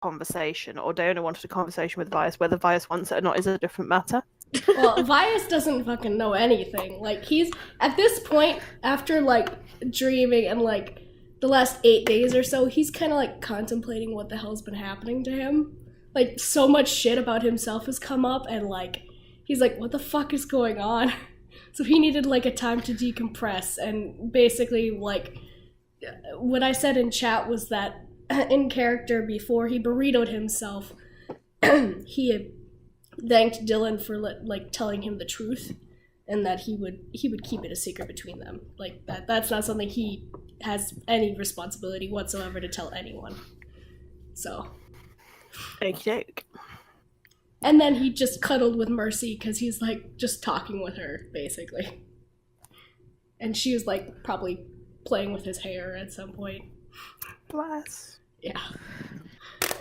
conversation, or Diona wanted a conversation with Vias. Whether Vias wants it or not is a different matter. Well, Vias doesn't fucking know anything. Like, he's, at this point, after, like, dreaming and, like, the last 8 days or so, he's kind of, like, contemplating what the hell's been happening to him. Like, so much shit about himself has come up, and, like, he's like, what the fuck is going on? So he needed, like, a time to decompress, and basically, like, what I said in chat was that, in character, before he burritoed himself, he had thanked Dylan for like telling him the truth, and that he would keep it a secret between them. Like that's not something he has any responsibility whatsoever to tell anyone. So, Okey-doke. and then he just cuddled with Mercy because he's like just talking with her basically, and she was like probably playing with his hair at some point. Bless. Yeah.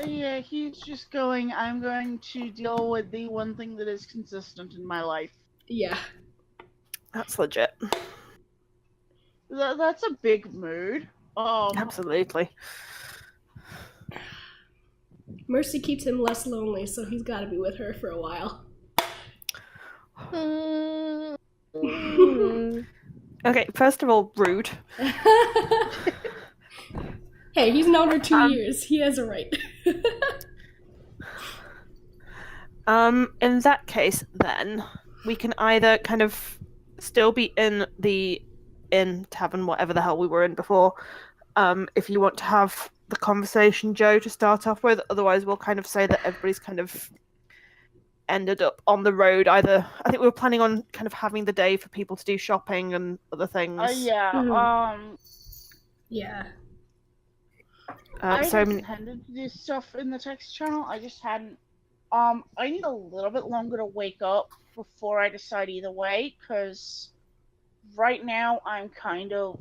Yeah, he's just going, I'm going to deal with the one thing that is consistent in my life. Yeah. That's legit. That's a big mood. Absolutely. Mercy keeps him less lonely, so he's got to be with her for a while. Okay, first of all, rude. Hey, he's known her 2 years. He has a right. In that case, then, we can either kind of still be in the inn, tavern, whatever the hell we were in before, if you want to have the conversation, Joe, to start off with. Otherwise, we'll kind of say that everybody's kind of ended up on the road. Either, I think we were planning on kind of having the day for people to do shopping and other things. Yeah, Yeah. I So, I mean, intended to do stuff in the text channel, I just hadn't. I need a little bit longer to wake up before I decide either way, because right now I'm kind of,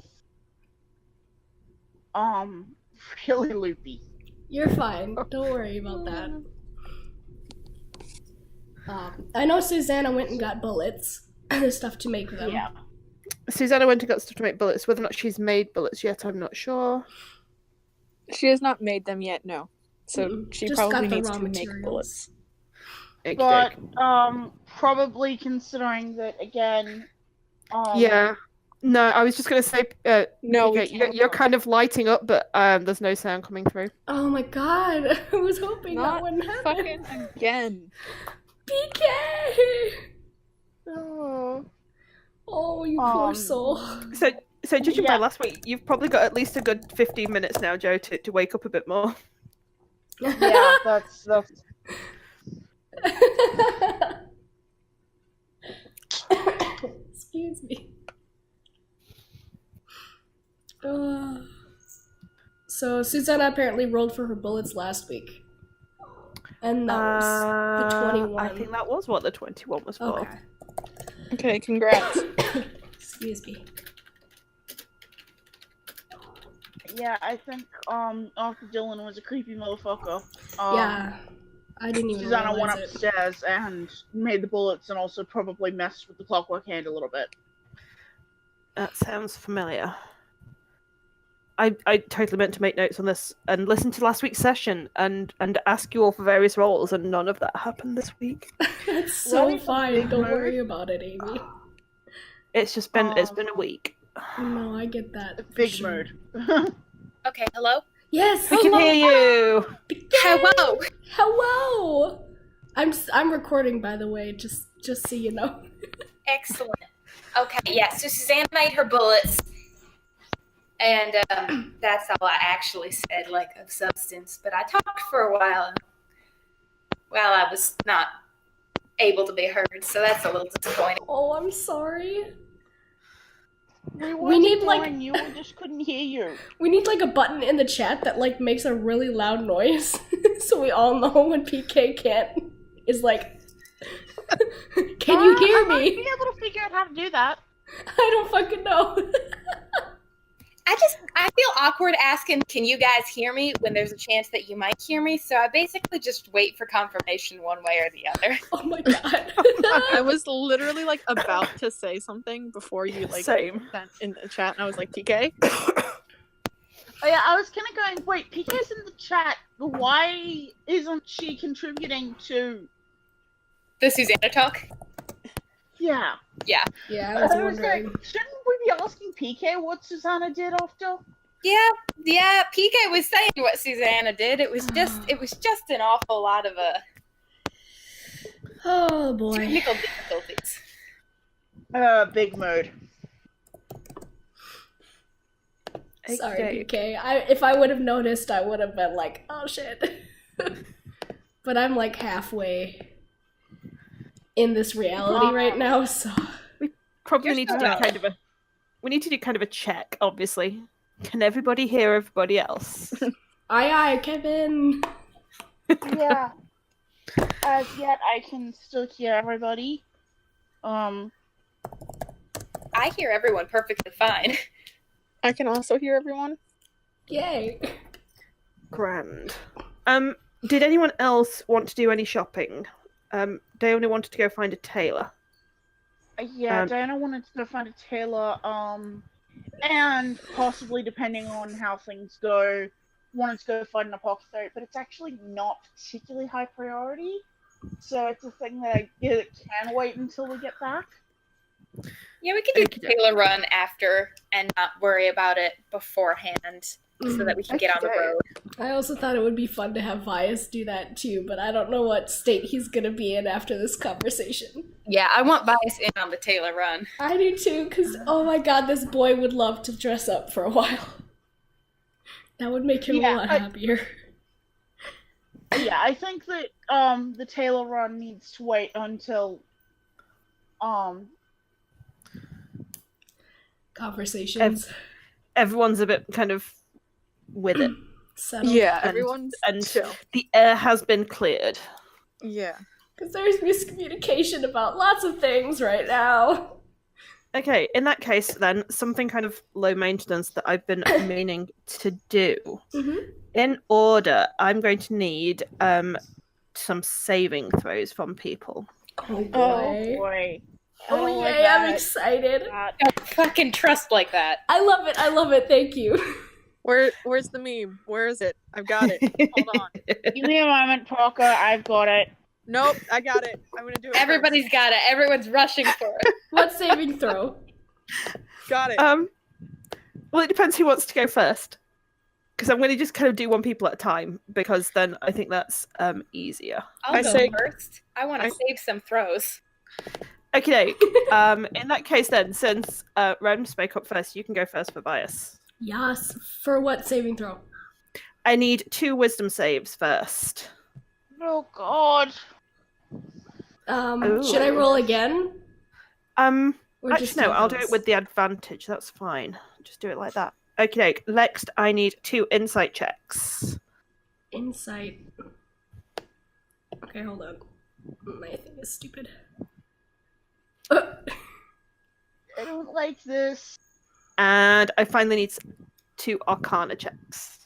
really loopy. You're fine. Don't worry about that. I know Susanna went and got bullets. Stuff to make them. Yeah. Susanna went and got stuff to make bullets. Whether or not she's made bullets yet, I'm not sure. She has not made them yet, no. So she Just probably got the needs raw to make materials. bullets. But, probably considering that, again, Yeah. No, I was just going to say, No, we PK, can't. you're kind of lighting up, but there's no sound coming through. Oh my god. I was hoping that Not wouldn't happen. fucking again. PK! Oh, you poor soul. So judging by Yeah. last week, you've probably got at least a good 15 minutes now, Joe, to wake up a bit more. yeah, that's Excuse me. So Susanna apparently rolled for her bullets last week. And that was the 21. I think that was what the 21 was for. Okay. Okay, congrats. Excuse me. yeah. I think Uncle Dylan was a creepy motherfucker. Yeah. I didn't even Susanna went realize it. upstairs and made the bullets, and also probably messed with the clockwork hand a little bit. That sounds familiar. I totally meant to make notes on this and listen to last week's session and ask you all for various roles, and none of that happened this week. It's so What is a fine. big Don't mood? worry about it, Amy. It's just been it's been a week. No, I get that. for Big sure. mood. Okay, hello? Yes. We can hear you. Hello! Hello. I'm recording, by the way, just so you know. Excellent. Okay, yeah, so Suzanne made her bullets, and that's all I actually said, like, of substance. But I talked for a while, while I was not able to be heard, so that's a little disappointing. Oh, I'm sorry. We need, like- ignoring you, we just couldn't hear you. We need like a button in the chat that like makes a really loud noise, so we all know when PK can't is like, can you hear I might me? be able to figure out how to do that. I don't fucking know. I feel awkward asking, can you guys hear me, when there's a chance that you might hear me, so I basically just wait for confirmation one way or the other. Oh my god. I was literally like about to say something before you like Same. sent in the chat, and I was like, TK? Oh yeah, I was kind of going. Wait, PK's in the chat. Why isn't she contributing to? The Susanna talk? Yeah. Yeah, I was wondering. Shouldn't we be asking PK what Susanna did after? Yeah, PK was saying what Susanna did. It was just an awful lot of Oh boy. technical difficulties. Big mood. Sorry, Okay. PK. If I would have noticed, I would have been like, oh shit. But I'm like halfway in this reality right now, so Probably need to do kind of a check, obviously. Can everybody hear everybody else? aye, Kevin. Yeah. As yet, I can still hear everybody. I hear everyone perfectly fine. I can also hear everyone. Yay. Grand. Did anyone else want to do any shopping? They only wanted to go find a tailor. Yeah, Diana wanted to go find a tailor, and possibly, depending on how things go, wanted to go find an apothecary, but it's actually not particularly high priority, so it's a thing that I can wait until we get back. Yeah, we could do the Taylor run after and not worry about it beforehand so that we can get on the road. I also thought it would be fun to have Vias do that too, but I don't know what state he's gonna be in after this conversation. Yeah, I want Bias in on the Taylor run. I do too, because oh my god, this boy would love to dress up for a while. That would make him a lot happier. Yeah, I think that the Taylor run needs to wait until conversations. Everyone's a bit kind of with it. Settled. Yeah, everyone's chill. The air has been cleared. Yeah. Because there's miscommunication about lots of things right now. Okay, in that case, then, something kind of low maintenance that I've been meaning to do. Mm-hmm. In order, I'm going to need some saving throws from people. Oh boy. Oh boy. Oh yay, I'm excited. Don't fucking trust like that. I love it, thank you. Where's the meme? Where is it? I've got it. Hold on. Give me a moment, Parker. I've got it. Nope, I got it. I'm gonna do it. Everybody's got it. Everyone's rushing for it. What saving throw? Got it. Well, it depends who wants to go first. Because I'm going to just kind of do one people at a time, because then I think that's easier. I'll go first. I want to save some throws. Okay. In that case, then, since Rem spoke up first, you can go first for Bias. Yes. For what saving throw? I need 2 wisdom saves first. Oh god. Should I roll again? Actually, no, I'll do it with the advantage. That's fine. Just do it like that. Okay, next I need 2 insight checks. Insight. Okay, hold on. My thing is stupid. I don't like this. And I finally need 2 arcana checks.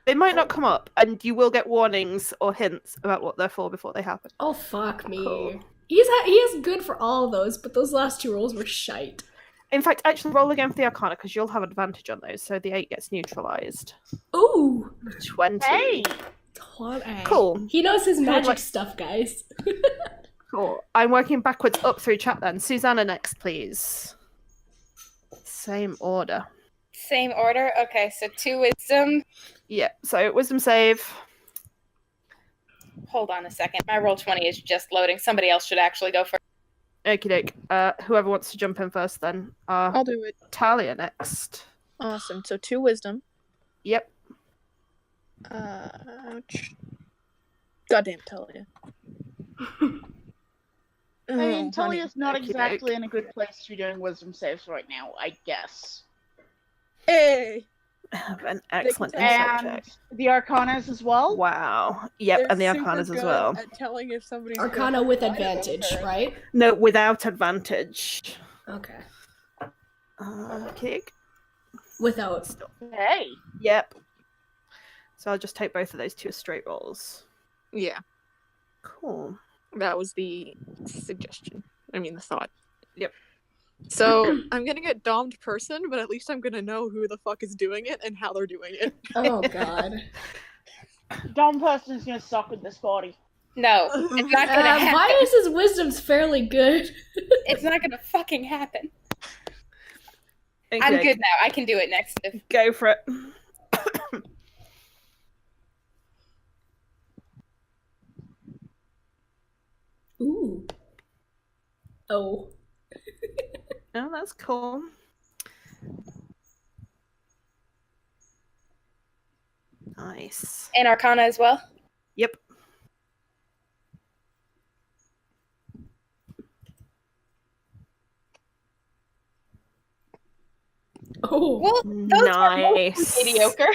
They might not come up, and you will get warnings or hints about what they're for before they happen. Oh, fuck me. Cool. He is good for all of those, but those last 2 rolls were shite. In fact, actually roll again for the arcana, because you'll have advantage on those, so the 8 gets neutralized. Ooh! 20. Hey! 20. Cool. He knows his magic stuff, guys. Cool. I'm working backwards up through chat then. Susanna next, please. Same order. Same order? Okay, so 2 wisdom. Yeah, so wisdom save. Hold on a second. My roll 20 is just loading. Somebody else should actually go first. Okie doke. Whoever wants to jump in first then. I'll do it. Talia next. Awesome. So 2 wisdom. Yep. Goddamn Talia. I mean, Talia's not Okey-doke. exactly in a good place to be doing wisdom saves right now, I guess. Hey! Have an excellent And insight And check. the Arcanas as well. Wow. Yep, They're and the super arcanas as good well. At telling if somebody's Arcana good with or not. advantage, right? No, without advantage. Okay. Okay. Without. Hey. Yep. So I'll just take both of those 2 as straight rolls. Yeah, Cool. that was the suggestion. I mean, the thought. Yep. So I'm gonna get domed person, but at least I'm gonna know who the fuck is doing it and how they're doing it. Oh god. Dumb person's gonna suck with this party. No, it's not gonna happen. Bias's wisdom's fairly good. It's not gonna fucking happen. Okay, I'm good now. I can do it next. Go for it. Ooh. Oh. Oh, that's cool. Nice. And Arcana as well? Yep. Oh. Well, those Nice. are mediocre.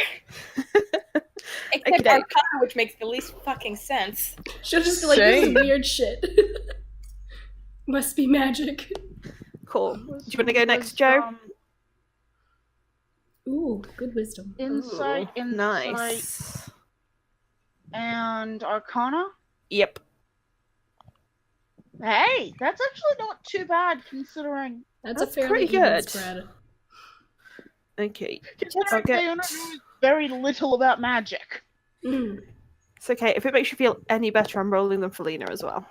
Except Okey-doke. Arcana, which makes the least fucking sense. She'll just be like, this is Same. weird shit. Must be magic. Cool. Do you want to go next, Joe? Ooh, good wisdom. Insight, Ooh, insight, nice. and Arcana. Yep. Hey, that's actually not too bad considering. That's a That's fairly pretty even good. spread. Okay. Considering Okay. they know very little about magic. Mm. It's okay. If it makes you feel any better, I'm rolling them for Lena as well.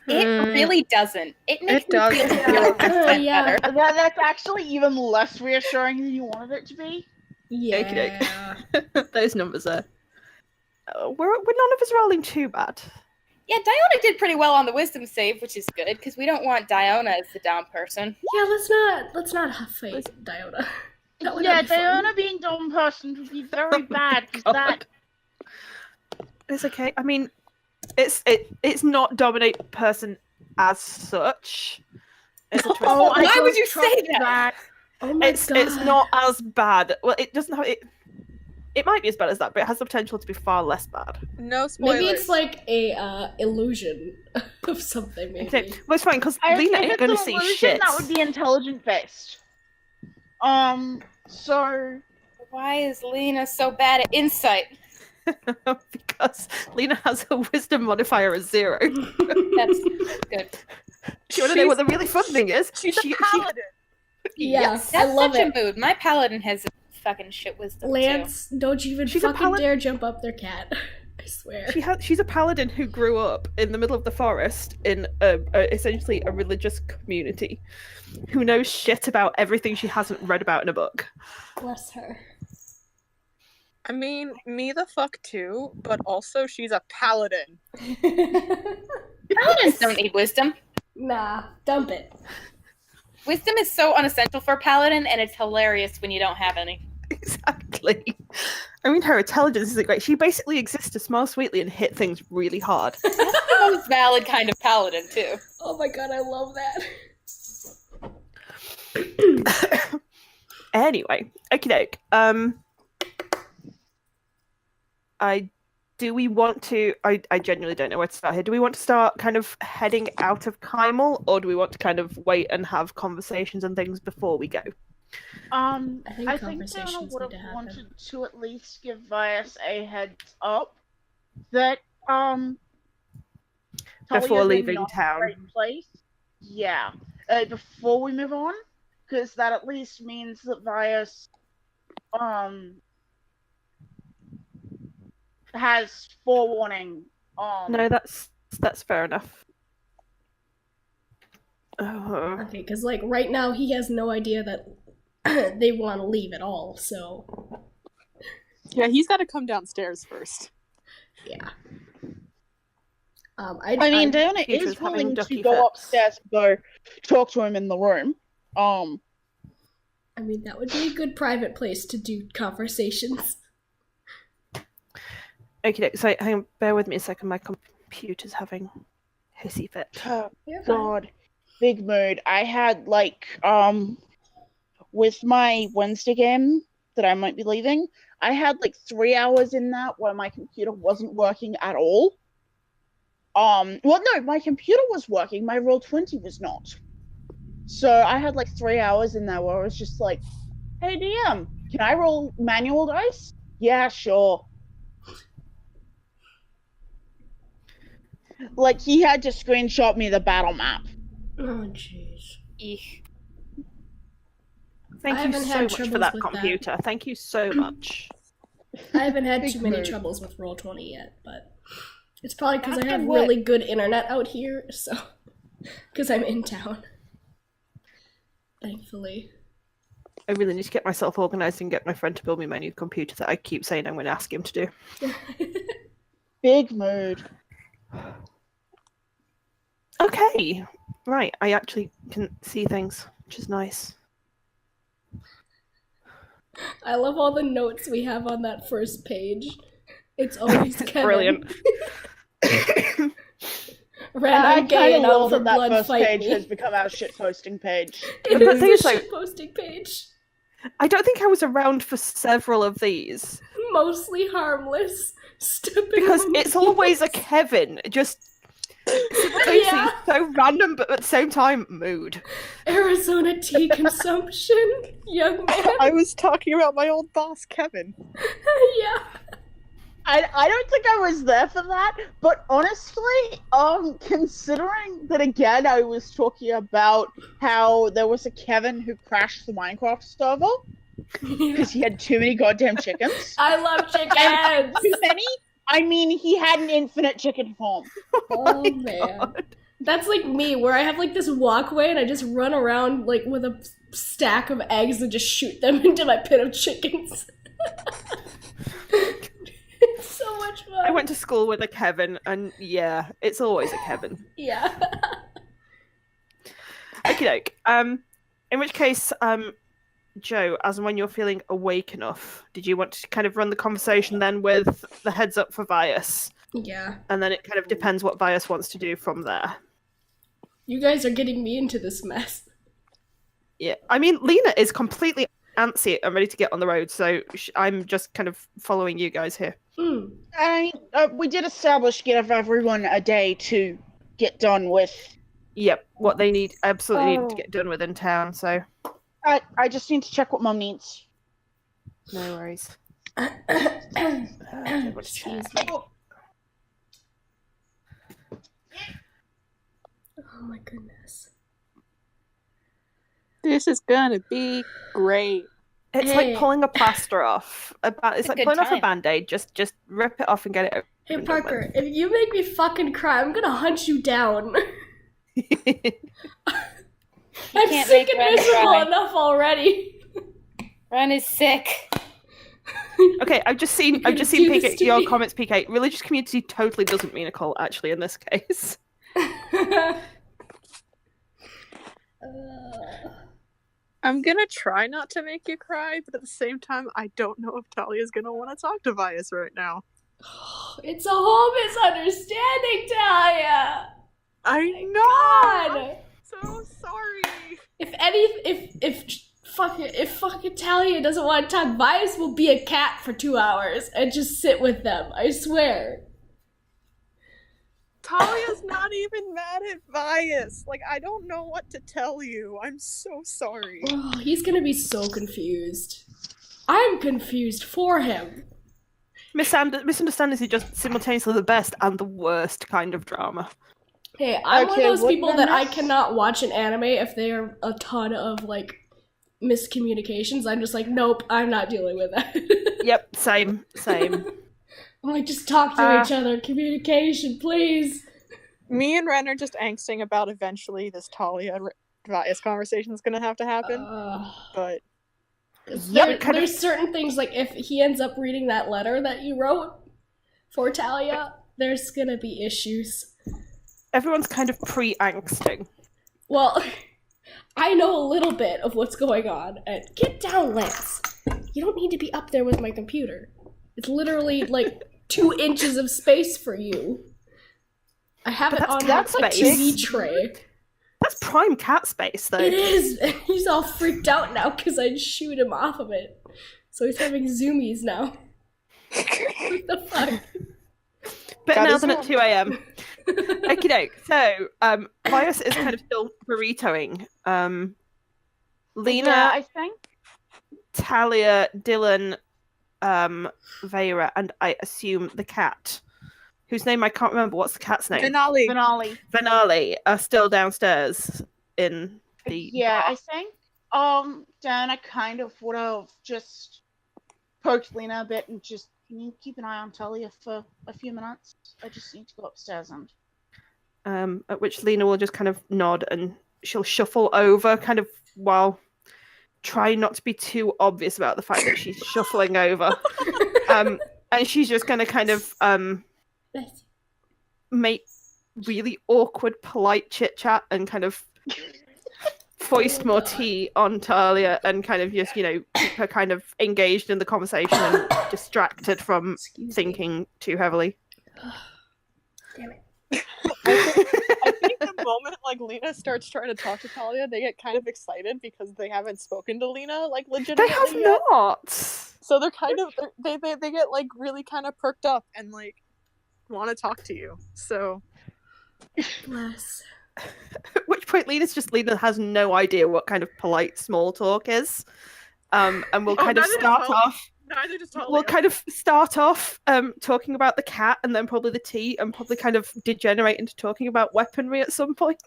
It Mm. really doesn't. It makes It does. me feel 0% Yeah. better. That's actually even less reassuring than you wanted it to be. Yeah. Those numbers are. We're none of us rolling too bad. Yeah, Diona did pretty well on the wisdom save, which is good, because we don't want Diona as the down person. Yeah, let's not fight Diona. That would Yeah, not be fun. Diana being dumb person would be very bad because that. It's okay. I mean, it's not dominate person as such. It's a twist. Oh, I Why don't would you trust say that? Oh my it's god. it's not as bad. Well, it doesn't have it. It might be as bad as that, but it has the potential to be far less bad. No spoilers. Maybe it's like a illusion of something. Maybe. Okay, well, it's fine because If Lena it's ain't gonna an see illusion, shit. that would be intelligent based. So Why is Lena so bad at insight? because Lena has a wisdom modifier of 0. That's good. Do you want to know what the really fun thing is? She's a paladin. Yeah, Yes. I That's love such it. a mood. My paladin has fucking shit wisdom Lance, don't you even She's a fucking palad- dare jump up their cat. I swear. She's a paladin who grew up in the middle of the forest in essentially a religious community, who knows shit about everything she hasn't read about in a book. Bless her. I mean, me the fuck too, but also she's a paladin. too. Paladins don't need wisdom. Nah, dump it. Wisdom is so unessential for a paladin, and it's hilarious when you don't have any. Exactly. I mean, her intelligence isn't great. She basically exists to smile sweetly and hit things really hard. That's the most valid kind of paladin, too. Oh my god, I love that. Anyway, okie doke. Do we want to? I genuinely don't know where to start here. Do we want to start kind of heading out of Kymel, or do we want to kind of wait and have conversations and things before we go? I think think conversations Diana would need to have happen. wanted to at least give Vias a heads up that Before Talia's in leaving not a town. great place. Yeah, before we move on, because that at least means that Vias has forewarning. No, that's fair enough. Oh. Okay, because like right now he has no idea that they want to leave at all. So Yeah, he's got to come downstairs first. yeah. I mean, Diana Peter's is having willing ducky to go fits. upstairs and go talk to him in the room. I mean that would be a good private place to do conversations. Okay, so hang on, bear with me a second. My computer's having hissy fit. You're fine. God, big mood. I had with my Wednesday game that I might be leaving, I had 3 hours in that where my computer wasn't working at all. Well, no, my computer was working. My Roll20 was not. So I had 3 hours in there where I was just like, "Hey DM, can I roll manual dice?" "Yeah, sure." He had to screenshot me the battle map. Oh, jeez. Eek. Thank I you haven't so had much for troubles that with computer. Thank you so much. I haven't had Big too many mood. troubles with Roll20 yet, but it's probably because I That have can work. really good internet out here, so because I'm in town. Thankfully. I really need to get myself organised and get my friend to build me my new computer that I keep saying I'm going to ask him to do. Big mood. Okay, right. I actually can see things, which is nice. I love all the notes we have on that first page. It's always Kevin. Brilliant. Random gay and out for that blood first fight page me. has become our shitposting page. It The is thing a is, like- shitposting page. I don't think I was around for several of these Mostly harmless. Stepping because on it's always a penis. Kevin. Just simultaneously Yeah. so random, but at the same time, mood. Arizona tea consumption, young man. I was talking about my old boss, Kevin. Yeah. I don't think I was there for that, but honestly, considering that again I was talking about how there was a Kevin who crashed the Minecraft server because he had too many goddamn chickens. I love chickens. Too many? I mean, he had an infinite chicken farm. Oh man. That's like me, where I have like this walkway and I just run around like with a stack of eggs and just shoot them into my pit of chickens. It's so much fun. I went to school with a Kevin, and yeah, it's always a Kevin. Yeah. Okie doke. In which case, Joe, as and when you're feeling awake enough, did you want to kind of run the conversation then with the heads up for Vias? Yeah. And then it kind of depends what Vias wants to do from there. You guys are getting me into this mess. Yeah, I mean, Lena is completely antsy and ready to get on the road, so I'm just kind of following you guys here. Hmm. We did establish give everyone a day to get done with. Yep, what they need, absolutely need to Oh. get done with in town, so I just need to check what Mum needs. no worries. Excuse me. Oh my goodness. This is gonna be great. It's Hey. like pulling a plaster off. It's a like good pulling off a time. band-aid. Just rip it off and get it over. Hey and done Parker, if you make me fucking cry, I'm gonna hunt you down. with. I'm can't sick make and Ren miserable cry. enough already. Ren is sick. Okay, I've just seen gonna do PK, this to your me? comments, PK. Religious community totally doesn't mean a cult, actually, in this case. I'm gonna try not to make you cry, but at the same time, I don't know if Talia's gonna want to talk to Vias right now. It's a whole misunderstanding, Talia. I know. God. So sorry. If fucking Talia doesn't want to talk, Vias will be a cat for 2 hours and just sit with them. I swear. Talia's not even mad at Vias. Like, I don't know what to tell you. I'm so sorry. Oh, he's gonna be so confused. I'm confused for him. Misunderstandings are just simultaneously the best and the worst kind of drama. Hey, I'm one of Okay, those what people that I numbers? cannot watch an anime if there are a ton of like miscommunications. I'm just like, nope, I'm not dealing with that. Yep, same. I'm like, just talk to each other. Communication, please. Me and Ren are just angsting about eventually this Talia Vias conversation is gonna have to happen. But 'Cause Yep, kind of- there's certain things, like if he ends up reading that letter that you wrote for Talia, there's gonna be issues. Everyone's kind of pre-angsting. Well, I know a little bit of what's going on. And get down, Lance. You don't need to be up there with my computer. It's literally like 2 inches of space for you. I have But it that's on cat like a space. TV tray. That's prime cat space, though. It is. He's all freaked out now because I'd shoot him off of it. So he's having zoomies now. What the fuck? Better That now is than at one. 2 a.m. Okie doke. So, Vias is kind of still burritoing. Lena, Yeah, I think. Talia, Dylan, Vera, and I assume the cat whose name I can't remember. What's the cat's name? Finale. Venali are still downstairs in the Yeah, bar. I think Diana kind of would have just poked Lena a bit and just, can you keep an eye on Talia for a few minutes? I just need to go upstairs and At which Lena will just kind of nod and she'll shuffle over kind of while trying not to be too obvious about the fact that she's shuffling over. And she's just going to kind of make really awkward, polite chit-chat and kind of foist more tea on Talia and kind of just, keep her kind of engaged in the conversation and distracted from thinking too heavily. Damn it. I think the moment Lena starts trying to talk to Talia, they get kind of excited because they haven't spoken to Lena legitimately. They have yet. not. So they're kind of they get really kind of perked up and want to talk to you. So Bless. At which point Lena has no idea what kind of polite small talk is. And we'll kind of start off. Neither does Talia. We'll kind of start off talking about the cat and then probably the tea and probably kind of degenerate into talking about weaponry at some point.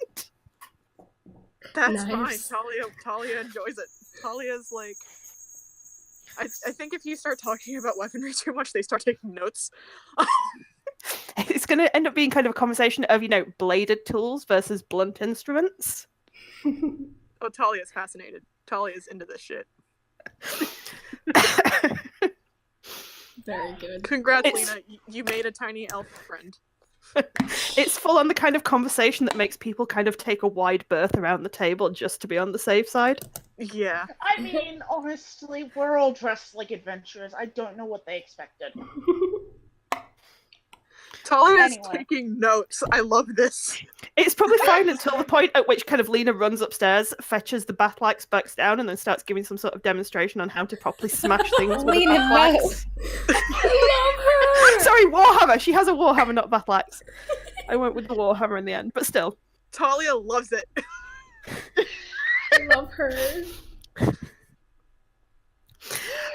That's Nice. fine. Talia enjoys it. Talia's I think if you start talking about weaponry too much, they start taking notes. It's going to end up being kind of a conversation of, bladed tools versus blunt instruments. Oh, Talia's fascinated. Talia's into this shit. Very good. Congrats, Lena. You made a tiny elf friend. It's full on the kind of conversation that makes people kind of take a wide berth around the table just to be on the safe side. Yeah. I mean, honestly, we're all dressed like adventurers. I don't know what they expected. Talia's taking notes. I love this. It's probably fine until the point at which kind of Lena runs upstairs, fetches the bat-like spikes down, and then starts giving some sort of demonstration on how to properly smash things with Lena, a bat-axe. I love her. Sorry, Warhammer. She has a Warhammer, not bat-axe. I went with the Warhammer in the end, but still. Talia loves it. I love her.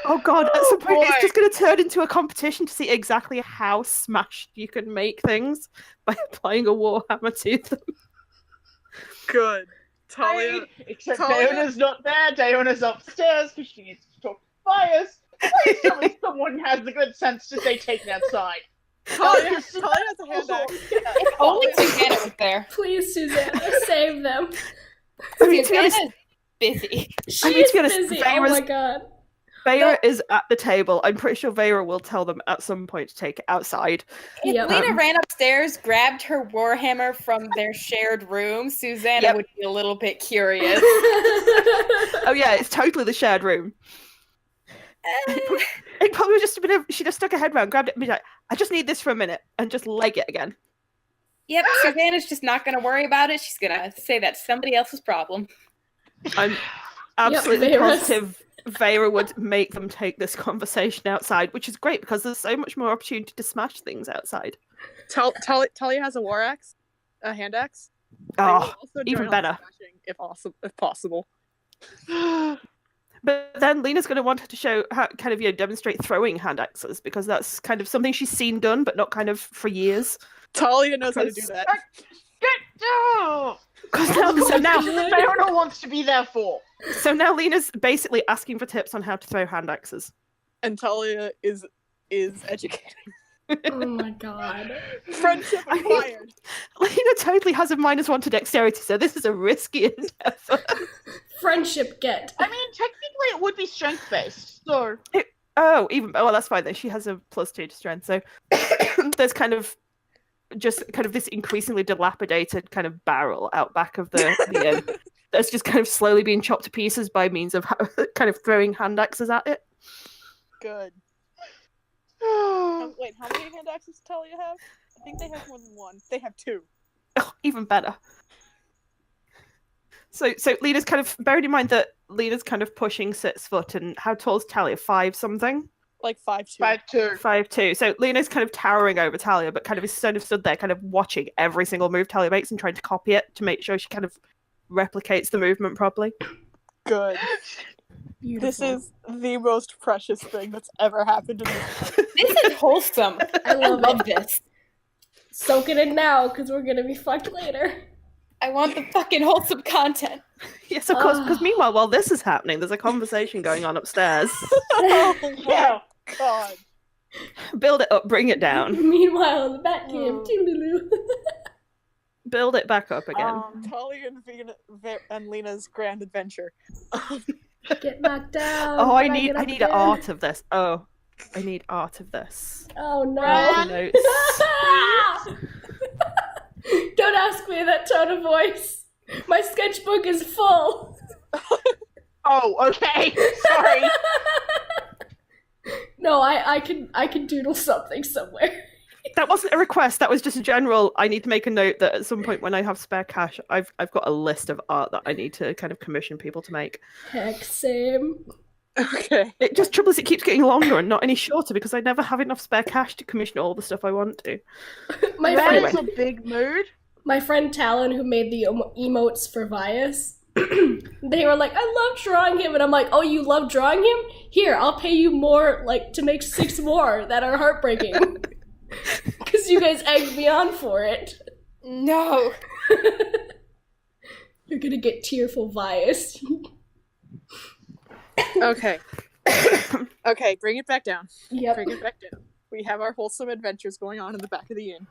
Oh god, at some point boy. it's just going to turn into a competition to see exactly how smashed you can make things by applying a Warhammer to them. Good. Talia. Except Talia- Diona's not there. Diona's upstairs because she needs to talk to Fires. Please tell me someone has the good sense to say take it outside. Talia has a hand axe. If only Susanna was there. Please, Susanna, save them. I mean, to be honest, Susanna's busy. She mean, to is be honest, busy. Oh Vera's- my god. Vera is at the table. I'm pretty sure Vera will tell them at some point to take it outside. If Yep. Lena ran upstairs, grabbed her warhammer from their shared room, Susanna would be a little bit curious. Oh yeah, it's totally the shared room. It probably was just a bit of, she just stuck her head around, grabbed it, and be like, I just need this for a minute, and just leg it again. Yep, Susanna's just not going to worry about it. She's going to say that's somebody else's problem. I'm absolutely Vera's- positive Vera would make them take this conversation outside, which is great because there's so much more opportunity to smash things outside. Talia has a war axe, a hand axe. I will Oh, also join even on better. smashing if possible. But then Lena's going to want her to show how, kind of, demonstrate throwing hand axes because that's kind of something she's seen done, but not kind of for years. Talia knows how to do that. So now Fiona wants to be there for. So now Lena's basically asking for tips on how to throw hand axes. And Talia is educating. Oh my god. Friendship I mean- acquired. Lena totally has a -1 to dexterity, so this is a risky endeavor. Friendship get. I mean, technically it would be strength based. So Oh, that's fine then. She has a +2 to strength, so there's kind of this increasingly dilapidated kind of barrel out back of the inn that's just kind of slowly being chopped to pieces by means of kind of throwing hand axes at it. Good. Wait, how many hand axes does Talia have? I think they have more than one. They have 2. Oh, even better. So Lena's kind of, bearing in mind that Lena's kind of pushing 6 foot, and how tall is Talia? 5 something? Like 5'2". 5'2". 5'2". So Lena's kind of towering over Talia, but kind of is sort of stood there, kind of watching every single move Talia makes and trying to copy it to make sure she kind of replicates the movement properly. Good. Beautiful. This is the most precious thing that's ever happened in this life. This is wholesome. I love it. this. Soak it in now, because we're gonna be fucked later. I want the fucking wholesome content. Yes, of course. Because meanwhile, while this is happening, there's a conversation going on upstairs. Oh Yeah. my god. Build it up, bring it down. Meanwhile, in the Batcave, toodaloo. Build it back up again. Talia and Lena's grand adventure. Get knocked down. Oh, I Can need get up an again? art of this. Oh, I need art of this. Oh no. Run. Notes. Don't ask me that tone of voice. My sketchbook is full. Oh, okay. Sorry. No, I can doodle something somewhere. That wasn't a request. That was just a general. I need to make a note that at some point when I have spare cash, I've got a list of art that I need to kind of commission people to make. Heck, same. Okay. It just troubles. It keeps getting longer and not any shorter because I never have enough spare cash to commission all the stuff I want to. My That friend, is a big mood. my friend Talon, who made the emotes for Vias, they were like, I love drawing him, and I'm like, oh, you love drawing him? Here, I'll pay you more, like, to make 6 more that are heartbreaking. Because you guys egged me on for it. No. You're gonna get tearful Vias. Okay. Okay, bring it back down. Yep. Bring it back down. We have our wholesome adventures going on in the back of the inn.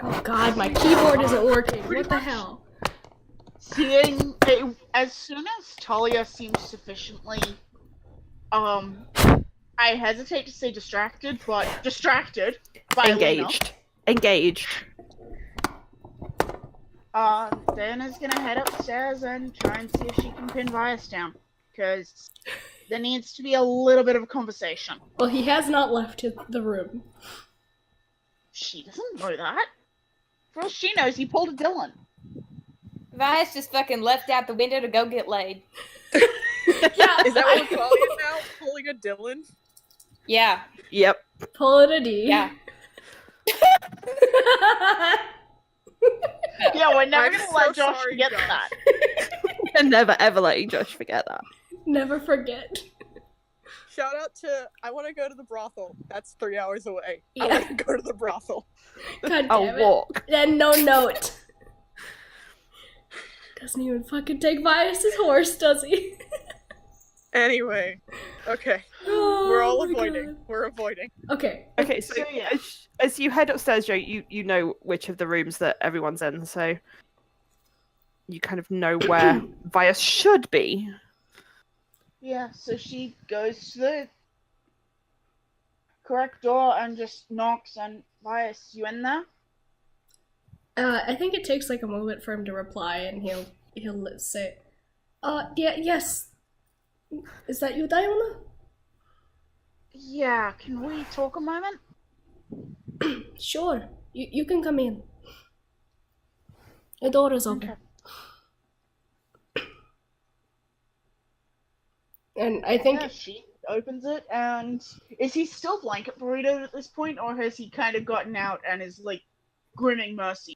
Oh god, my keyboard isn't working. What the hell? Seeing as soon as Talia seems sufficiently, I hesitate to say distracted, but distracted by Engaged. Engaged. Diana's gonna head upstairs and try and see if she can pin Vias down, because there needs to be a little bit of a conversation. Well, he has not left the room. She doesn't know that. For all she knows, he pulled a Dylan. Vias just fucking left out the window to go get laid. Yeah, Is that what we're calling it now? Pulling a Dylan? Yeah. Yep. pull it a D. Yeah. Yeah, we're never I'm gonna so let Josh sorry, forget Josh. that. And never ever letting Josh forget that. Never forget. Shout out to, I want to go to the brothel. That's 3 hours away. Yeah. I want to go to the brothel. God damn I'll it. walk. And no note. Doesn't even fucking take Vias's horse, does he? Anyway, okay. Oh We're all my avoiding. God. We're avoiding. Okay. Okay, so So, yeah. as you head upstairs, Joe, you know which of the rooms that everyone's in, so you kind of know where Vias should be. Yeah, so she goes to the correct door and just knocks, and Vias, you in there? I think it takes like a moment for him to reply, and he'll say, yeah, yes. Is that you, Diana? Yeah, can we talk a moment? Sure. You can come in. The door is open. Okay. And I think Yeah, she opens it, and is he still blanket burrito at this point, or has he kind of gotten out and is like grinning mercy?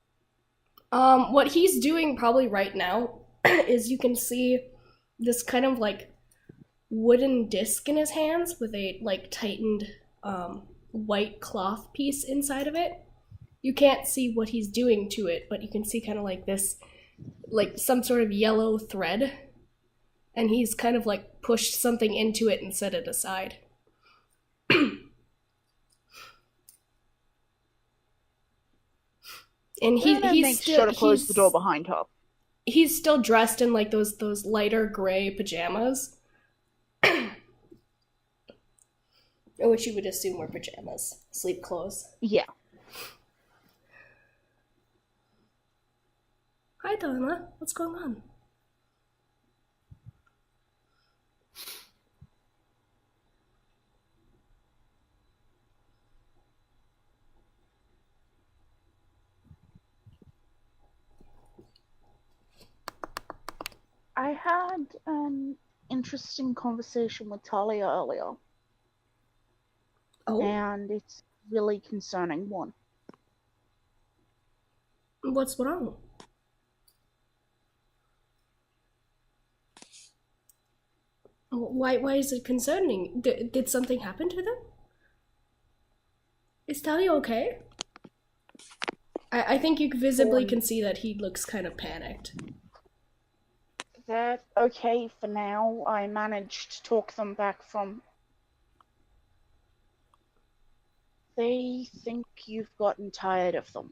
what he's doing probably right now is you can see this kind of like wooden disc in his hands with a like tightened white cloth piece inside of it. You can't see what he's doing to it, but you can see kind of like this, like some sort of yellow thread, and he's kind of like pushed something into it and set it aside. And he's make still sure to close the door behind her. he's still dressed in like those lighter gray pajamas. Which you would assume were pajamas, sleep clothes. Yeah. Hi, Donna. What's going on? I had an interesting conversation with Talia earlier, Oh, and it's a really concerning one. what's wrong? Why is it concerning? Did something happen to them? Is Talia okay? I think you visibly can see that he looks kind of panicked. They're okay for now. I managed to talk them back from... They think you've gotten tired of them.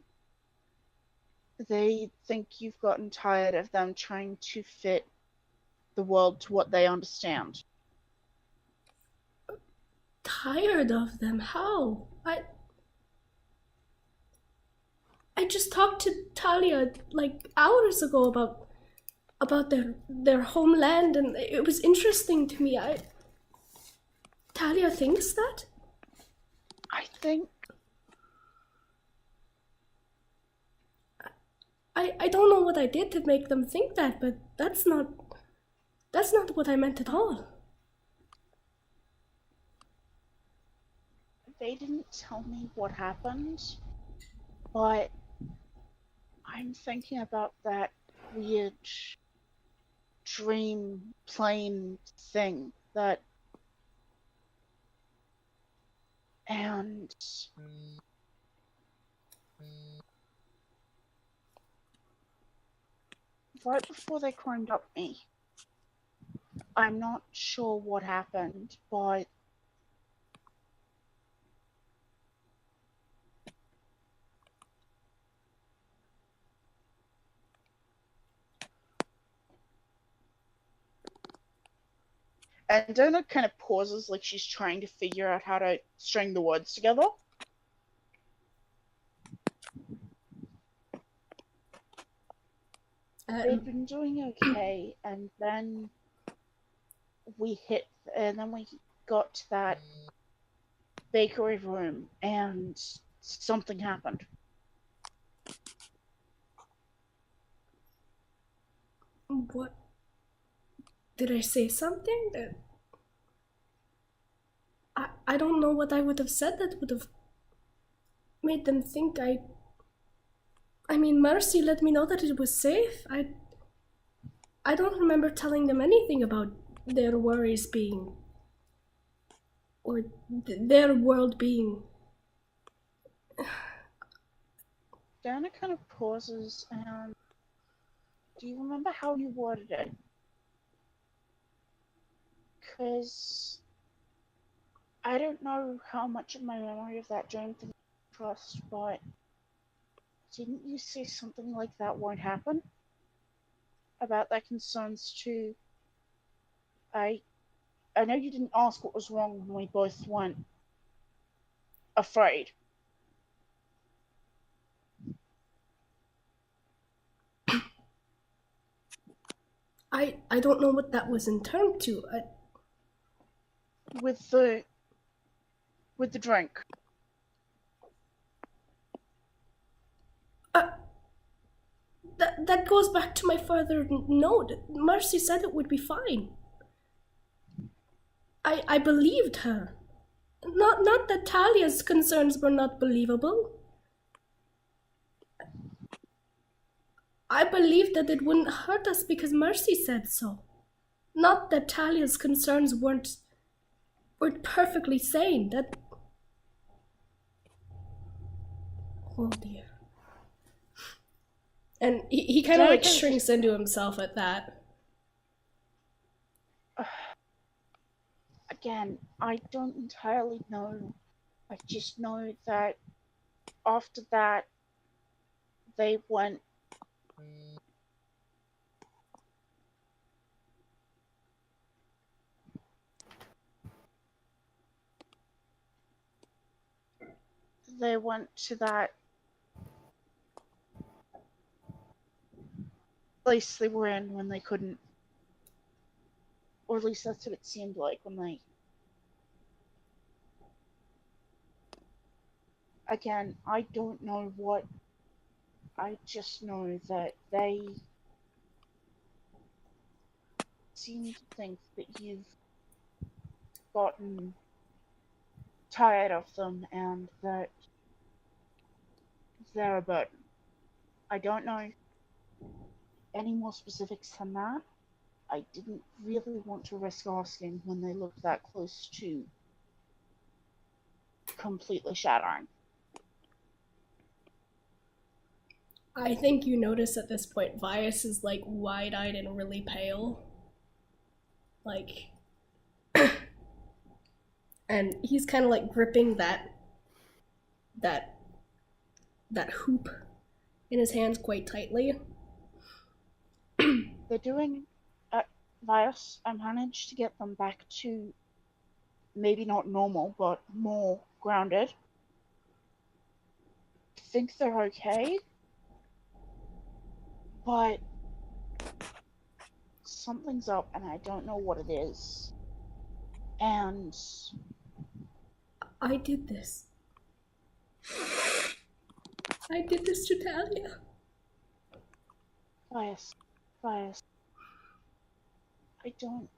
They think you've gotten tired of them trying to fit the world to what they understand. Tired of them? How? I just talked to Talia like hours ago about their homeland, and it was interesting to me. Talia thinks that? I think... I don't know what I did to make them think that, but that's not what I meant at all. They didn't tell me what happened, but I'm thinking about that weird dream plane thing that... And right before they climbed up me, I'm not sure what happened, but and Donna kind of pauses like she's trying to figure out how to string the words together. They'd been doing okay, and then we got to that bakery room, and something happened. What? Did I say something that... I don't know what I would have said that would have made them think I mean, Mercy let me know that it was safe. I don't remember telling them anything about their worries being... or their world being... Dana kind of pauses, and do you remember how you worded it? Because I don't know how much of my memory of that dream thing I trust, but didn't you say something like that won't happen? About their concerns too? I know you didn't ask what was wrong when we both went afraid. I don't know what that was in term to. With the drink. That goes back to my further note. Mercy said it would be fine. I believed her. Not that Talia's concerns were not believable. I believed that it wouldn't hurt us because Mercy said so. Not that Talia's concerns weren't perfectly sane. That... Oh dear. And he kind of like shrinks into himself at that. Again, I don't entirely know. I just know that after that, they went... They went to that place they were in when they couldn't. Or at least that's what it seemed like when they... Again, I don't know what... I just know that they seem to think that you've gotten tired of them and that they're a burden. I don't know any more specifics than that. I didn't really want to risk asking when they looked that close to completely shattering. I think you notice at this point Vias is like wide-eyed and really pale. Like and he's kind of like gripping that hoop in his hands quite tightly. They're doing. Vios, I managed to get them back to maybe not normal, but more grounded. I think they're okay. But something's up and I don't know what it is. And I did this. I did this to Talia. Vios, I don't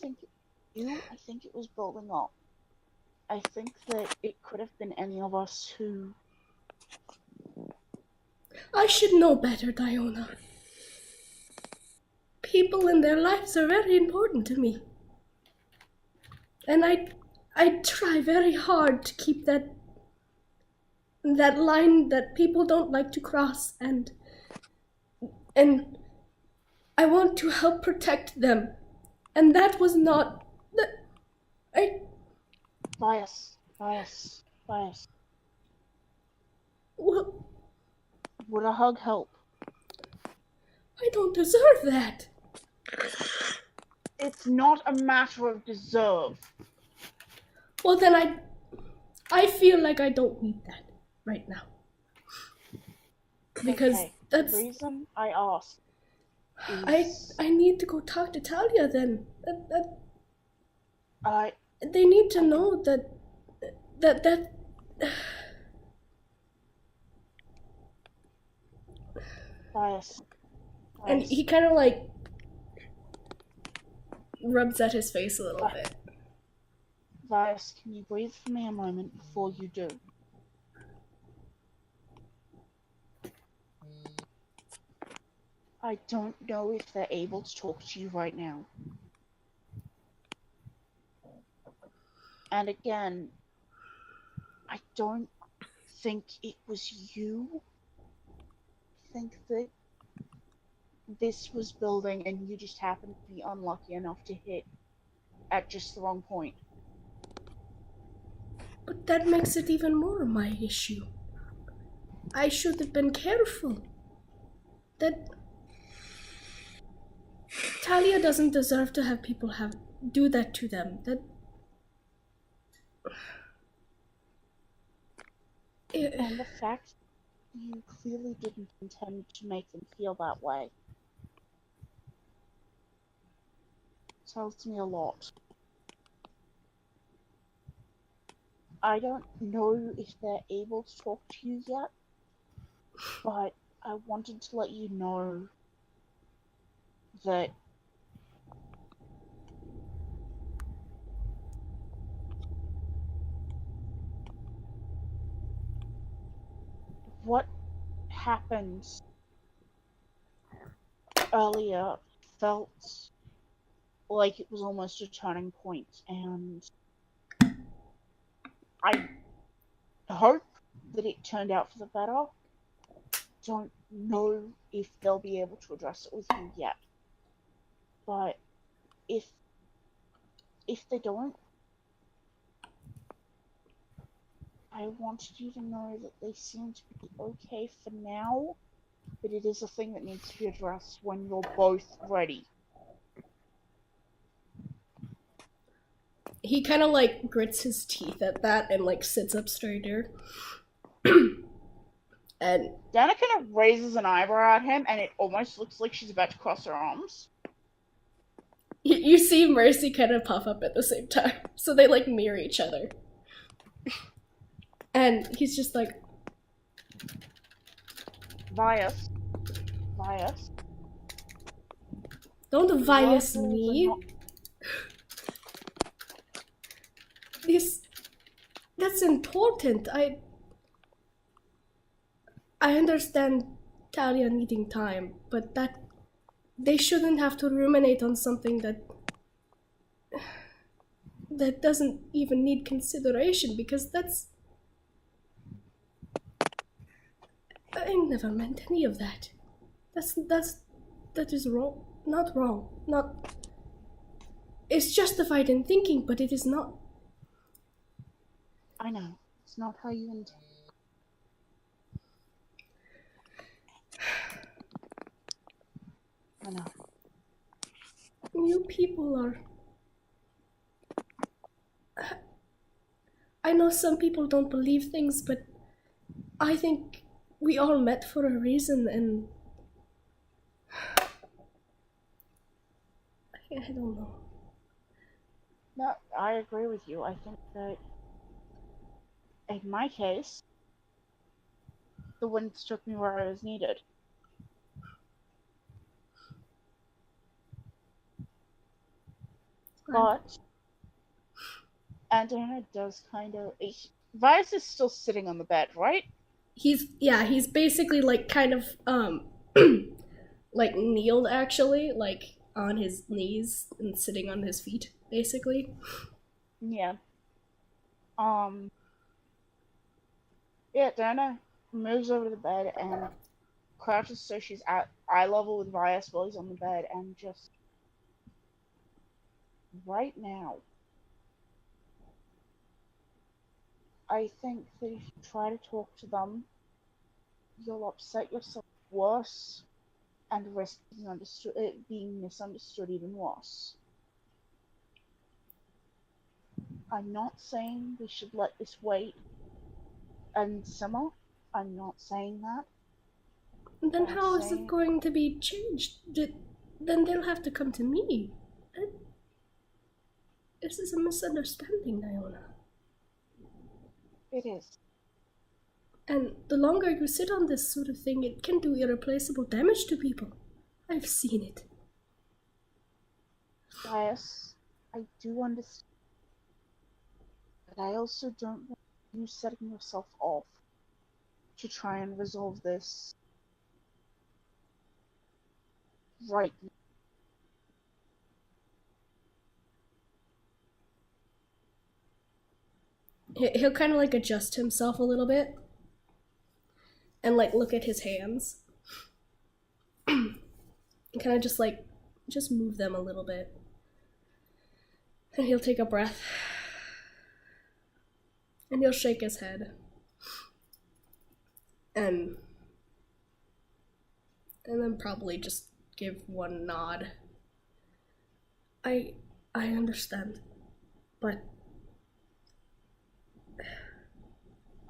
think you. I think it was building up. I think that it could have been any of us who. I should know better, Diona. People in their lives are very important to me. And I try very hard to keep that line that people don't like to cross, and I want to help protect them. And that was not Bias. Well, Would a hug help? I don't deserve that. It's not a matter of deserve. Well, then I feel like I don't need that right now. Because okay. that's... The reason I asked is... I need to go talk to Talia then. I... They need to know that... Bias. And he kind of like rubs at his face a little bit. Bias, can you breathe for me a moment before you do? I don't know if they're able to talk to you right now. And again, I don't think it was you. I think that this was building and you just happened to be unlucky enough to hit at just the wrong point. But that makes it even more my issue. I should have been careful. That Talia doesn't deserve to have people do that to them. And the fact you clearly didn't intend to make them feel that way tells me a lot. I don't know if they're able to talk to you yet, but I wanted to let you know that what happened earlier felt like it was almost a turning point, and I hope that it turned out for the better. Don't know if they'll be able to address it with you yet, but if they don't, I wanted you to know that they seem to be okay for now, but it is a thing that needs to be addressed when you're both ready. He kind of like grits his teeth at that and like sits up straighter. And Dana kind of raises an eyebrow at him, and it almost looks like she's about to cross her arms. You see Mercy kind of puff up at the same time, so they like mirror each other. And he's just like, Vias. don't Vias me. That's important. I understand Talia needing time, but they shouldn't have to ruminate on something that doesn't even need consideration, because that's never meant any of that. That is wrong. Not wrong. Not. It's justified in thinking, but it is not. I know. It's not how you intend. I know. You people are. I know some people don't believe things, but I think we all met for a reason, and I don't know. No, I agree with you. I think that in my case, the wind struck me where I was needed. But Antonina does kind of. Vice is still sitting on the bed, right? He's basically like kind of like kneeled actually, like on his knees and sitting on his feet, basically. Yeah. Yeah, Diana moves over to the bed and crouches so she's at eye level with Vias while he's on the bed, and just right now, I think that if you try to talk to them, you'll upset yourself worse and risk being misunderstood even worse. I'm not saying we should let this wait and simmer. I'm not saying that. Then how is it going to be changed? Then they'll have to come to me. This is a misunderstanding, Iona. It is. And the longer you sit on this sort of thing, it can do irreplaceable damage to people. I've seen it. Bias, I do understand. But I also don't want you setting yourself off to try and resolve this right now. He'll kind of like adjust himself a little bit and like look at his hands and kind of just move them a little bit. And he'll take a breath and he'll shake his head and then probably just give one nod. I understand, but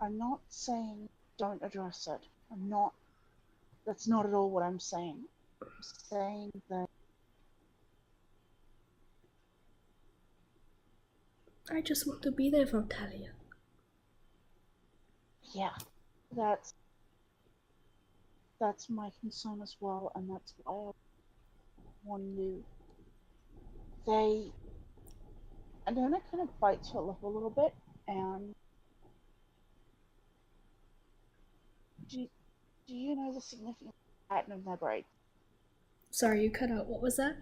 I'm not saying don't address it. That's not at all what I'm saying. I'm saying that I just want to be there for Talia. yeah, that's my concern as well, and that's why I warn you. And then it kind of bites her lip a little bit, and do you know the significant pattern of their braids? Sorry, you cut out. What was that?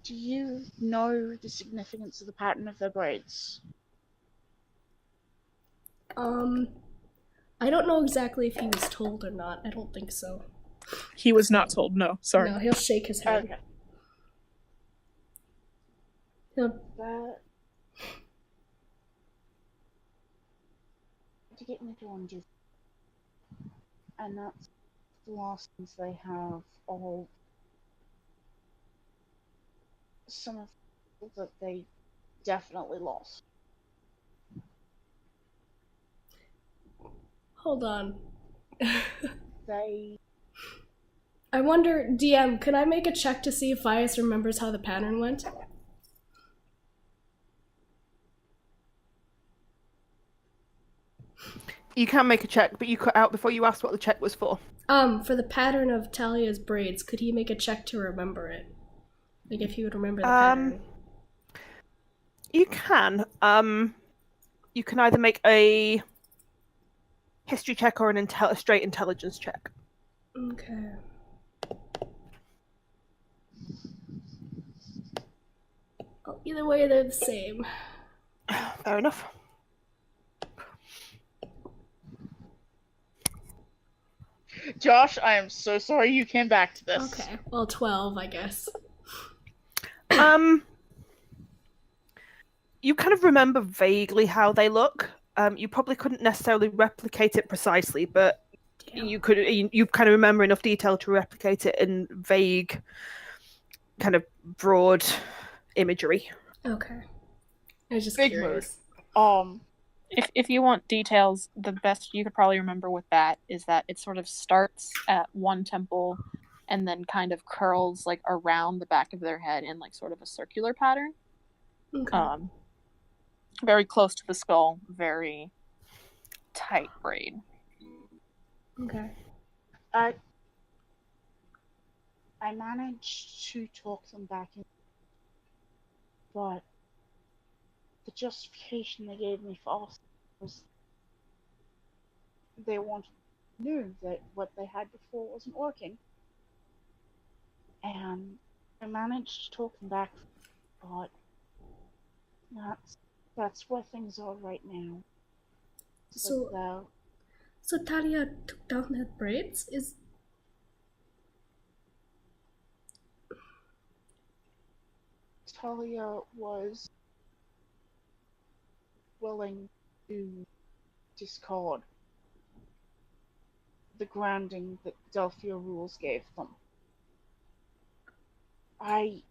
Do you know the significance of the pattern of their braids? I don't know exactly if he was told or not. I don't think so. He was not told, no. Sorry. No, he'll shake his head. Okay. To get me to undo, and that's the last things they have of some of the people that they definitely lost. Hold on. I wonder, DM, can I make a check to see if Vias remembers how the pattern went? You can make a check, but you cut out before you asked what the check was for. For the pattern of Talia's braids, could he make a check to remember it? Like if he would remember the pattern. You can. You can either make a history check or a straight intelligence check. Okay. Well, either way, they're the same. Fair enough. Josh, I am so sorry you came back to this. Okay, well, 12, I guess. You kind of remember vaguely how they look. You probably couldn't necessarily replicate it precisely, but Damn. you kind of remember enough detail to replicate it in vague, kind of broad imagery. Okay. I was just Big curious. If you want details, the best you could probably remember with that is that it sort of starts at one temple and then kind of curls like around the back of their head in like sort of a circular pattern. Okay. Very close to the skull, very tight braid. Okay. I managed to talk them back in, but the justification they gave me for us was they knew that what they had before wasn't working. And I managed to talk them back, but that's where things are right now. So Talia took down her braids? Talia was willing to discard the grounding that Delphia rules gave them. I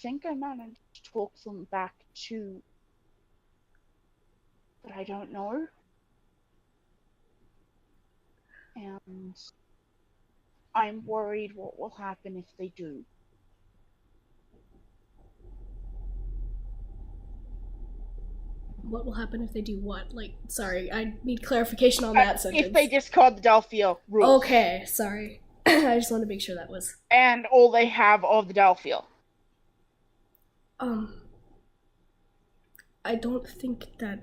think I managed to talk them back to, but I don't know. And I'm worried what will happen if they do. What will happen if they do what? Like, sorry, I need clarification on that sentence. If they discard the Delphia rules. Okay, sorry. I just want to make sure that was... And all they have of the Delphia. I don't think that...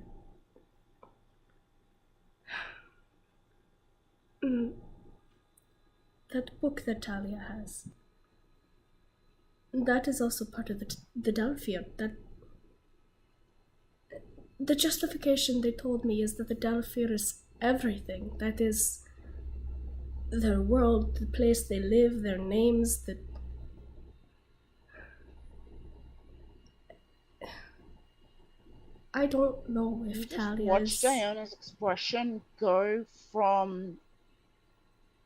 that book that Talia has... That is also part of the Delphia. The justification they told me is that the Delphia is everything. That is their world, the place they live, their names, I don't know if Talia watch Diana's expression go from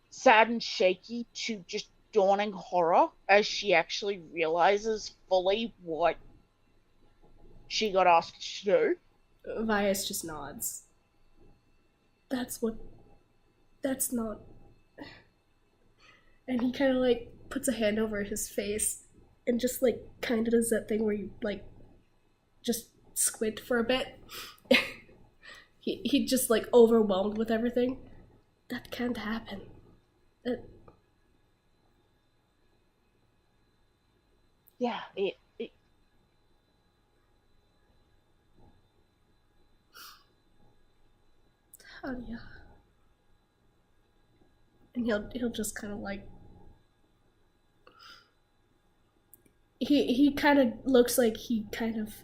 sad and shaky to just dawning horror as she actually realizes fully what she got asked to do. Vias just nods. That's not... And he kind of like puts a hand over his face and just like kind of does that thing where you like just squint for a bit. he just like overwhelmed with everything. That can't happen. Yeah, it Talia. And he'll just kind of like he kind of looks like he kind of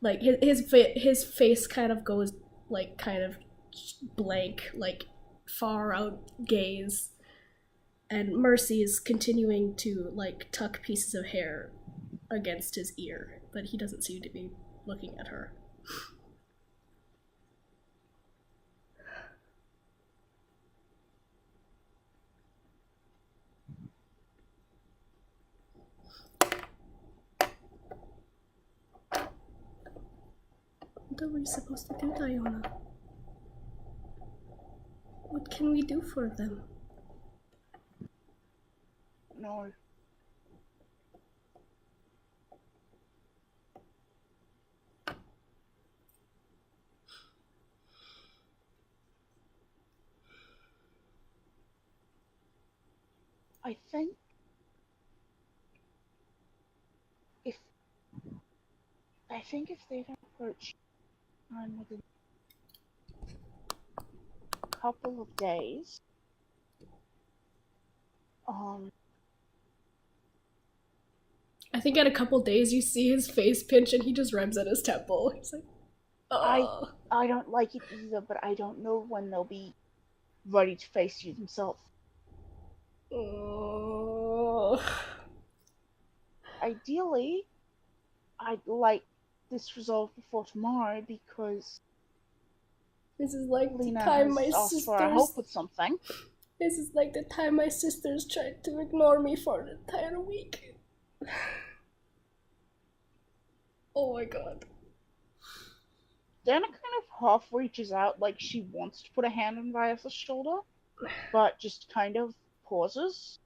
like his face kind of goes like kind of blank, like far out gaze, and Mercy is continuing to like tuck pieces of hair against his ear, but he doesn't seem to be looking at her. What are we supposed to do, Diana? What can we do for them? no. I think if they don't approach time within a couple of days, I think at a couple days you see his face pinch and he just rubs at his temple. He's like, I don't like it either, but I don't know when they'll be ready to face you themselves. Ideally, I'd like this resolved before tomorrow because This is like the Lena time my has asked for our help sisters. with something. This is like the time my sisters tried to ignore me for an entire week. Oh my god. Dana kind of half reaches out like she wants to put a hand on Vias's shoulder, but just kind of pauses.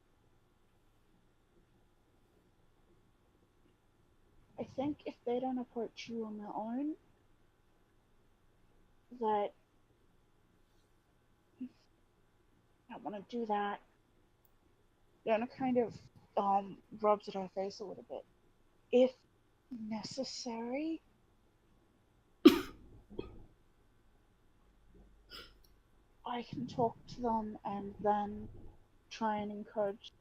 I think if they don't approach you on their own, that I don't want to do that. Dana kind of rubs at her face a little bit. If necessary, I can talk to them and then try and encourage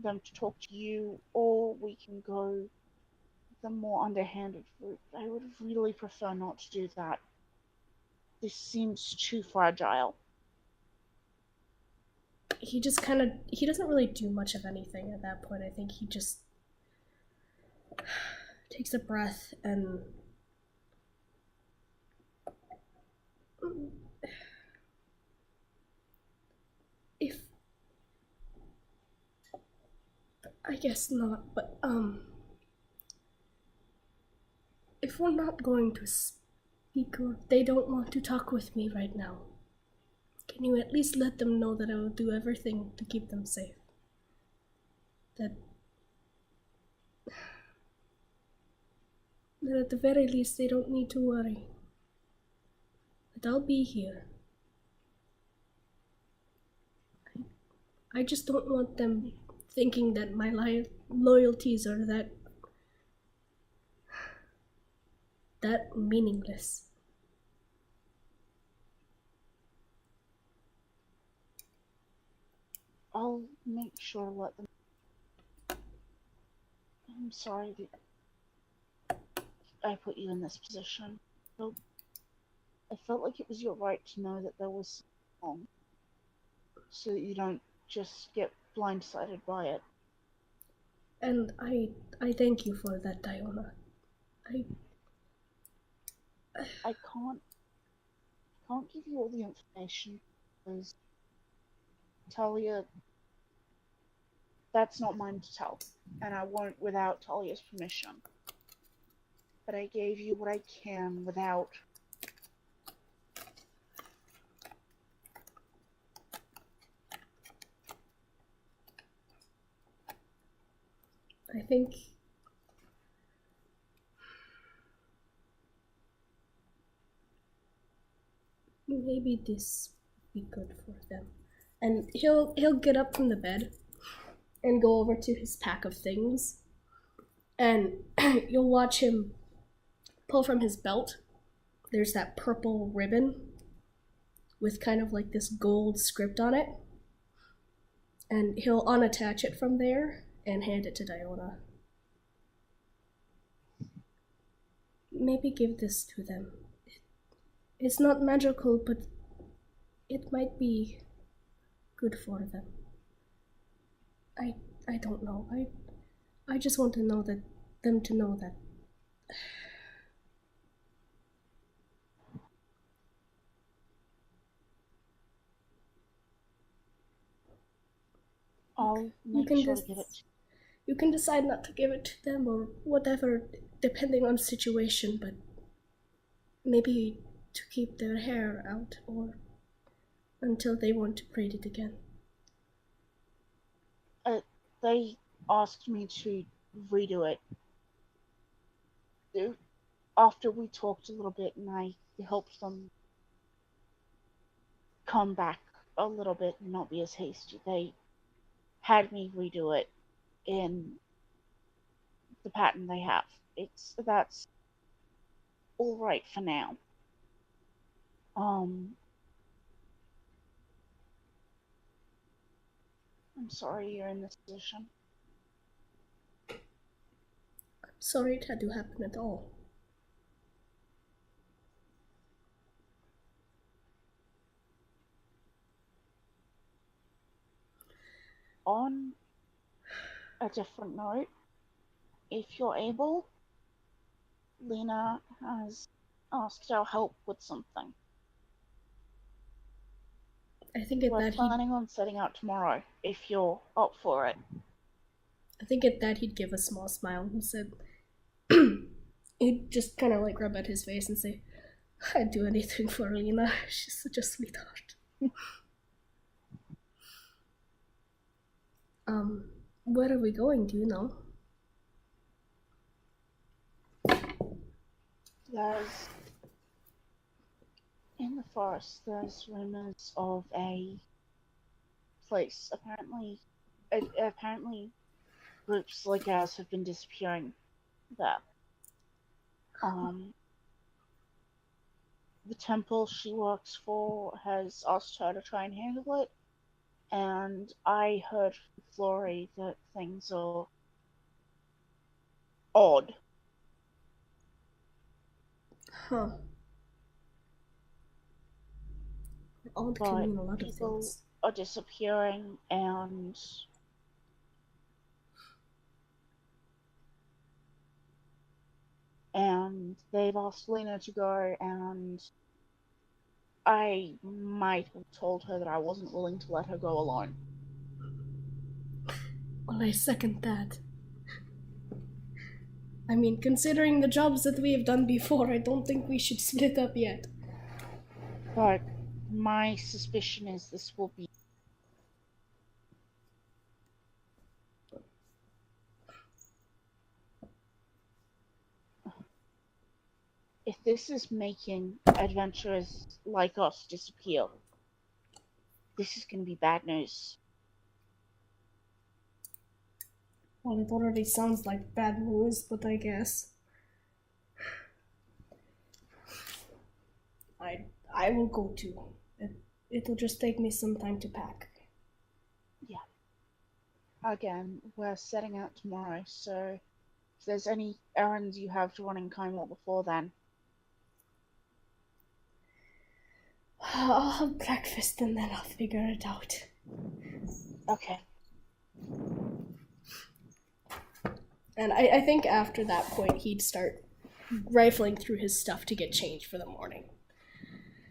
them to talk to you, or we can go the more underhanded route. I would really prefer not to do that. This seems too fragile. He just kind of, he doesn't really do much of anything at that point. I think he just takes a breath and if I guess not, but if we're not going to speak or if they don't want to talk with me right now, can you at least let them know that I will do everything to keep them safe? That at the very least they don't need to worry. That I'll be here. I just don't want them thinking that my loyalties are that meaningless. I'll make sure to let them. I'm sorry that I put you in this position. I felt like it was your right to know that there was something wrong, so that you don't just get blindsided by it. And I thank you for that, Diona. I can't give you all the information because Talia, that's not mine to tell, and I won't without Talia's permission. But I gave you what I can without. I think maybe this would be good for them. And he'll get up from the bed and go over to his pack of things, and you'll watch him pull from his belt. There's that purple ribbon with kind of like this gold script on it, and he'll unattach it from there and hand it to Diona. Maybe give this to them. It's not magical, but it might be good for them. I don't know. I just want to know that them to know that I'll make sure to give it to you can decide not to give it to them or whatever, depending on the situation, but maybe to keep their hair out or until they want to braid it again. They asked me to redo it. After we talked a little bit and I helped them come back a little bit and not be as hasty, they had me redo it in the pattern they have. That's all right for now. I'm sorry you're in this position. I'm sorry it had to happen at all. a different note, if you're able, Lena has asked our help with something. I think at We're that planning on setting out tomorrow, if you're up for it. he'd give a small smile and said, he'd just kind of like rub at his face and say, I'd do anything for Lena. She's such a sweetheart. Where are we going? Do you know? In the forest, there's rumors of a place. Apparently, groups like ours have been disappearing there. The temple she works for has asked her to try and handle it, and I heard from Flory that things are odd. Huh. Odd can mean a lot of People things. are disappearing, and they've asked Lena to go, and I might have told her that I wasn't willing to let her go alone. Well, I second that. I mean, considering the jobs that we have done before, I don't think we should split up yet. But my suspicion is this will be... If this is making adventurers like us disappear, this is going to be bad news. Well, it already sounds like bad news, but I guess. I will go too. It'll just take me some time to pack. Yeah. Again, we're setting out tomorrow, so if there's any errands you have to run in Kymore before then. I'll have breakfast and then I'll figure it out. Okay. And I think after that point, he'd start rifling through his stuff to get changed for the morning.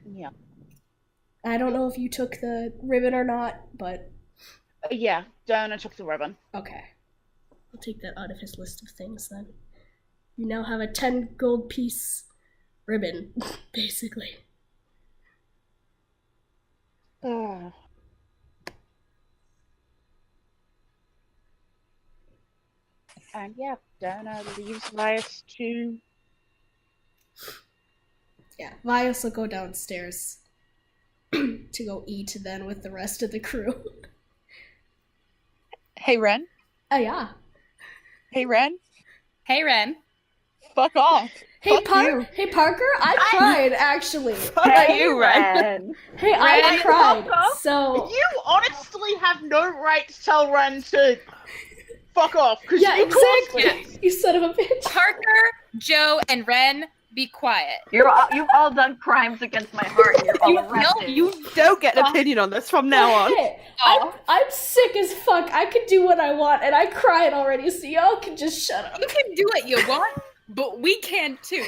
Yeah. I don't know if you took the ribbon or not, but... Yeah, Diana took the ribbon. Okay. I'll take that out of his list of things then. You now have a 10 gold piece ribbon, basically. And yeah, Diana leaves Vias to... Yeah, Vias will go downstairs to go eat then with the rest of the crew. Hey, Ren. Oh, yeah. Hey, Ren. Hey, Ren. Fuck off. Hey, Fuck you. Hey, Parker, I cried, actually. Hey, you, Ren. Hey, I cried, so... You honestly have no right to tell Ren to fuck off, because Yeah, you exactly. caused it. You son of a bitch. Parker, Joe, and Ren, be quiet. You've all done crimes against my heart. You're all arrested. You don't get an opinion on this from now on. Hey, I'm sick as fuck. I can do what I want, and I cried already, so y'all can just shut up. You can do what you want, but we can too.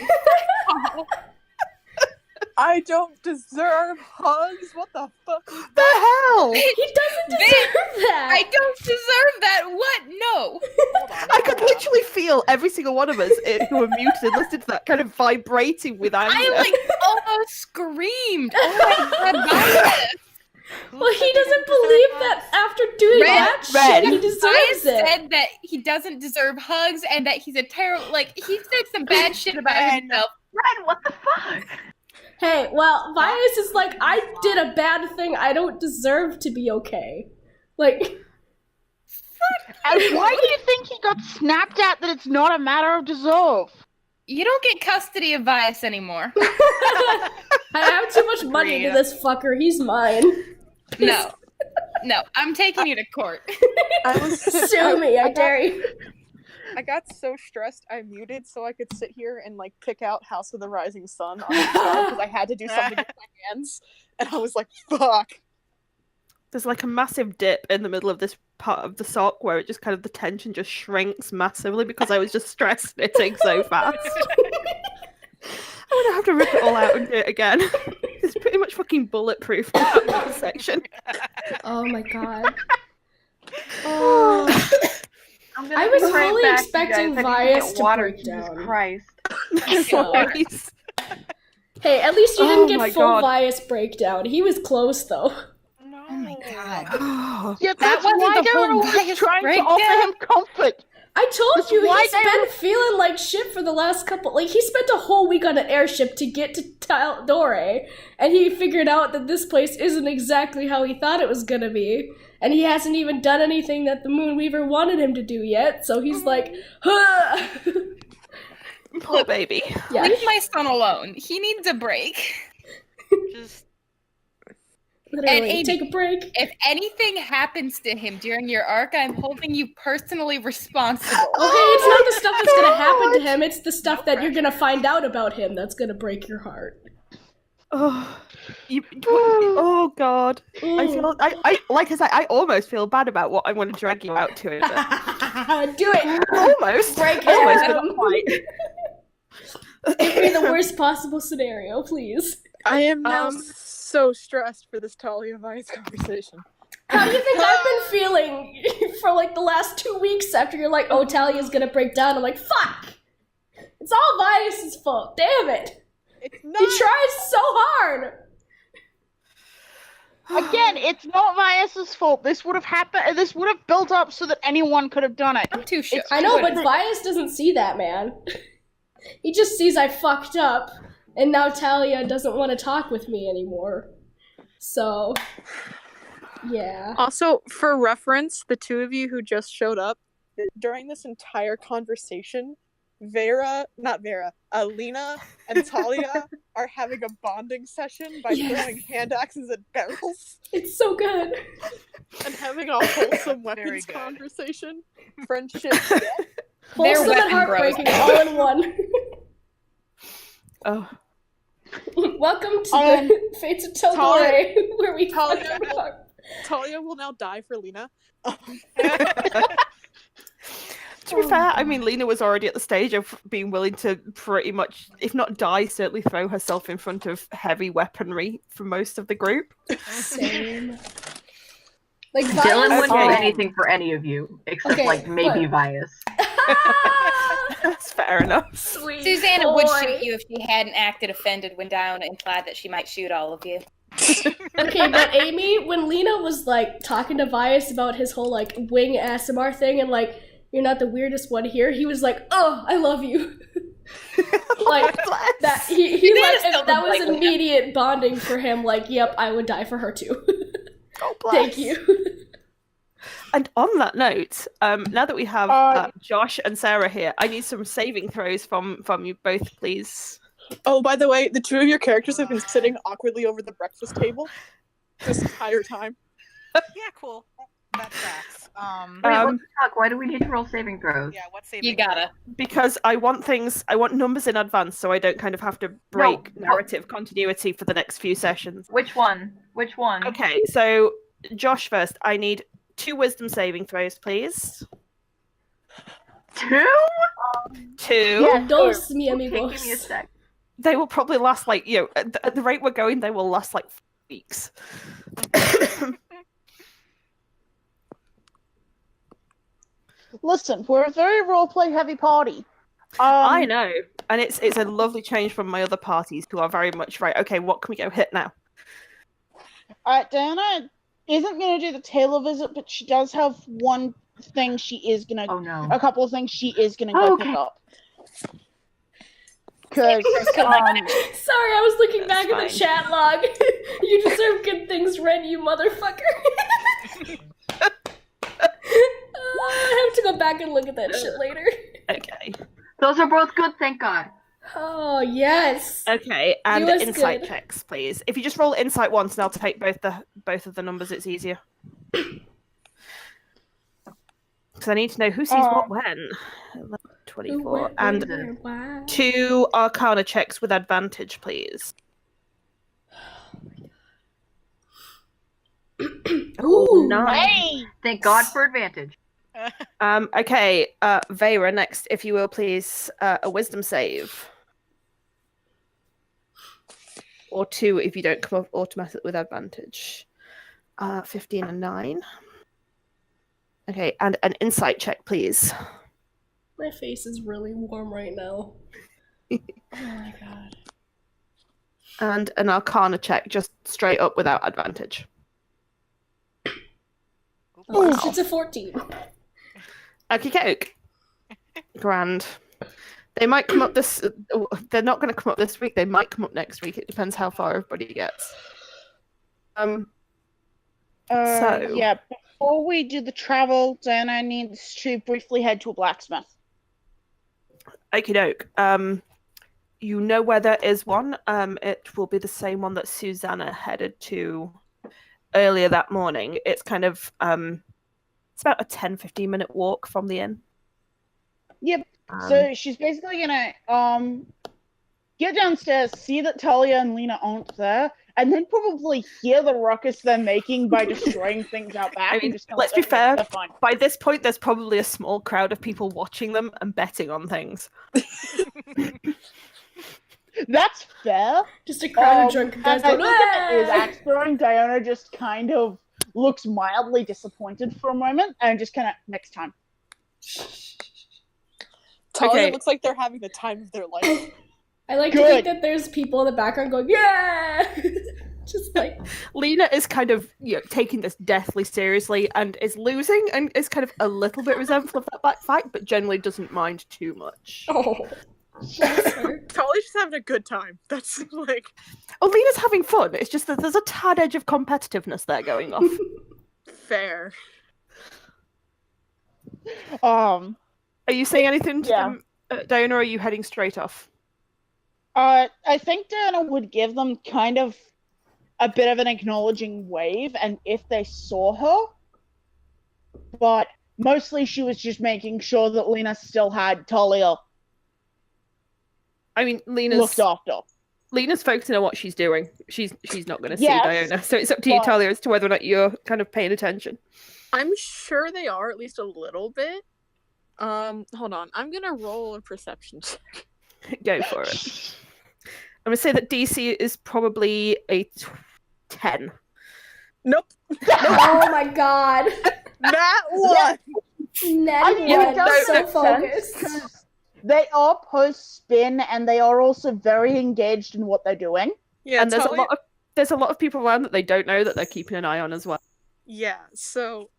I don't deserve hugs. What the fuck? The hell? He doesn't deserve that. I don't deserve that. What? No. I could literally feel every single one of us who were muted listened to that kind of vibrating with anger. I almost screamed. Oh my god, Vias. Well, he doesn't believe that after doing that shit, he deserves Vias it. said that he doesn't deserve hugs and that he's a terrible. He said some bad shit about himself. Ren, what the fuck? Hey, well, Vias is like, I did a bad thing. I don't deserve to be okay. Like... And why do you think he got snapped at that it's not a matter of deserve? You don't get custody of Vias anymore. I have too much money to this fucker. He's mine. No. No, I'm taking you to court. Sue me, I dare you. I got so stressed I muted so I could sit here and pick out House of the Rising Sun on the because I had to do something with my hands, and I was like, "Fuck." There's like a massive dip in the middle of this part of the sock where it just kind of the tension just shrinks massively because I was just stress knitting so fast. I'm gonna have to rip it all out and do it again. It's pretty much fucking bulletproof in that middle section. Oh my god. Oh. I was fully expecting Vias to break Jesus down. Christ. Nice. Hey, at least you didn't Oh my get full God. Vias breakdown. He was close though. No. Oh my god. Yeah, That that's wasn't why the whole Daryl was bias trying to breakdown. offer him comfort. I told That's you why he's they been were- feeling like shit for the last couple. Like he spent a whole week on an airship to get to Dore, and he figured out that this place isn't exactly how he thought it was gonna be, and he hasn't even done anything that the Moonweaver wanted him to do yet. So he's like, huh. Poor baby. Yeah. Leave my son alone. He needs a break. Just Literally, And Amy- take a break. If anything happens to him during your arc, I'm holding you personally responsible. Okay, it's not the stuff that's gonna happen to him, it's the stuff that you're gonna find out about him that's gonna break your heart. Oh, oh God. I feel I like I said, I almost feel bad about what I want to drag you out to it. But Do it! almost. Break Almost, but him. not quite. Give me the worst possible scenario, please. I am now Um, so stressed for this Talia Vice conversation. How do you think I've been feeling for like the last 2 weeks after you're like, oh, Talia's gonna break down? I'm like, fuck! It's all Vias's fault, damn it! It's He not. tries so hard! Again, it's not Vias's fault. This would have happened. This would have built up so that anyone could have done it. I'm too sure. I know, but Vias doesn't see that, man. He just sees I fucked up, and now Talia doesn't want to talk with me anymore. So, yeah. Also, for reference, the two of you who just showed up during this entire conversation, Lena and Talia are having a bonding session by Yes. throwing hand axes at barrels It's so good. and having a wholesome Very weapons good. conversation. Friendship. Wholesome and weapon heartbreaking all in one. Oh, Welcome to the Fates of Tildore, where we talk Talia about... Talia will now die for Lena. to be fair, I mean, Lena was already at the stage of being willing to pretty much, if not die, certainly throw herself in front of heavy weaponry for most of the group. Same. Like, Dylan Vias... wouldn't do Okay. anything for any of you, except Okay, like maybe but- Vias. That's fair enough. Sweet Susanna boy. would shoot you if she hadn't acted offended when Down implied that she might shoot all of you. Okay, but Amy, when Lena was like talking to Vias about his whole like wing ASMR thing and like, you're not the weirdest one here, he was like, oh, I love you. Like that he That like is still that was like Lena. immediate bonding for him, like, yep, I would die for her too. Oh, bless. Thank you. And on that note, now that we have Josh and Sarah here, I need some saving throws from you both, please. Oh, by the way, the two of your characters have been sitting awkwardly over the breakfast table this entire time. yeah, cool. That tracks. Wait, what the fuck? Why do we need to roll saving throws? Yeah, what saving? You gotta. Because I want numbers in advance so I don't kind of have to break narrative continuity for the next few sessions. Which one? Which one? Okay, so Josh first. I need 2 wisdom saving throws, please. 2? 2. Yeah. Dos, mi Okay, amigos. give me a sec. They will probably last like, at the rate we're going, they will last like weeks. Listen, we're a very roleplay heavy party. I know, and it's a lovely change from my other parties who are very much right. Okay, what can we go hit now? Diana isn't going to do the Taylor visit, but she does have one thing she is going to... Oh no. A couple of things she is going to go Okay. pick up. Because, Sorry, I was looking back at fine. the chat log. You deserve good things, Ren, you motherfucker. I have to go back and look at that shit later. Okay. Those are both good, thank God. Oh, yes. Okay, and Do us insight good. checks, please. If you just roll insight once, and I'll take both of the numbers, it's easier. Because I need to know who sees what when. 11, 24. And wow. 2 Arcana checks with advantage, please. Oh, Ooh. nice. Hey! Thank God for advantage. Okay, Vera, next, if you will, please, a wisdom save. Or 2 if you don't come up automatically with advantage. 15 and 9. Okay, and an insight check, please. My face is really warm right now. Oh my god. And an arcana check, just straight up without advantage. Oh, it's a 14. Okie doke. Grand. They might come up this. They're not going to come up this week. They might come up next week. It depends how far everybody gets. So Yeah, before we do the travel, Diana needs to briefly head to a blacksmith. okie doke. You know where there is one. It will be the same one that Susanna headed to earlier that morning. It's kind of it's about a 10-15 minute walk from the inn. Yep. So she's basically gonna get downstairs, see that Talia and Lena aren't there, and then probably hear the ruckus they're making by destroying things out back. I mean, and just let's be okay, fair. they're fine. By this point, there's probably a small crowd of people watching them and betting on things. That's fair. Just a crowd of drunken guys I going, think if it is "Ah!" axe throwing, Diana just kind of looks mildly disappointed for a moment and just kind of next time. Talia Okay. looks like they're having the time of their life. I like to think that there's people in the background going, yeah! Just like... Lena is kind of taking this deathly seriously and is losing and is kind of a little bit resentful of that back fight, but generally doesn't mind too much. Oh. Talia's just having a good time. That's like... Oh, Lena's having fun. It's just that there's a tad edge of competitiveness there going off. Fair. Are you saying anything to Yeah. them, Diana, or are you heading straight off? I think Diana would give them kind of a bit of an acknowledging wave, and if they saw her, but mostly she was just making sure that Lena still had Talia I mean, looked after. Lena's focusing on what she's doing. She's not going to see Yes, Diana, so it's up to you, but- Talia, as to whether or not you're kind of paying attention. I'm sure they are, at least a little bit. Hold on. I'm gonna roll a perception check. Go for it. I'm going to say that DC is probably a 10. Nope. Oh my god. That one! Natty it one, does so make focused. sense, 'cause they are post-spin, and they are also very engaged in what they're doing. Yeah, And there's Talia... a lot of people around that they don't know that they're keeping an eye on as well. Yeah, so...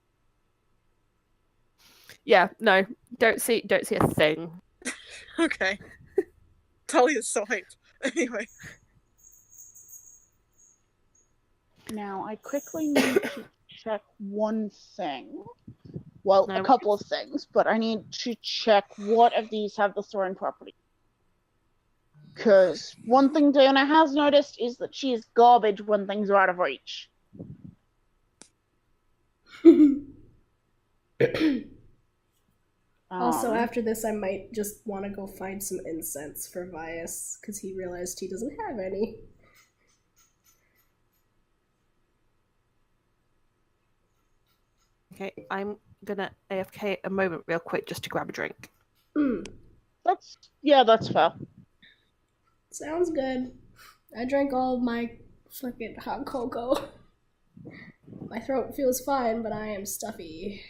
Yeah, no, don't see a thing. Okay. Talia's so hyped. Anyway. Now, I quickly need to check one thing. Well, No. a couple of things, but I need to check what of these have the thrown property. Because one thing Diana has noticed is that she is garbage when things are out of reach. Also, after this, I might just want to go find some incense for Vias, because he realized he doesn't have any. Okay, I'm gonna AFK a moment real quick just to grab a drink. That's fair. Sounds good. I drank all of my fucking hot cocoa. My throat feels fine, but I am stuffy.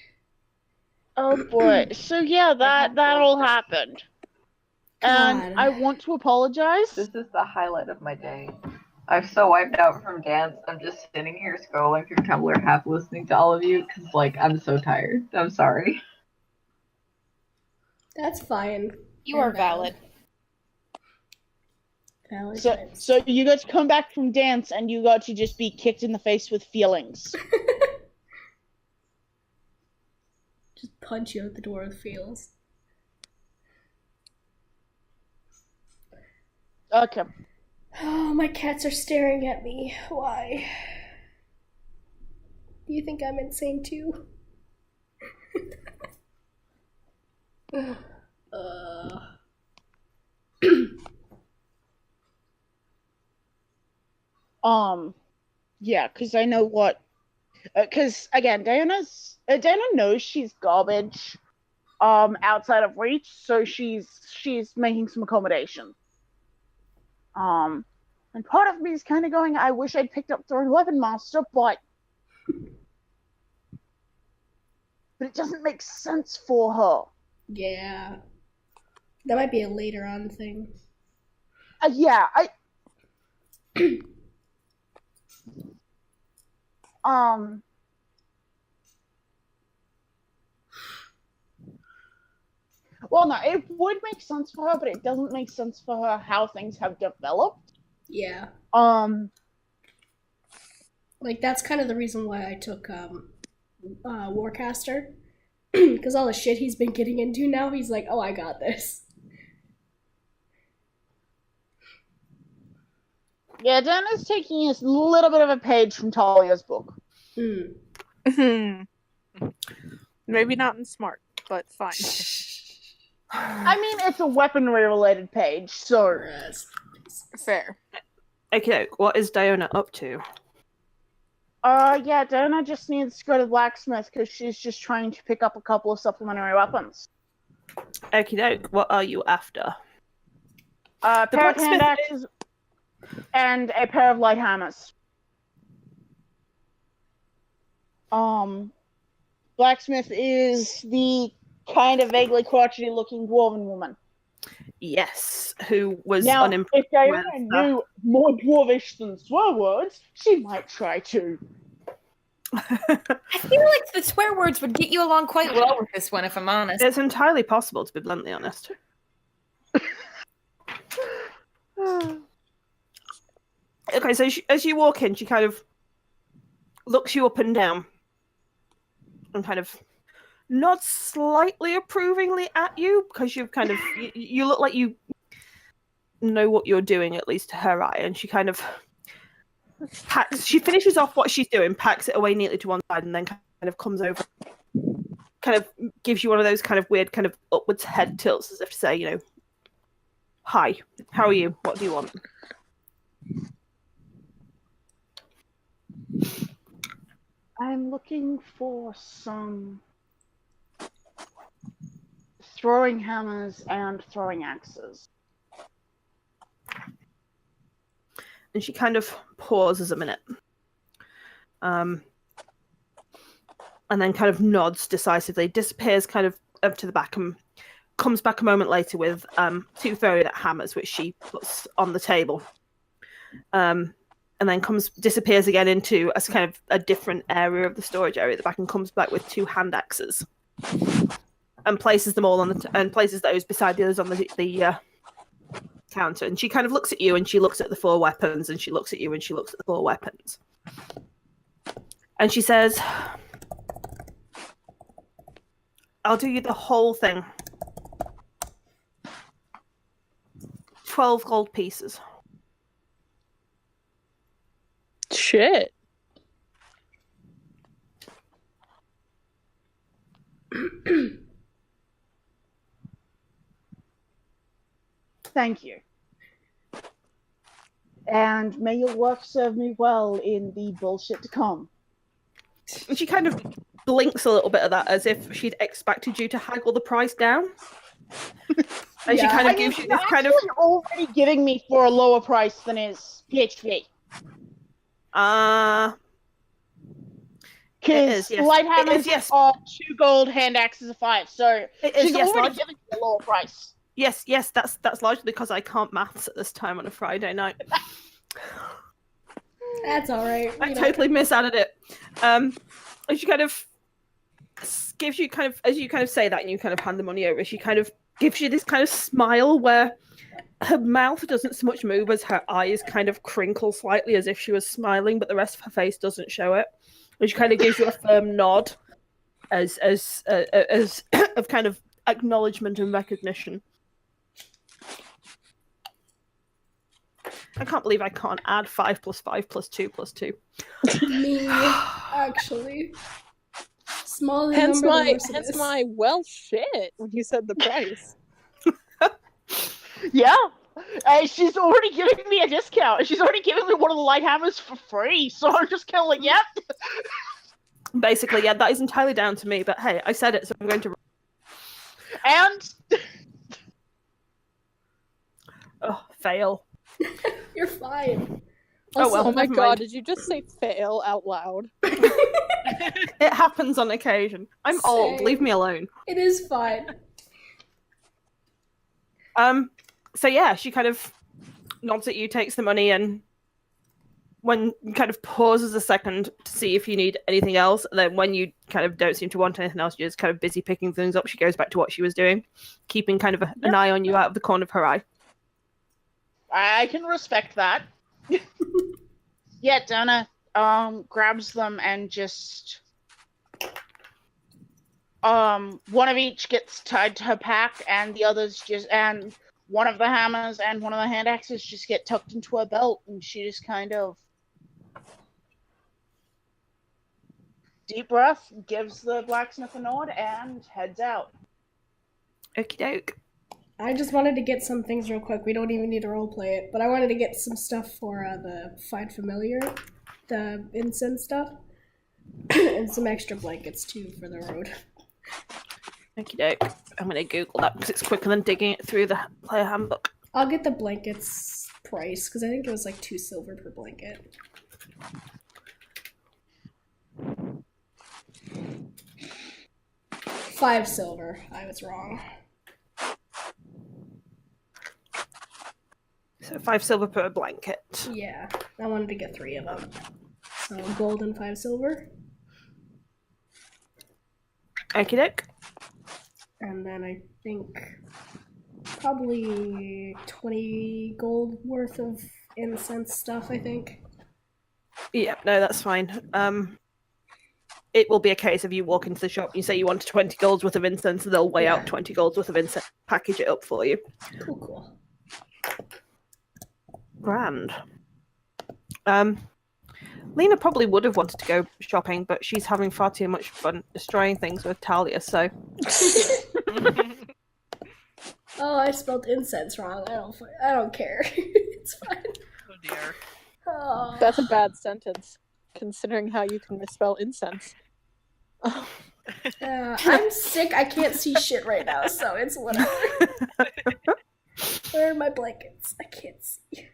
Oh boy. So yeah, that all happened. And I want to apologize. This is the highlight of my day. I'm so wiped out from dance. I'm just sitting here scrolling through Tumblr, half listening to all of you, because, like, I'm so tired. I'm sorry. That's fine. You are valid. Valid. So you got to come back from dance, and you got to just be kicked in the face with feelings. Just punch you out the door with feels. Okay. Oh, my cats are staring at me. Why? Do you think I'm insane too? Yeah, because I know what Because again, Diana knows she's garbage, outside of reach, so she's making some accommodations. And part of me is kind of going, I wish I'd picked up Thrown Weapon Master, but it doesn't make sense for her. Yeah. That might be a later on thing. Yeah, well, no, it would make sense for her, but it doesn't make sense for her how things have developed. Yeah. Like, that's kind of the reason why I took Warcaster. Because all the shit he's been getting into now, he's like, oh, I got this. Yeah, Dana's taking a little bit of a page from Talia's book. Maybe not in smart, but fine. I mean, it's a weaponry-related page, so... Fair. Okay, what is Diana up to? Yeah, Diana just needs to go to the blacksmith because she's just trying to pick up a couple of supplementary weapons. Okie doke, what are you after? A pair of hand axes and a pair of light hammers. Blacksmith is the kind of vaguely crotchety-looking dwarven woman. Yes, who was Now, unimpressed if Diana with, knew more dwarvish than swear words, she might try to. I feel like the swear words would get you along quite well with this one, if I'm honest. It's entirely possible, to be bluntly honest. Okay, so as you walk in, she kind of looks you up and down and kind of nods slightly approvingly at you because you've kind of you look like you know what you're doing, at least to her eye, and she kind of she finishes off what she's doing, packs it away neatly to one side, and then kind of comes over, kind of gives you one of those kind of weird kind of upwards head tilts as if to say, you know, hi, how are you? What do you want? I'm looking for some throwing hammers and throwing axes. And she kind of pauses a minute. And then kind of nods decisively, disappears kind of up to the back and comes back a moment later with 2 throwing hammers, which she puts on the table. And then disappears again into a kind of a different area of the storage area at the back and comes back with 2 hand axes. And places them all on and places those beside the others on the counter. And she kind of looks at you and she looks at the 4 weapons and she looks at you and she looks at the 4 weapons. And she says, I'll do you the whole thing. 12 gold pieces. Shit. Thank you. And may your work serve me well in the bullshit to come. And she kind of blinks a little bit at that as if she'd expected you to haggle the price down. And she kind of gives you this kind of... You're already giving me for a lower price than is PHP. Because light hammers are 2 gold, hand axes are 5, so she's already giving me a lower price. Yes, that's largely because I can't maths at this time on a Friday night. That's alright. I totally misadded it. And she kind of gives you kind of, as you kind of say that and you kind of hand the money over, she kind of gives you this kind of smile where her mouth doesn't so much move as her eyes kind of crinkle slightly as if she was smiling, but the rest of her face doesn't show it. And she kind of gives you a firm nod as of kind of acknowledgement and recognition. I can't believe I can't add 5 + 5 + 2 + 2. Me, actually. Smaller hence number hence my well shit when you said the price. Yeah. She's already giving me a discount. She's already giving me one of the light hammers for free. So I'm just kind of like, yep. Basically, yeah, that is entirely down to me. But hey, I said it, so I'm going to. And Oh, fail. You're fine. Oh, well. Oh my Never god, mind. did you just say fail out loud? It happens on occasion. I'm old. Same. Leave me alone. It is fine. So yeah, she kind of nods at you, takes the money, and when kind of pauses a second to see if you need anything else, and then when you kind of don't seem to want anything else, you're just kind of busy picking things up, she goes back to what she was doing, keeping kind of an eye on you out of the corner of her eye. I can respect that. Yeah, Donna grabs them and just one of each gets tied to her pack, and the others and one of the hammers and one of the hand axes just get tucked into her belt, and she just kind of deep breath, gives the blacksmith a nod, and heads out. Okie doke. I just wanted to get some things real quick. We don't even need to roleplay it, but I wanted to get some stuff for the Find Familiar, the incense stuff, and some extra blankets too for the road. Okie doke. I'm going to Google that because it's quicker than digging it through the player handbook. I'll get the blankets price because I think it was like 2 silver per blanket. $5 silver. I was wrong. So 5 silver per blanket. Yeah, I wanted to get 3 of them. So gold and 5 silver. Okie doke. And then I think probably 20 gold worth of incense stuff, I think. Yeah, no, that's fine. It will be a case of you walk into the shop, you say you want 20 golds worth of incense, and they'll weigh out 20 golds worth of incense, package it up for you. Cool. Grand. Lena probably would have wanted to go shopping, but she's having far too much fun destroying things with Talia, so... Oh, I spelled incense wrong. I don't care. It's fine. Oh dear. Oh. That's a bad sentence, considering how you can misspell incense. I'm sick. I can't see shit right now, so it's whatever. Where are my blankets? I can't see.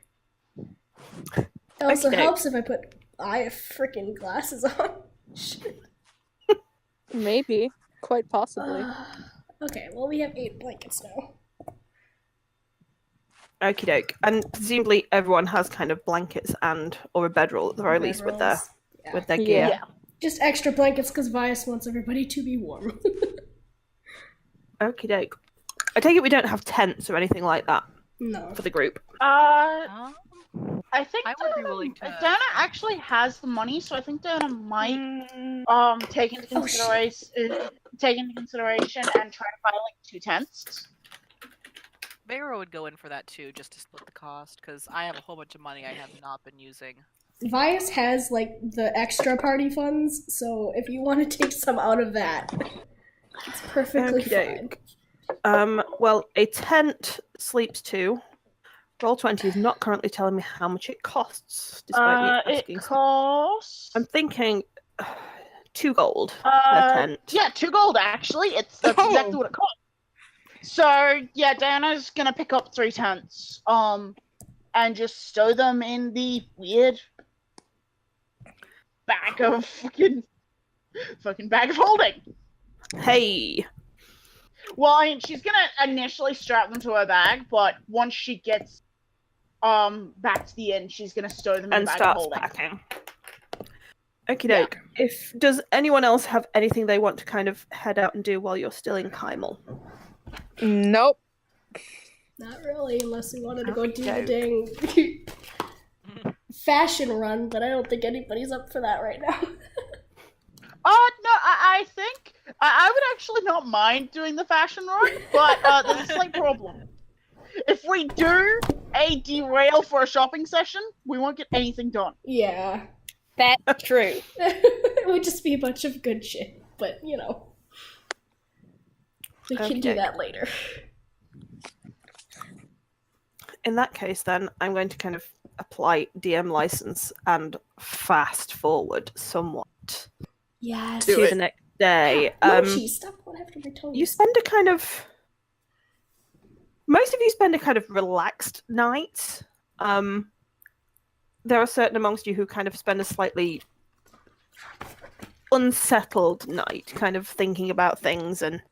It also helps if I put freaking glasses on. Shit. Maybe. Quite possibly. Okay, well, we have 8 blankets now. Okie doke. And presumably everyone has kind of blankets and or a bedroll at the very least with their gear. Yeah. Just extra blankets because Vias wants everybody to be warm. Okie doke. I take it we don't have tents or anything like that No. for the group. I think I would be willing to. Donna actually has the money, so I think Donna might take into consideration and try to buy like 2 tents. Vero would go in for that too, just to split the cost, because I have a whole bunch of money I have not been using. Vias has like the extra party funds, so if you want to take some out of that, it's perfectly fine. Well, a tent sleeps 2. Roll20 is not currently telling me how much it costs, despite me asking. It costs... I'm thinking 2 gold per tent. Yeah, 2 gold actually. That's exactly what it costs. So yeah, Diana's gonna pick up 3 tents, and just stow them in the weird bag of fucking bag of holding. Hey. Well, I mean, she's gonna initially strap them to her bag, but once she gets back to the inn, she's gonna stow them in And the bag starts of holding. packing. Okie doke. Does anyone else have anything they want to kind of head out and do while you're still in Kymel? Nope. Not really, unless we wanted to go do the dang fashion run, but I don't think anybody's up for that right now. No, I think I would actually not mind doing the fashion run, but there's a slight problem. If we do a derail for a shopping session, we won't get anything done. Yeah. That's true. It would just be a bunch of good shit, but you know. We can do that later. In that case, then, I'm going to kind of apply DM license and fast forward somewhat. Yes. Do to it. the next day. Mochi, stop going after my toes. You spend a kind of... Most of you spend a kind of relaxed night. There are certain amongst you who kind of spend a slightly unsettled night, kind of thinking about things and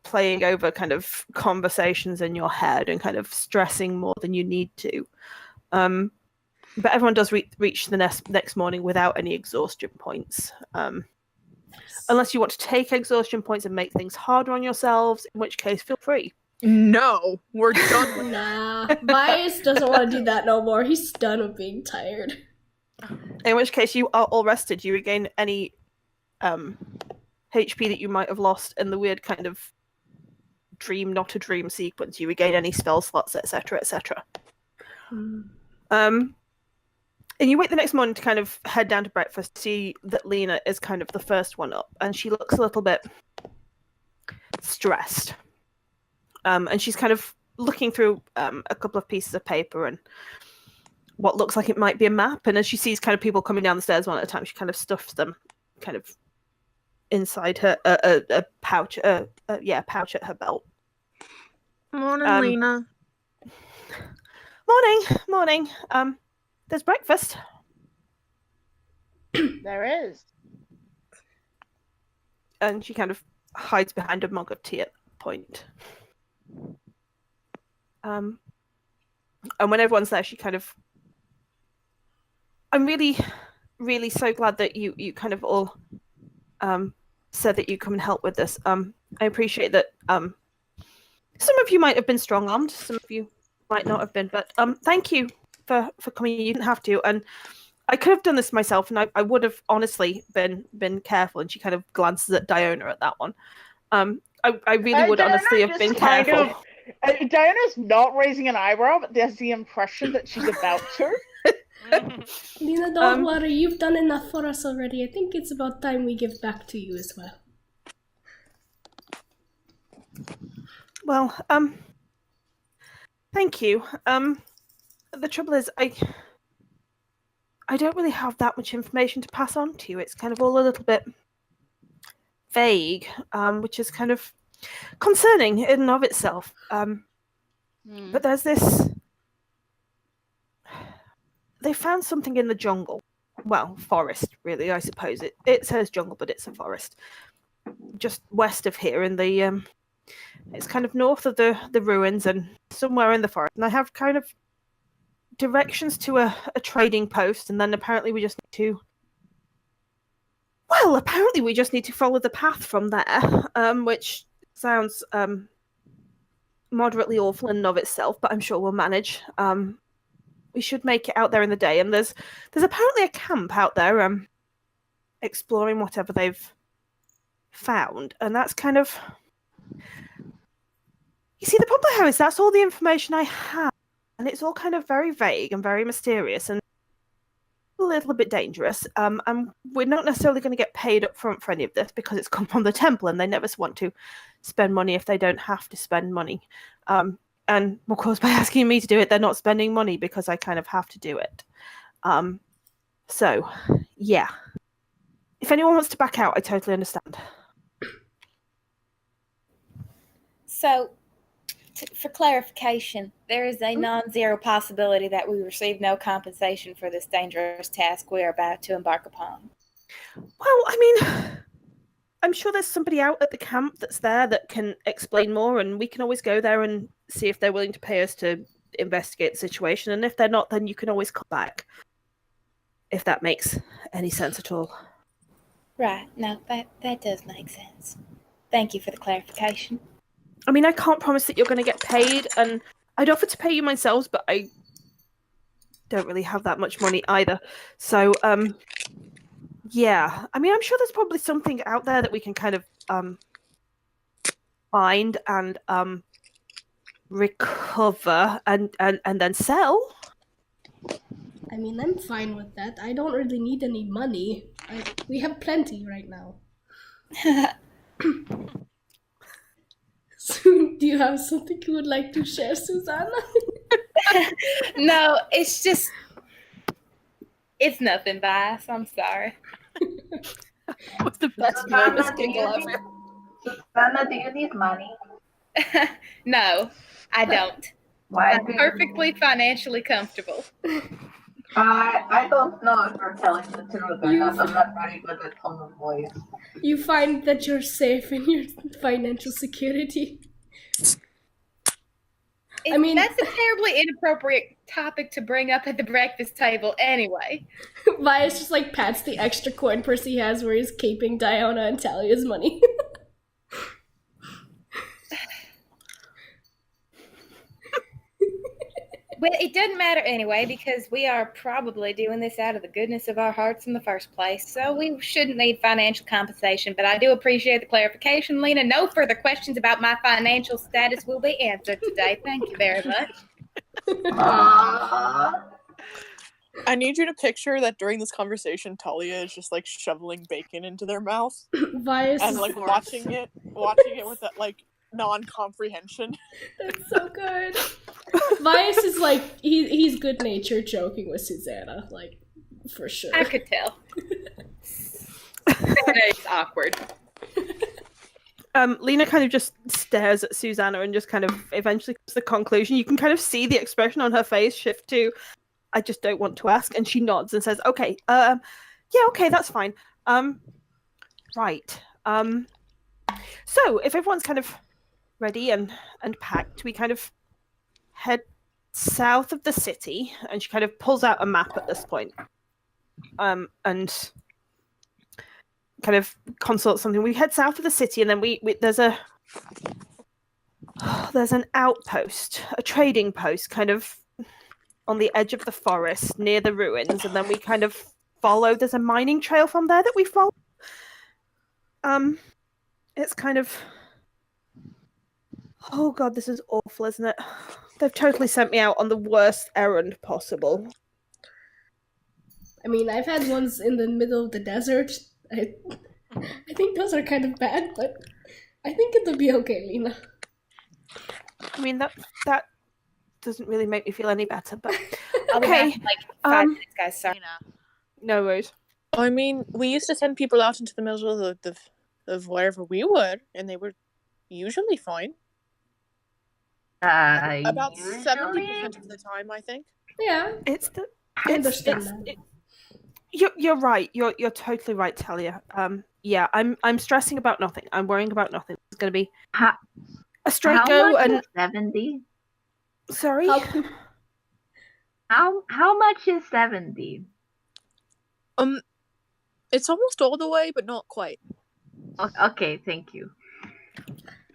playing over kind of conversations in your head and kind of stressing more than you need to. But everyone does reach the next morning without any exhaustion points. Unless you want to take exhaustion points and make things harder on yourselves, in which case, feel free. No, we're done with Nah, Bias doesn't want to do that no more. He's done with being tired. In which case, you are all rested. You regain any HP that you might have lost in the weird kind of dream, not a dream sequence. You regain any spell slots, etc., etc. And you wait the next morning to kind of head down to breakfast, see that Lena is kind of the first one up, and she looks a little bit stressed. And she's kind of looking through a couple of pieces of paper and what looks like it might be a map. And as she sees kind of people coming down the stairs one at a time, she kind of stuffs them kind of inside her a pouch, pouch at her belt. Morning, Lena. Morning. There's breakfast. There is. And she kind of hides behind a mug of tea at that point. And when everyone's there, she kind of... I'm really, really so glad that you kind of all said that you come and help with this. I appreciate that some of you might have been strong-armed, some of you might not have been, but thank you for coming. You didn't have to, and I could have done this myself, and I would have honestly been careful. And she kind of glances at Diona at that one. I really would Diana honestly have just been kind careful. Diana's not raising an eyebrow, but there's the impression that she's about to. Lena, don't worry. You've done enough for us already. I think it's about time we give back to you as well. Well, thank you. The trouble is, I don't really have that much information to pass on to you. It's kind of all a little bit vague, which is kind of concerning in and of itself. But there's this... They found something in the jungle. Well, forest, really, I suppose. It says jungle, but it's a forest. Just west of here in the... it's kind of north of the ruins and somewhere in the forest. And I have kind of directions to a trading post, and then apparently we just need to... Well, apparently we just need to follow the path from there, which sounds moderately awful in and of itself, but I'm sure we'll manage. We should make it out there in the day, and there's apparently a camp out there exploring whatever they've found, and that's kind of... You see, the problem here is that's all the information I have, and it's all kind of very vague and very mysterious and a little bit dangerous. And we're not necessarily going to get paid up front for any of this because it's come from the temple, and they never want to spend money if they don't have to spend money. And of course, by asking me to do it, they're not spending money because I kind of have to do it. So, yeah. If anyone wants to back out, I totally understand. So, for clarification, there is a non-zero possibility that we receive no compensation for this dangerous task we are about to embark upon. Well, I mean, I'm sure there's somebody out at the camp that's there that can explain more, and we can always go there and see if they're willing to pay us to investigate the situation. And if they're not, then you can always come back. If that makes any sense at all. Right. No, that does make sense. Thank you for the clarification. I mean, I can't promise that you're going to get paid, and I'd offer to pay you myself, but I don't really have that much money either. So, yeah. I mean, I'm sure there's probably something out there that we can kind of find and recover and then sell. I mean, I'm fine with that. I don't really need any money. We have plenty right now. So, do you have something you would like to share, Susanna? No, it's nothing, Bias. I'm sorry. was the best nervous giggle ever. Susanna, do you need money? No, I don't. Why I'm do you... perfectly financially comfortable. I don't know if you're telling the truth or not. I'm not very good at tone of voice. You find that you're safe in your financial security. I mean, that's a terribly inappropriate topic to bring up at the breakfast table anyway. Vias just like pats the extra coin purse he has where he's keeping Diona and Talia's money. Well, it doesn't matter anyway because we are probably doing this out of the goodness of our hearts in the first place, so we shouldn't need financial compensation, but I do appreciate the clarification, Lena. No further questions about my financial status will be answered today. Thank you very much. I need you to picture that during this conversation, Talia is just like shoveling bacon into their mouth Vias and is like watching it with that like non-comprehension. That's so good. Vias is like he's good natured joking with Susanna, like for sure. I could tell. It's awkward. Lena kind of just stares at Susanna and just kind of eventually comes to the conclusion. You can kind of see the expression on her face shift to, I just don't want to ask, and she nods and says, "Okay, yeah, okay, that's fine. Right. So if everyone's kind of ready and packed, we kind of head south of the city," and she kind of pulls out a map at this point, and kind of consults something. We head south of the city, and then we there's an outpost, a trading post, kind of on the edge of the forest near the ruins, and then we kind of follow. There's a mining trail from there that we follow. It's kind of, oh god, this is awful, isn't it? They've totally sent me out on the worst errand possible. I mean, I've had ones in the middle of the desert. I think those are kind of bad, but I think it'll be okay, Lena. I mean, that doesn't really make me feel any better, but I'll be okay. back in like 5 minutes, guys. Sorry. No worries. I mean, we used to send people out into the middle of wherever we were, and they were usually fine. About 70% of the time, I think. Yeah, I understand that. You're right. You're totally right, Talia. Yeah, I'm stressing about nothing. I'm worrying about nothing. It's gonna be a straight go. Much and is 70? Sorry. How much is 70? It's almost all the way, but not quite. Okay, thank you.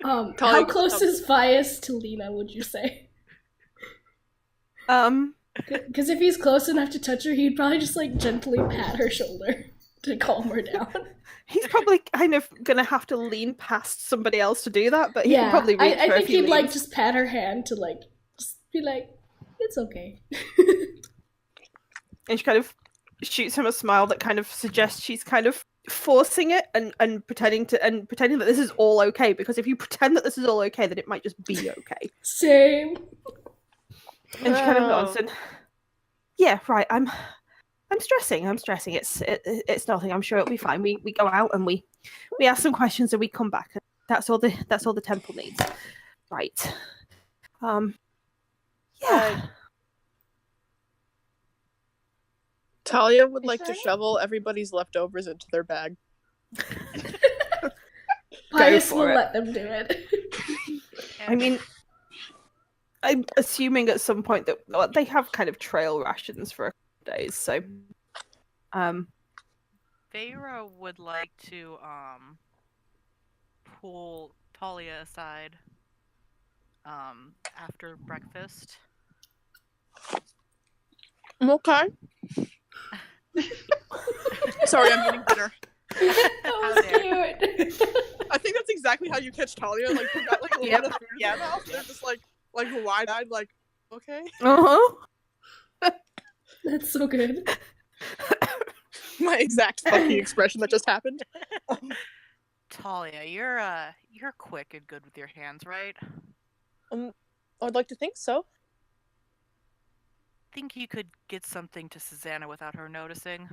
How close is Vias to Lena, would you say? Because if he's close enough to touch her, he'd probably just like gently pat her shoulder to calm her down. He's probably kind of gonna have to lean past somebody else to do that, but he can probably reach I her think if he he'd like leans. just pat her hand to like just be like, it's okay. And she kind of shoots him a smile that kind of suggests she's kind of forcing it and pretending that this is all okay, because if you pretend that this is all okay, then it might just be okay. Same. And she kind of nods and, yeah, right, I'm stressing. It's nothing. I'm sure it'll be fine. We go out and we ask some questions and we come back. That's all the temple needs. Right. Yeah. Talia would like to shovel everybody's leftovers into their bag. Pius will let them do it. I mean, I'm assuming at some point that they have kind of trail rations for a couple days, so Feyre would like to pull Talia aside after breakfast. Okay. Sorry, I'm eating dinner. That was cute. I think that's exactly how you catch Talia. Like, you got like a lot of food in your mouth. They're just like wide-eyed, like, okay. That's so good. My exact fucking expression that just happened. Talia, you're quick and good with your hands, right? I'd like to think so. Think you could get something to Susanna without her noticing?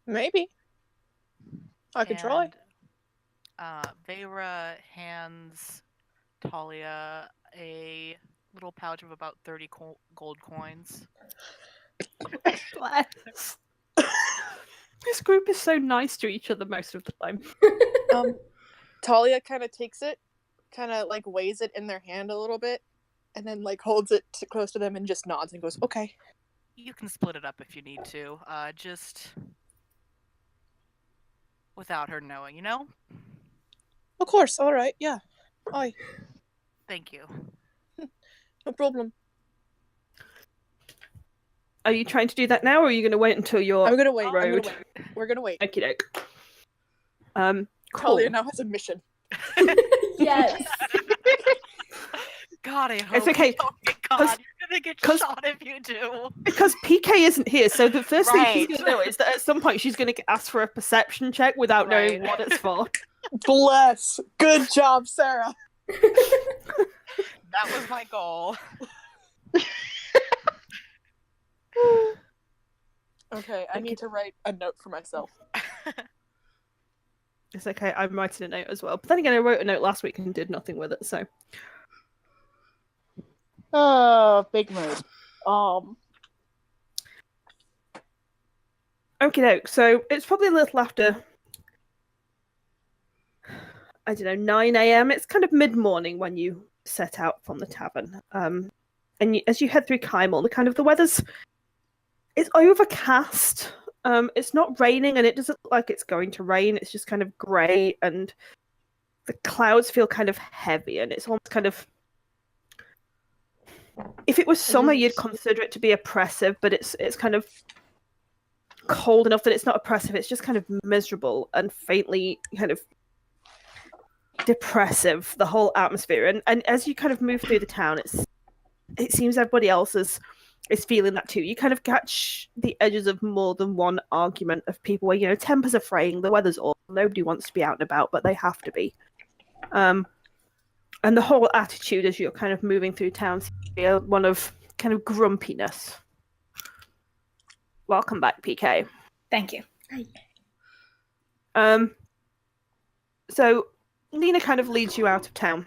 Maybe. I can try. Vera hands Talia a little pouch of about 30 gold coins. Bless. This group is so nice to each other most of the time. Talia kind of takes it, kind of like weighs it in their hand a little bit, and then like holds it close to them and just nods and goes, "Okay." You can split it up if you need to. Just without her knowing, you know? Of course. All right. Yeah. Aye. Thank you. No problem. Are you trying to do that now, or are you going to wait until you're I'm gonna wait. road? I'm gonna wait. We're gonna wait. Okie doke. Cool. Talia now has a mission. Yes. God, I hope It's okay. you don't get caught. You're gonna get shot if you do. Because PK isn't here, so the first thing she's Right. going to know is that at some point she's going to ask for a perception check without knowing Right. what it's for. Bless. Good job, Sarah. That was my goal. Okay, I need to write a note for myself. It's okay, I'm writing a note as well. But then again, I wrote a note last week and did nothing with it, so. Oh, big mood. Okie doke, so it's probably a little after, I don't know, 9 a.m. It's kind of mid-morning when you set out from the tavern. And as you head through Kymel, the weather's, it's overcast. It's not raining, and it doesn't look like it's going to rain. It's just kind of grey, and the clouds feel kind of heavy, and it's almost kind of... If it was summer, you'd consider it to be oppressive, but it's kind of cold enough that it's not oppressive. It's just kind of miserable and faintly kind of depressive, the whole atmosphere. And as you kind of move through the town, it seems everybody else is feeling that too. You kind of catch the edges of more than one argument of people where, tempers are fraying, the weather's awful, nobody wants to be out and about, but they have to be. And the whole attitude as you're kind of moving through town seems to be one of kind of grumpiness. Welcome back, PK. Thank you. So Lena kind of leads you out of town,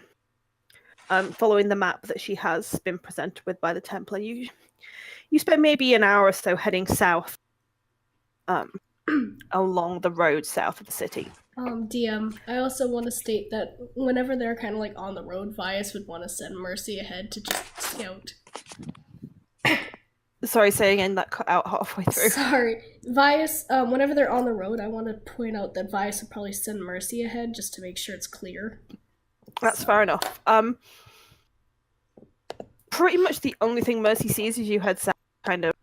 following the map that she has been presented with by the Templar. You spend maybe an hour or so heading south, along the road south of the city. DM, I also want to state that whenever they're kind of like on the road, Vias would want to send Mercy ahead to just scout. Sorry, say again, that cut out halfway through. Sorry. Vias, whenever they're on the road, I want to point out that Vias would probably send Mercy ahead just to make sure it's clear. That's fair enough. Pretty much the only thing Mercy sees is you head south, kind of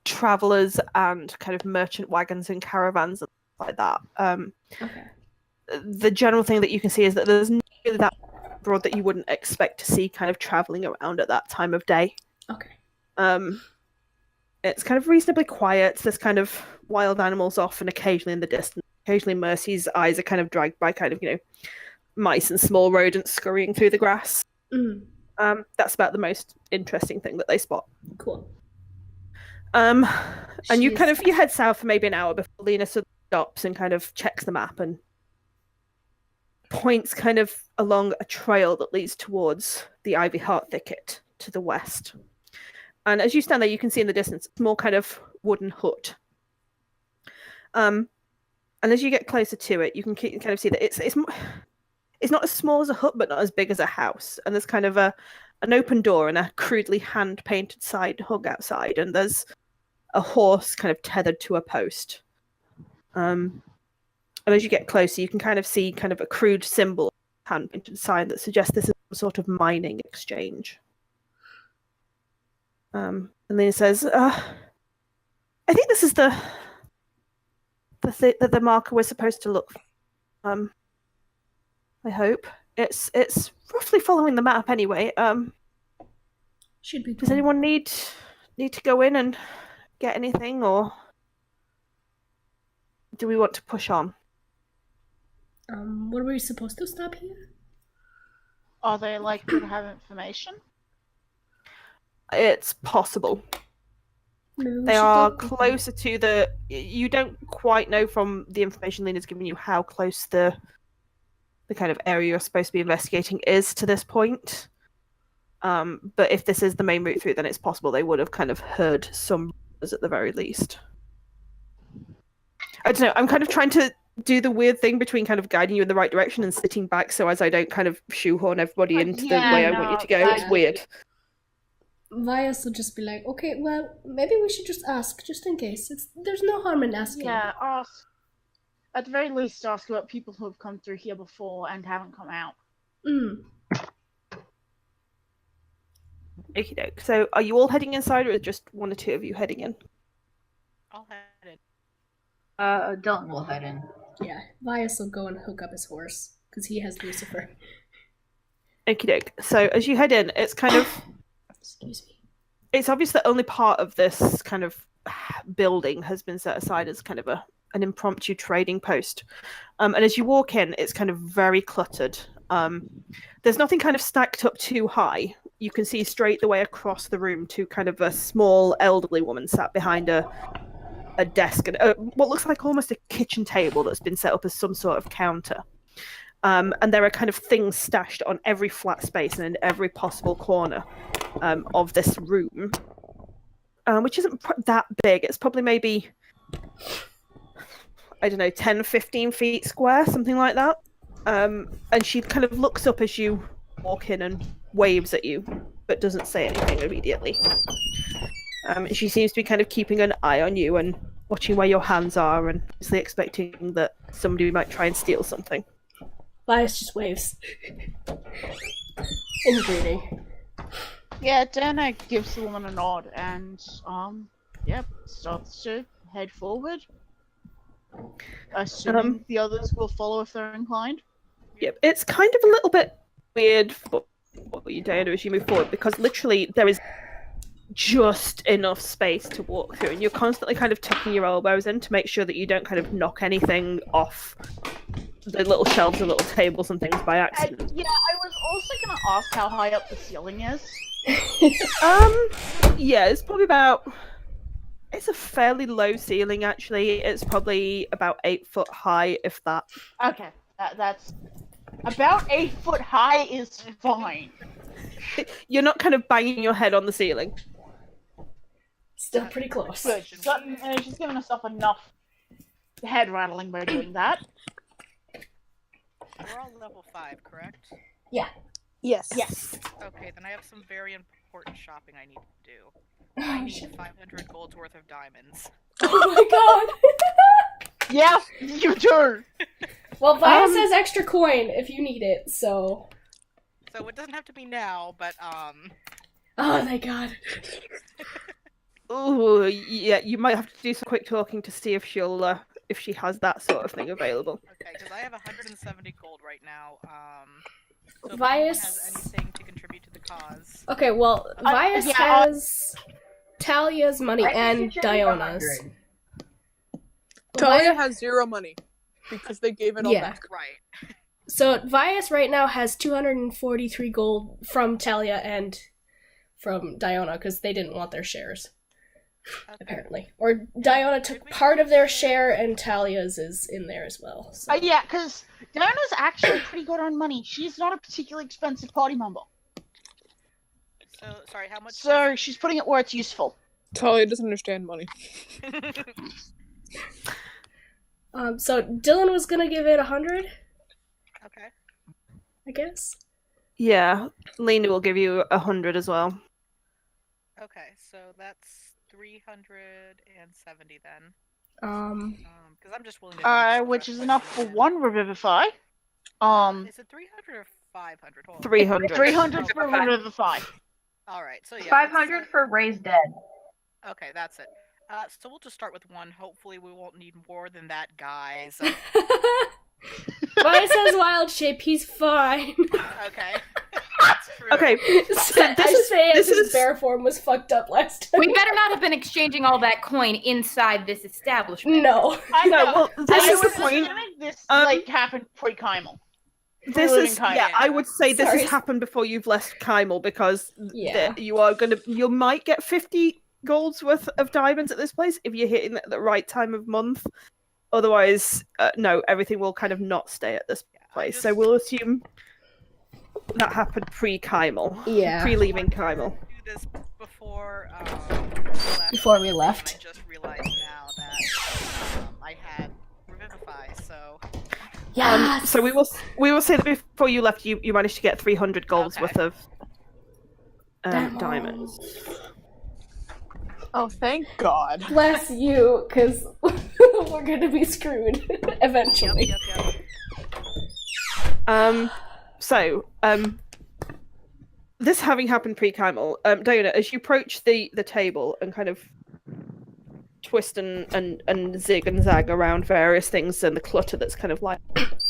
travelers and kind of merchant wagons and caravans and stuff like that. Okay. The general thing that you can see is that there's not really that broad that you wouldn't expect to see kind of traveling around at that time of day. Okay. It's kind of reasonably quiet. There's kind of wild animals off and occasionally in the distance. Occasionally Mercy's eyes are kind of dragged by kind of, mice and small rodents scurrying through the grass. That's about the most interesting thing that they spot. Cool. And you head south for maybe an hour before Lena stops and kind of checks the map and points kind of along a trail that leads towards the Ivy Heart Thicket to the west. And as you stand there, you can see in the distance a small kind of wooden hut. And as you get closer to it, you can kind of see that it's not as small as a hut, but not as big as a house. And there's kind of an open door and a crudely hand-painted side hug outside. And there's a horse kind of tethered to a post. And as you get closer, you can kind of see kind of a crude symbol, hand-painted sign that suggests this is some sort of mining exchange. And then it says, I think this is the marker we're supposed to look for. I hope. It's roughly following the map anyway. Should be. Does anyone need to go in and get anything, or do we want to push on? What are we supposed to stop here? Are they likely to have information? It's possible. Maybe we They should are go- closer to the. You don't quite know from the information Lena's given you how close the kind of area you're supposed to be investigating is to this point. But if this is the main route through, then it's possible they would have kind of heard some rumors at the very least. I don't know. I'm kind of trying to do the weird thing between kind of guiding you in the right direction and sitting back so as I don't kind of shoehorn everybody into the way I want you to go. It's weird. Vias will just be like, okay, well, maybe we should just ask, just in case. There's no harm in asking. Yeah, ask. At the very least, ask about people who have come through here before and haven't come out. Okie doke. So are you all heading inside or is just one or two of you heading in? I'll head in. Dylan will head in. Yeah, Vias will go and hook up his horse, because he has Lucifer. Okie doke. So as you head in, it's kind of... Excuse me. It's obvious that only part of this kind of building has been set aside as kind of an impromptu trading post. And as you walk in, it's kind of very cluttered. There's nothing kind of stacked up too high. You can see straight the way across the room to kind of a small elderly woman sat behind a desk and what looks like almost a kitchen table that's been set up as some sort of counter. And there are kind of things stashed on every flat space and in every possible corner of this room, which isn't that big. It's probably maybe, I don't know, 10, 15 feet square, something like that. And she kind of looks up as you walk in and waves at you, but doesn't say anything immediately. She seems to be kind of keeping an eye on you and watching where your hands are and obviously expecting that somebody might try and steal something. Vias just waves. In greeting. Yeah, Dana gives the woman a nod and, starts to head forward. Assuming the others will follow if they're inclined. Yep, it's kind of a little bit weird for what you do as you move forward because literally there is just enough space to walk through and you're constantly kind of tucking your elbows in to make sure that you don't kind of knock anything off the little shelves and little tables and things by accident. Yeah, I was also going to ask how high up the ceiling is. Yeah, it's probably about... It's a fairly low ceiling, actually. It's probably about 8 foot high, if that. Okay, that's... About 8 foot high is fine. You're not kind of banging your head on the ceiling. Still pretty close. Good. She's given herself enough head rattling by doing that. We're all level 5, correct? Yeah. Yes. Yes. Okay, then I have some very important shopping I need to do. I need 500 gold's worth of diamonds. Oh my god! Yes, you do! Well, Vias has extra coin if you need it, so... So it doesn't have to be now, but, Oh my god. Ooh, yeah, you might have to do some quick talking to see if she'll, if she has that sort of thing available. Okay, because I have 170 gold right now, so if Vias... anyone has anything to contribute to the cause... Okay, well, Vias has Talia's money and Diona's. Talia has 0 money because they gave it all back. Right. So Vias right now has 243 gold from Talia and from Diona because they didn't want their shares, apparently. Or Diona took part of their share and Talia's is in there as well. So. Yeah, because Diona's actually pretty good on money. She's not a particularly expensive party member. So, sorry, how much? So she's putting it where it's useful. Talia doesn't understand money. So Dylan was gonna give it 100. Okay. I guess. Yeah, Lena will give you 100 as well. Okay, so that's 370 then. Because I'm just willing to. Which is enough for one Revivify. Is it 300 or 500? Hold on. 300. 300 for Revivify. All right, so yeah. 500 for Raised Dead. Okay, that's it. So we'll just start with one. Hopefully we won't need more than that, guys. Vias has wild shape, he's fine. Okay. That's true. Okay, So this is bear form was fucked up last time. We better not have been exchanging all that coin inside this establishment. No. I know. well, this is the point. This happened pre-Kymel. This is, Kymel. yeah, I would say this Sorry. has happened before you've left Kymel because Yeah. you might get 50 golds worth of diamonds at this place if you're hitting it at the right time of month. Otherwise, no, everything will kind of not stay at this place. So we'll assume that happened pre-Kymel. Yeah. Pre-leaving Kymel. Do this before Before we left. I just realized now that I had Revivify, so Yeah. So we will say that before you left, you managed to get 300 golds Okay. worth of diamonds. Oh, thank God. Bless you, because we're gonna be screwed eventually. Yep. So, this having happened pre-Kymel, Diona, as you approach the table and kind of twist and zig and zag around various things and the clutter that's kind of like,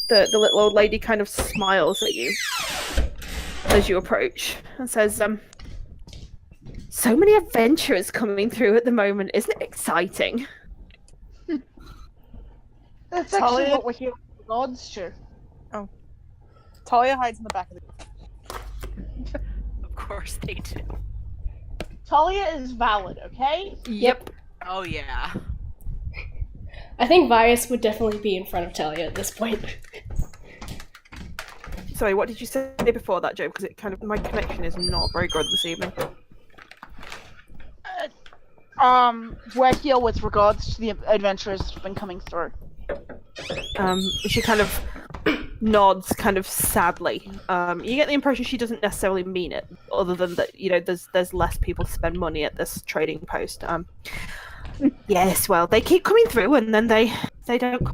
the little old lady kind of smiles at you as you approach and says, so many adventurers coming through at the moment, isn't it exciting? That's actually what we're here with regards to. Talia hides in the back of the... Of course they do. Talia is valid, okay? Yep. Oh yeah. I think Vias would definitely be in front of Talia at this point. Sorry, what did you say before that, Joe? Because it kind of my connection is not very good this evening. We're here with regards to the adventurers that have been coming through. She kind of nods, kind of sadly. You get the impression she doesn't necessarily mean it, other than that, there's less people to spend money at this trading post. Yes, well, they keep coming through, and then they don't.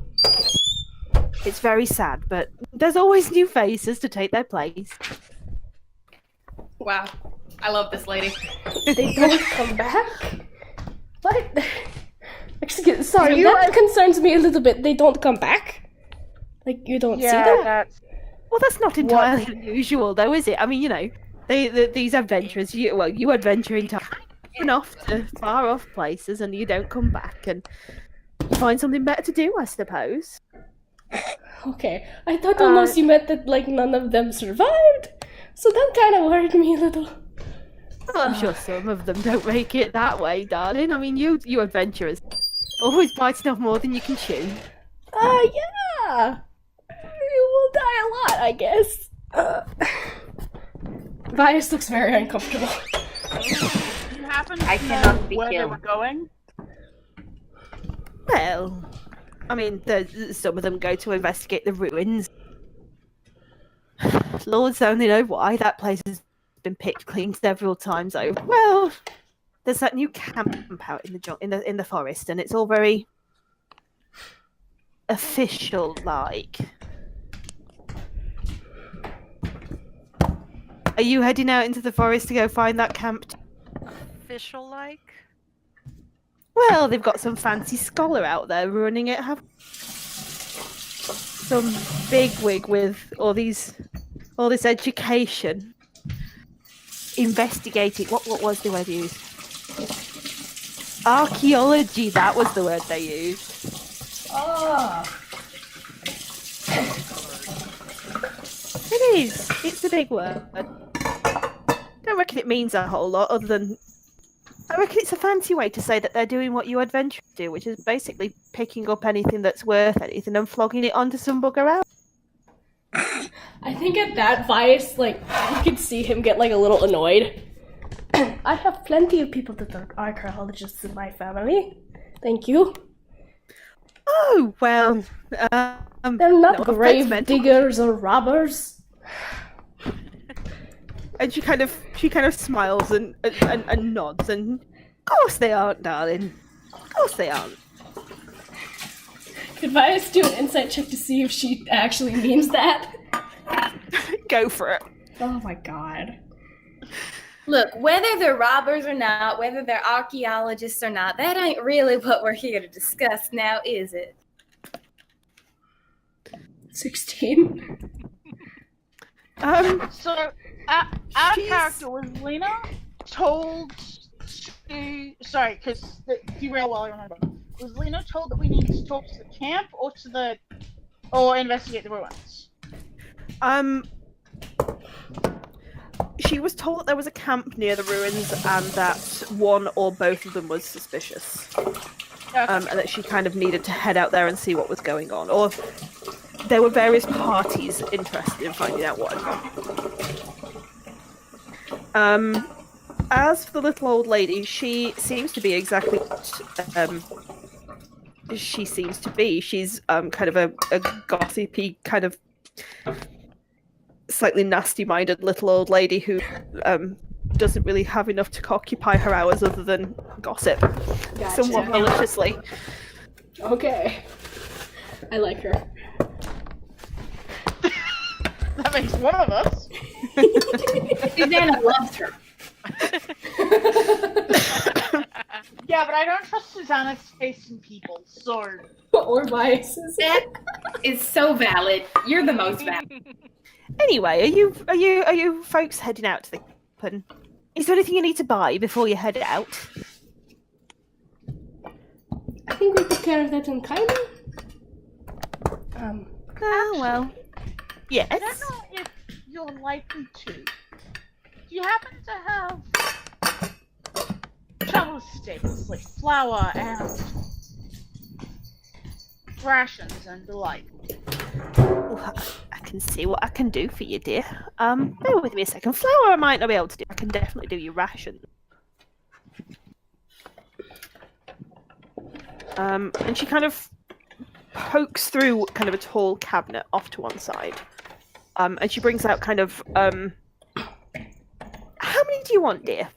It's very sad, but there's always new faces to take their place. Wow. I love this lady. They don't come back? What? Excuse, sorry, that concerns me a little bit. They don't come back? Like, you don't see that? Well, that's not entirely unusual, though, is it? I mean, these adventurers, you adventure into off to far off places, and you don't come back, and you find something better to do, I suppose. Okay, I thought almost you meant that, like, none of them survived, so that kind of worried me a little. Well, I'm sure some of them don't make it that way, darling. I mean, you adventurers, always biting off more than you can chew. Yeah! You will die a lot, I guess. Vias looks very uncomfortable. You happen to I know cannot be where they killed. were going? Well, I mean, some of them go to investigate the ruins. Lords only know why. That place has been picked clean several times over. Well, there's that new camp out in the forest, and it's all very official-like. Are you heading out into the forest to go find that camp? Official like? Well, they've got some fancy scholar out there running it. Have some bigwig with all this education, investigating. What was the word used? Archaeology. That was the word they used. Oh. It is. It's a big word. Don't reckon it means a whole lot, other than I reckon it's a fancy way to say that they're doing what you adventurers do, which is basically picking up anything that's worth anything and flogging it onto some bugger out. I think at that, Vias, like, you could see him get, like, a little annoyed. I have plenty of people that are archaeologists in my family. Thank you. Oh, well, They're not grave diggers or robbers. And she kind of smiles and nods, and of course they aren't, darling. Of course they aren't. Could Vias do an insight check to see if she actually means that? Go for it. Oh my god. Look, whether they're robbers or not, whether they're archaeologists or not, that ain't really what we're here to discuss now, is it? 16. So, our character was Lena told to... Sorry, because derail while I remember. Was Lena told that we needed to talk to the camp or investigate the ruins? she was told that there was a camp near the ruins and that one or both of them was suspicious. And that she kind of needed to head out there and see what was going on. Or there were various parties interested in finding out what had gone. As for the little old lady, she seems to be exactly what she seems to be. She's kind of a gossipy, kind of slightly nasty-minded little old lady who doesn't really have enough to occupy her hours other than gossip, somewhat maliciously. Okay. I like her. That makes one of us. Susanna loves her. Yeah, but I don't trust Susanna's taste in people, so... Or biases. That is so valid. You're the most valid. Anyway, are you folks heading out to the camp? Is there anything you need to buy before you head out? I think we took care of that in Kaima. Oh, well. Yes. I don't know if you're likely to. Do you happen to have travel staples like flour and rations and the like? Oh, I can see what I can do for you, dear. Bear with me a second. Flour I might not be able to do. I can definitely do your rations. And she kind of pokes through kind of a tall cabinet off to one side. And she brings out kind of, how many do you want, dear?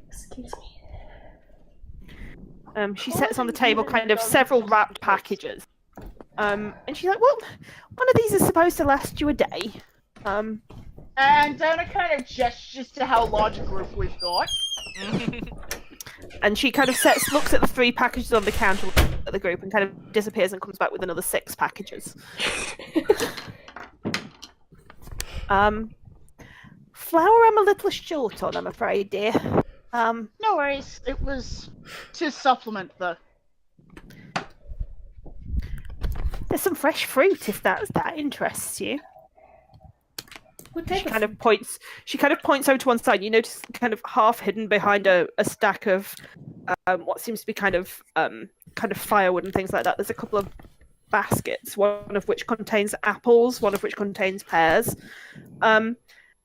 Excuse me. She sets on the table kind of several wrapped packages. And she's like, well, one of these is supposed to last you a day. And Donna kind of gestures to how large a group we've got. And she kind of looks at the 3 packages on the counter at the group and kind of disappears and comes back with another 6 packages. Flour I'm a little short on, I'm afraid, dear. No worries. It was to supplement the... There's some fresh fruit if that interests you. What type She kind of points over to one side. You notice kind of half hidden behind a stack of what seems to be kind of firewood and things like that. There's a couple of baskets, one of which contains apples, one of which contains pears. And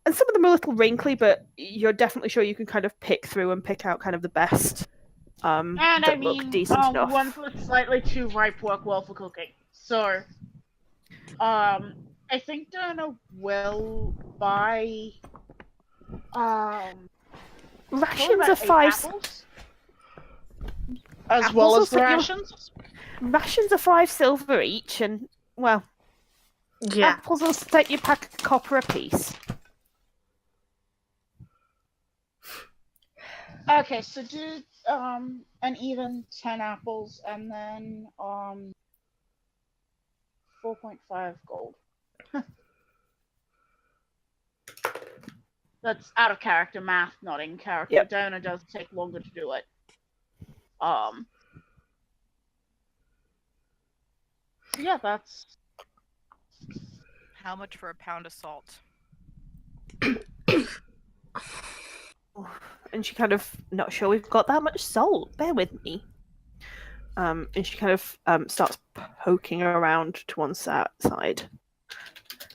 some of them are a little wrinkly, but you're definitely sure you can kind of pick through and pick out kind of the best And that I look mean, decent enough. ones with slightly too ripe work well for cooking. So, I think Donna will buy, Rations are 5. apples, as well as the rations. Rations are 5 silver each, and well, Yeah. apples will take you a pack of copper apiece. Okay, so do an even 10 apples and then 4.5 gold. That's out of character math, not in character. Yep. Donna does take longer to do it. Yeah, that's... How much for a pound of salt? And she kind of, not sure we've got that much salt. Bear with me. And she kind of starts poking around to one side.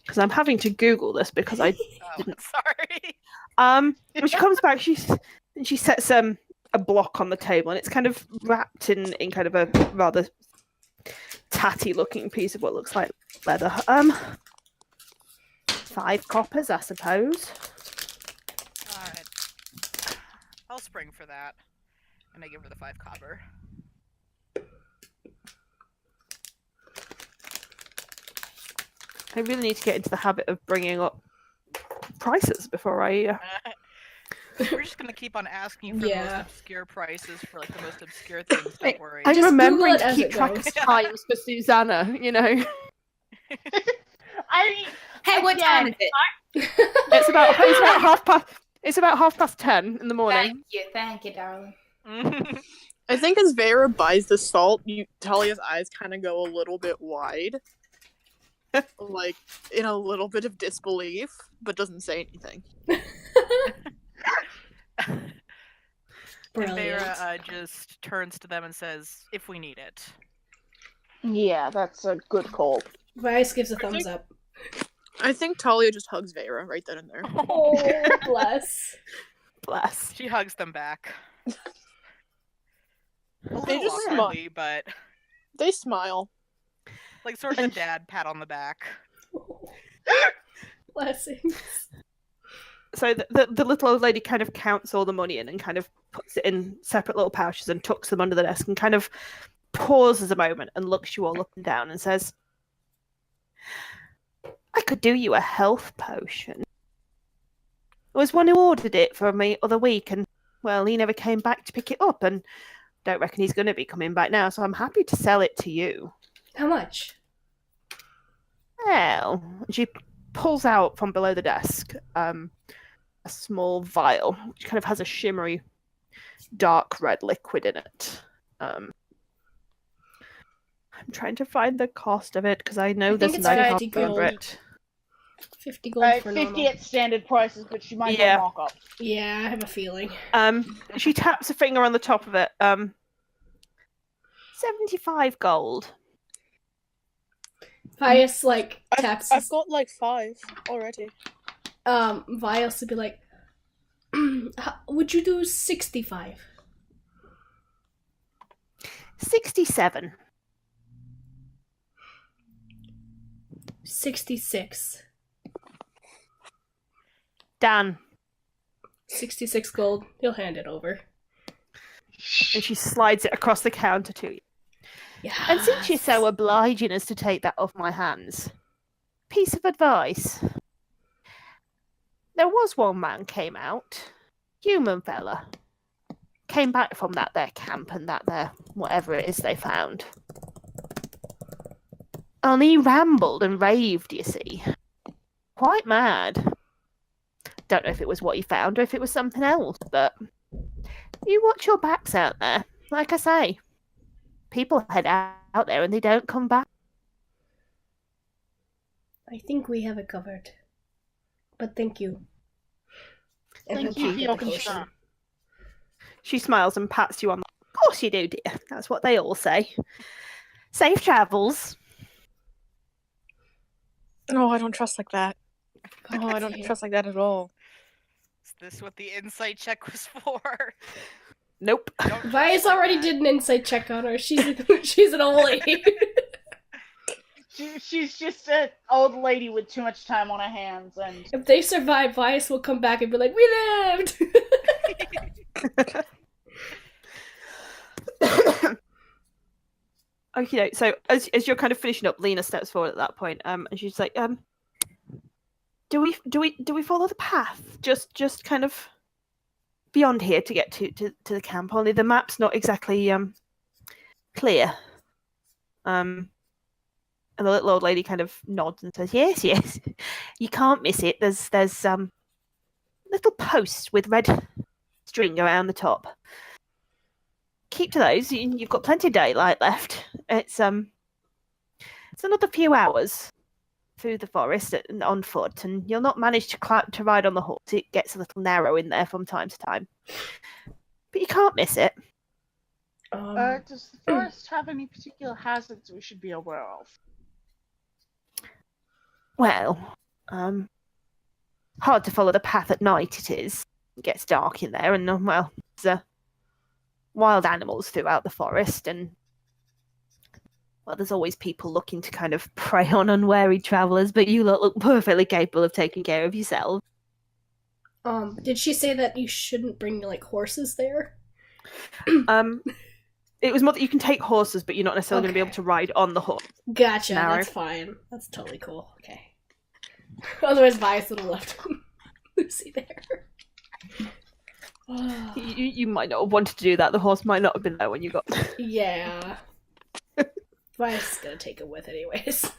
Because I'm having to Google this because I didn't. Sorry. When she comes back, she sets a block on the table, and it's kind of wrapped in kind of a rather tatty-looking piece of what looks like leather. 5 coppers, I suppose. Alright. I'll spring for that. And I give her the 5 copper. I really need to get into the habit of bringing up prices before I. We're just gonna keep on asking you for the most obscure prices for like the most obscure things. Don't worry. I'm Just remembering Google it to as keep it track goes. of times for Susanna. You know, I mean, Hey, what time is it? it's about half past. It's about 10:30 in the morning. Thank you, darling. I think as Vera buys the salt, Talia's eyes kind of go a little bit wide. like in a little bit of disbelief, but doesn't say anything. And Brilliant. Vera just turns to them and says, "If we need it." Yeah, that's a good call. Vice gives a thumbs up. I think Talia just hugs Vera right then and there. Oh, bless. Bless. She hugs them back. A They little just awkwardly, but They smile. like sort of a dad pat on the back. Blessings. So the little old lady kind of counts all the money in and kind of puts it in separate little pouches and tucks them under the desk and kind of pauses a moment and looks you all up and down and says, "I could do you a health potion. There was one who ordered it for me other week and, well, he never came back to pick it up and don't reckon he's going to be coming back now, so I'm happy to sell it to you." How much? Well, she pulls out from below the desk a small vial, which kind of has a shimmery, dark red liquid in it. I'm trying to find the cost of it because I know I think this it's and I 50 can't remember gold. it. 50 gold for 50 normal. at standard prices, but she might Yeah. not mark up. Yeah, I have a feeling. She taps a finger on the top of it. 75 gold. Vias, like, taps I've got like 5 already. Vias would be like, would you do 65? 67. 66. Dan. 66 gold. He'll hand it over. And she slides it across the counter to you. Yeah. And since you're so obliging as to take that off my hands, piece of advice. There was one man came out, human fella, came back from that there camp and that there whatever it is they found. And he rambled and raved, you see. Quite mad. Don't know if it was what he found or if it was something else, but you watch your backs out there. Like I say, people head out there and they don't come back. I think we have it covered. But thank you. And Thank he'll you pay for your the potion. concern. She smiles and pats you on the... Of course you do, dear. That's what they all say. Safe travels. Oh, I don't trust like that. Oh, I don't trust like that at all. Is this what the insight check was for? Nope. Don't Vias trust like already that. did an insight check on her. She's an old lady. She's just an old lady with too much time on her hands, and If they survive, Vias will come back and be like, "We lived." Okay, so as you're kind of finishing up, Lena steps forward at that point, and she's like, do we follow the path? Just kind of beyond here to get to the camp. Only the map's not exactly clear. And the little old lady kind of nods and says, "Yes, yes, you can't miss it. There's little posts with red string around the top. Keep to those. You've got plenty of daylight left. It's another few hours through the forest on foot, and you'll not manage to ride on the horse. It gets a little narrow in there from time to time, but you can't miss it." does the forest have any particular hazards we should be aware of? Well, hard to follow the path at night. It is. It gets dark in there, and well, there's wild animals throughout the forest, and well, there's always people looking to kind of prey on unwary travellers. But you look perfectly capable of taking care of yourself. Did she say that you shouldn't bring like horses there? It was more that you can take horses, but you're not necessarily going to be able to ride on the horse. Gotcha. Narrow. That's fine. That's totally cool. Okay. Otherwise, Vias would have left Lucy there. You might not have wanted to do that. The horse might not have been there when you got. Yeah. Vias is gonna take it with anyways.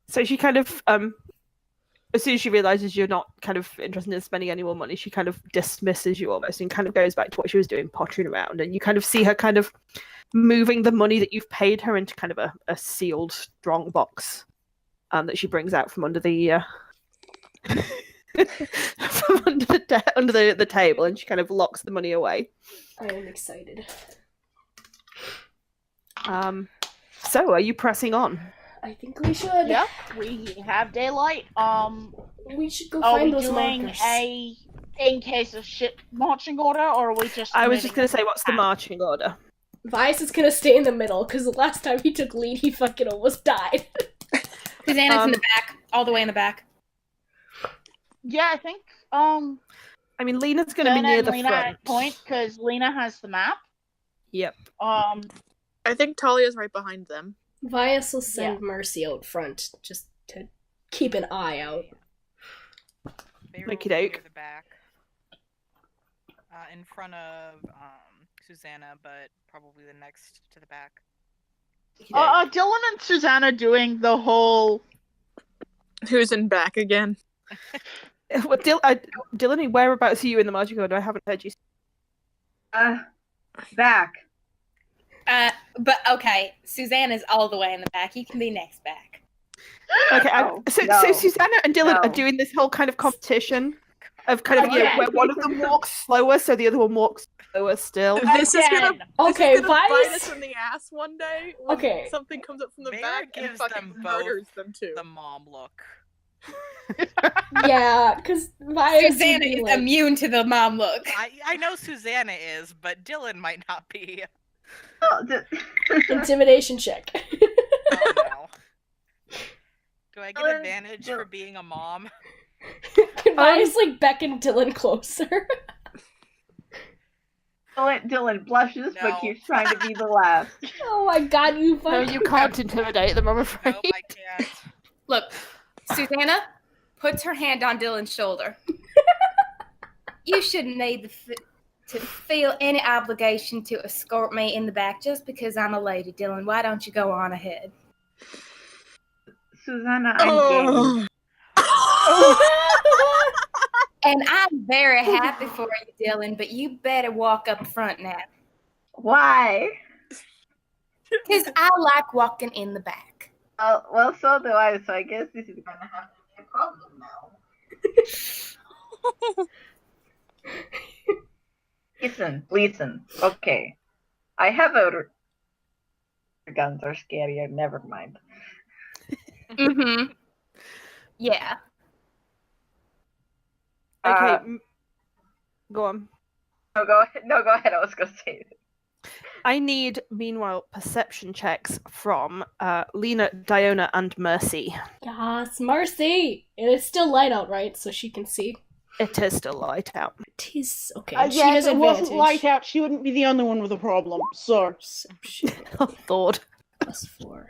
So she kind of as soon as she realizes you're not kind of interested in spending any more money, she kind of dismisses you almost and kind of goes back to what she was doing, pottering around. And you kind of see her kind of moving the money that you've paid her into kind of a sealed strong box that she brings out from under the from under the table, and she kind of locks the money away. I am excited. So are you pressing on? I think we should. Yep, we have daylight. We should go Are we find those doing markers. a in case of shit marching order, or are we just? I was just moving going to say, what's the out? marching order? Vice is gonna stay in the middle, because the last time he took lead, he fucking almost died. Susanna's in the back, all the way in the back. Yeah, I think. I mean, Lena's going to be Lena near and the Lena front. at point because Lena has the map. Yep. I think Talia's right behind them. Vias will send Mercy out front, just to keep an eye out. Bear Okey will be doke. near the back. In front of Susanna, but probably the next to the back. Are Dylan and Susanna doing the whole? Who's in back again? Well, Dylan, whereabouts are you in the marching order? I haven't heard you. Back. But okay, Susanna's all the way in the back. You can be next back. Okay, No, so no, Susanna and Dylan are no. doing this whole kind of competition of kind of Again. where one of them walks slower, so the other one walks slower still. This is gonna, Again. Okay, this is gonna bite Vice. us in the ass one day when Okay. something comes up from the Vera back and gives fucking them both murders them too. The mom look. Yeah, because Vias would Susanna be is like, immune to the mom look. I know Susanna is, but Dylan might not be. intimidation check. Oh no. Do I get Dylan, advantage for being a mom? Can Vias like beckon Dylan closer? Dylan blushes No. but keeps trying to be the last. Oh my god, you No, fucking... you can't intimidate them, I'm afraid. Nope, I can't. Look, Susanna puts her hand on Dylan's shoulder. You shouldn't need to feel any obligation to escort me in the back just because I'm a lady, Dylan. Why don't you go on ahead? Susanna, I'm gay. And I'm very happy for you, Dylan, but you better walk up front now. Why? Because I like walking in the back. Well, so do I, so I guess this is gonna have to be a problem now. Listen. Okay. I have guns are scarier, never mind. Mm-hmm. Yeah. Okay, go on. No, go ahead, I was gonna say it. I need, meanwhile, perception checks from Lena, Diona, and Mercy. Yes, Mercy! And it's still light out, right? So she can see. It is still light out. It is... Okay, she Yeah, has if it advantage. wasn't light out, she wouldn't be the only one with a problem. So Perception Oh, Lord. +4.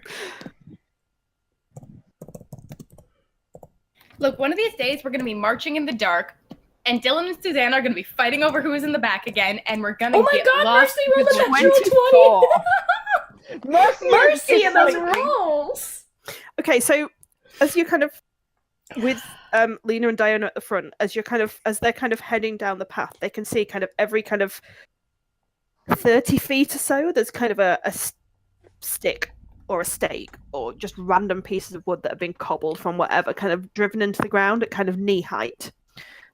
Look, one of these days we're going to be marching in the dark, and Dylan and Susanna are going to be fighting over who is in the back again, and we're going to Oh my get god, lost. Mercy rolled a natural 20! Mercy in those rolls! Okay, so as you kind of, with Lena and Diana at the front, as they're kind of heading down the path, they can see kind of every kind of 30 feet or so, there's kind of a stick or a stake or just random pieces of wood that have been cobbled from whatever, kind of driven into the ground at kind of knee height.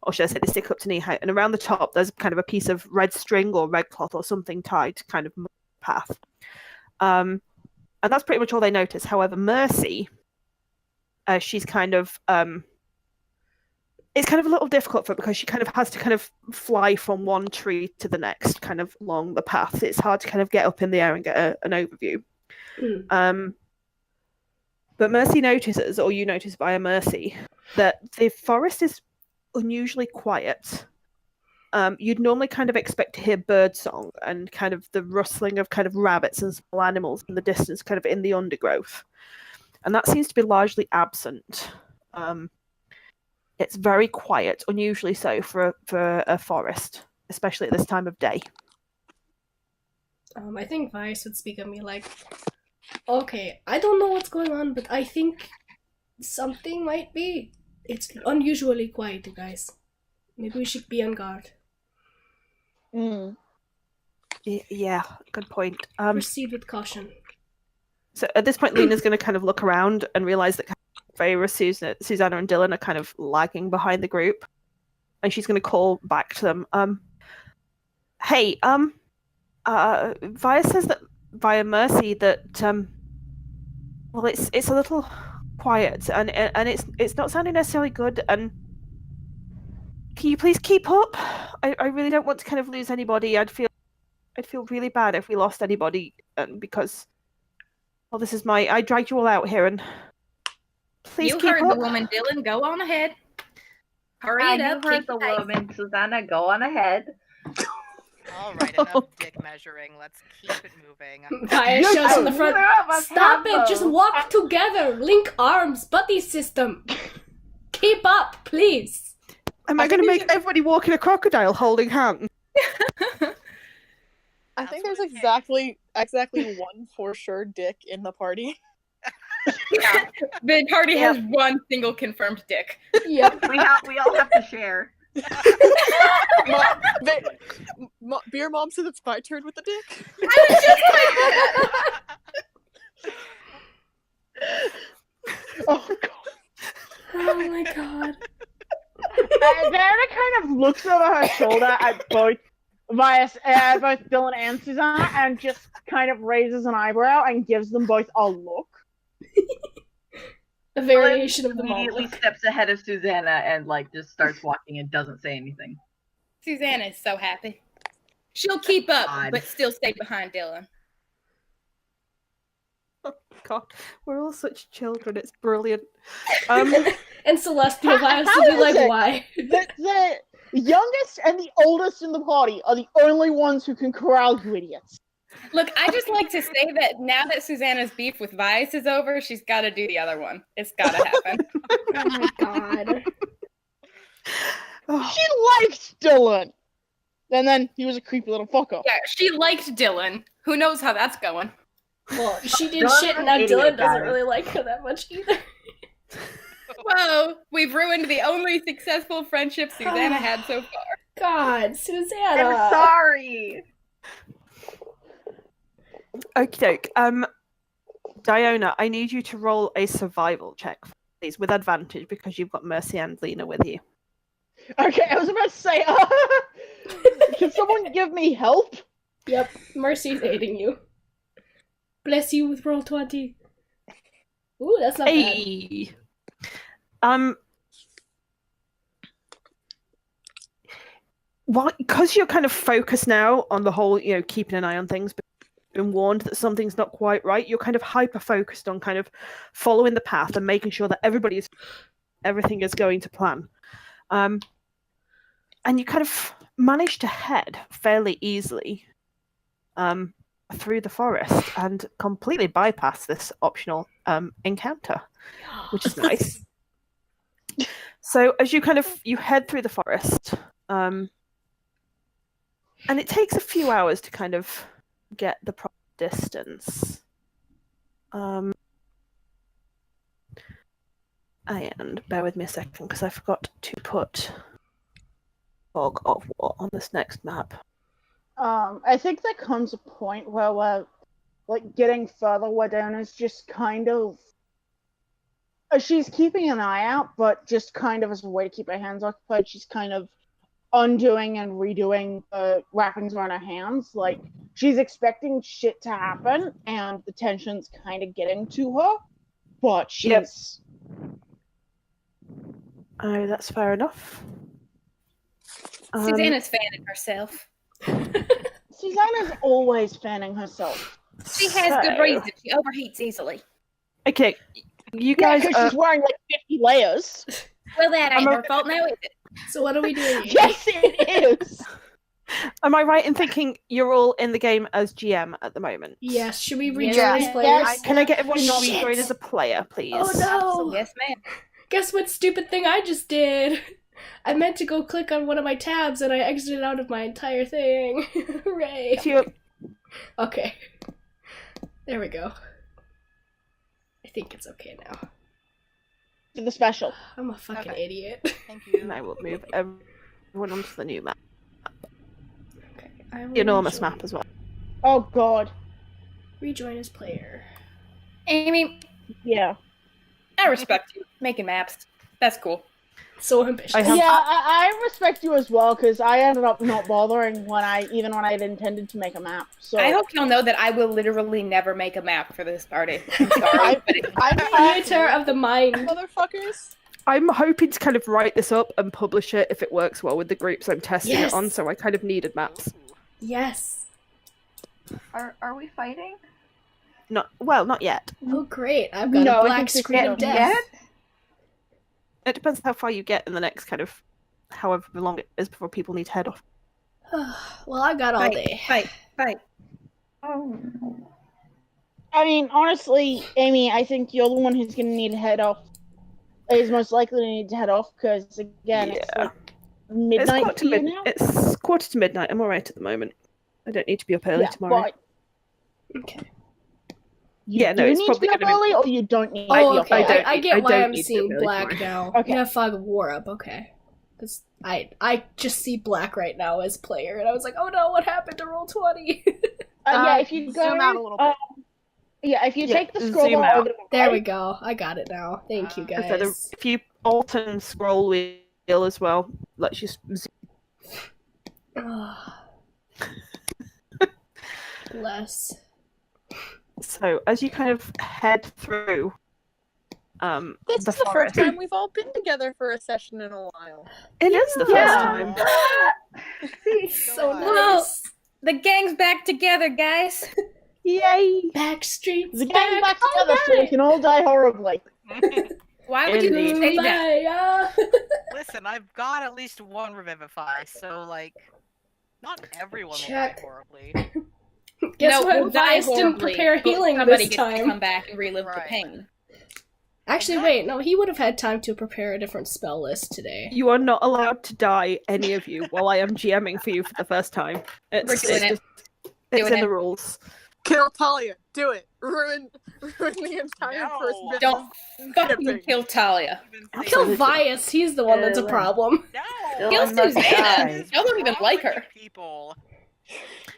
Or should I say they stick up to knee height. And around the top, there's kind of a piece of red string or red cloth or something tied to kind of path. And that's pretty much all they notice. However, Mercy, she's kind of... it's kind of a little difficult for her because she kind of has to kind of fly from one tree to the next, kind of along the path. It's hard to kind of get up in the air and get an overview. But Mercy notices, or you notice via Mercy, that the forest is unusually quiet. You'd normally kind of expect to hear birdsong and kind of the rustling of kind of rabbits and small animals in the distance, kind of in the undergrowth. And that seems to be largely absent. It's very quiet, unusually so for a forest, especially at this time of day. I think Vice would speak of me like, okay, I don't know what's going on, but I think something might be. It's unusually quiet, you guys. Maybe we should be on guard. Yeah, Yeah, good point. Proceed with caution. So at this point, Lena's going to kind of look around and realize that Vera, Susanna, and Dylan are kind of lagging behind the group, and she's going to call back to them. Hey, Via says that via Mercy that well, it's a little quiet and it's not sounding necessarily good. And can you please keep up? I really don't want to kind of lose anybody. I'd feel really bad if we lost anybody, because well, this is I dragged you all out here, and please You keep heard up. the woman, Dylan. Go on ahead. Hurry it You up. heard Keep the pace. woman, Susanna. Go on ahead. All right, enough dick measuring. Let's keep it moving. Via shouts in the front. Neither of us Stop have it! Just those." walk together. Link arms. Buddy system. Keep up, please. Am I going to make everybody walk in a crocodile holding hands? I think there's exactly one for sure dick in the party. Yeah. The party has one single confirmed dick. Yep. We all have to share. Beer Mom says it's my turn with the dick. I was just Oh god. Oh my god. Vera kind of looks over her shoulder at both Dylan and Susanna and just kind of raises an eyebrow and gives them both a look. A variation of the Immediately moment. steps ahead of Susanna and just starts walking and doesn't say anything. Susanna is so happy. She'll keep up, God. but still stay behind Dylan. Oh god, we're all such children. It's brilliant. And Celestial How has to be is like, it? why? The youngest and the oldest in the party are the only ones who can corral you idiots. Look, I just like to say that now that Susanna's beef with Vice is over, she's got to do the other one. It's got to happen. Oh my god. Oh, She liked Dylan. And then he was a creepy little fucker. Yeah, she liked Dylan. Who knows how that's going? Well, she did Dylan's shit and an now idiot, Dylan doesn't guys. really like her that much either. Whoa, we've ruined the only successful friendship Susanna had so far. God, Susanna. I'm sorry. okie doke. Diona, I need you to roll a survival check, please, with advantage because you've got Mercy and Lena with you. Okay, I was about to say, can someone give me help? Yep, Mercy's aiding you. Bless you with roll 20. Ooh, that's not bad. Hey. Well, because you're kind of focused now on the whole, keeping an eye on things, but been warned that something's not quite right, you're kind of hyper focused on kind of following the path and making sure that everything is going to plan. And you kind of manage to head fairly easily through the forest and completely bypass this optional encounter, which is nice. So as you head through the forest, and it takes a few hours to kind of get the proper distance. And bear with me a second because I forgot to put Fog of War on this next map. I think there comes a point where we're getting further where Diona's just kind of she's keeping an eye out, but just kind of as a way to keep her hands occupied, she's kind of undoing and redoing the wrappings around her hands. She's expecting shit to happen, and the tension's kind of getting to her, but she's... Oh, that's fair enough. Susanna's fanning herself. Susanna's always fanning herself. She has good reason. She overheats easily. Okay, you guys because she's wearing 50 layers. Well, that ain't her fault now, is it? So what are we doing here? Yes, it is! Am I right in thinking you're all in the game as GM at the moment? Yes, should we rejoin Yeah. as players? Can I get everyone to Shit. rejoin as a player, please? Oh no! Yes, ma'am. Guess what stupid thing I just did? I meant to go click on one of my tabs and I exited out of my entire thing. Hooray! If you Okay. There we go. I think it's okay now. For the special. I'm a fucking Okay. idiot. Thank you. and I will move everyone onto the new map. Okay, I will The enormous rejoin. map as well. Oh God. Rejoin as player. Amy, Yeah. I respect you making maps. That's cool. So ambitious. I have- Yeah, I respect you as well because I ended up not bothering when I had intended to make a map. So I hope you'll know that I will literally never make a map for this party. I'm sorry, but Theater of the mind. Motherfuckers. I'm hoping to kind of write this up and publish it if it works well with the groups I'm testing Yes. it on, so I kind of needed maps. Yes. Are we fighting? Not yet. Oh, great. I've got No, a I black think this screen is of death. Yet? It depends how far you get in the next kind of however long it is before people need to head off. Well, I got all day. Fight. Oh no. I mean, honestly, Amy, I think you're the one who's going to need to head off. Is most likely to need to head off because again, it's Yeah. like midnight It's for you now. It's 1:45. I'm alright at the moment. I don't need to be up early tomorrow. But Okay. you Yeah, no, do it's need to probably be up gonna be- early, or you don't need to Oh, be up okay. early. I get I why don't I'm need to seeing really black tomorrow. now. Okay. You have fog of war up, okay. Because I just see black right now as player, and I was like, oh no, what happened to roll 20? Yeah, if you go, zoom out a little bit. Yeah, if you Yeah, take the scroll zoom bar out. over to the There right, we go. I got it now. Thank you, So guys. if you alt and scroll wheel as well, lets you Bless. So as you kind of head through This the is the forest, first time we've all been together for a session in a while. it is the first Yeah. time. So Well, nice. the gang's back together, guys. Yay! Backstreet's the gang's back together so we can all die horribly. Why would you Indeed. say that? Listen, I've got at least one Revivify, so like, not everyone will Check. die horribly. Guess No, what? we'll die Vice didn't horribly, prepare but healing somebody this gets to time. come back and relive the Right. pain. Actually, wait. No, he would have had time to prepare a different spell list today. You are not allowed to die, any of you, while I am GMing for you for the first time. We're doing it. It's Doing in it. the rules. Kill Talia. Do it. Ruin the entire No. first bit Don't of fucking shipping. kill Talia. Kill Absolutely. Vias. He's the one that's a problem. No! Kill Dylan must Susanna. die. Y'all don't even like her. People.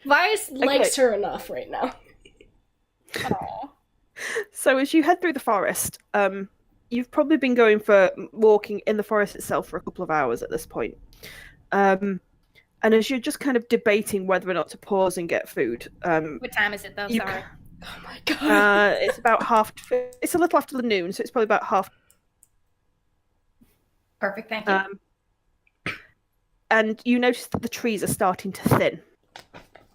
Vias likes her enough right now. Aw. So as you head through the forest, you've probably been going for walking in the forest itself for a couple of hours at this point. And as you're just kind of debating whether or not to pause and get food, What time is it though? You Sorry. Oh my god. it's about it's a little after the noon, so it's probably about half. Perfect, thank you. And you notice that the trees are starting to thin.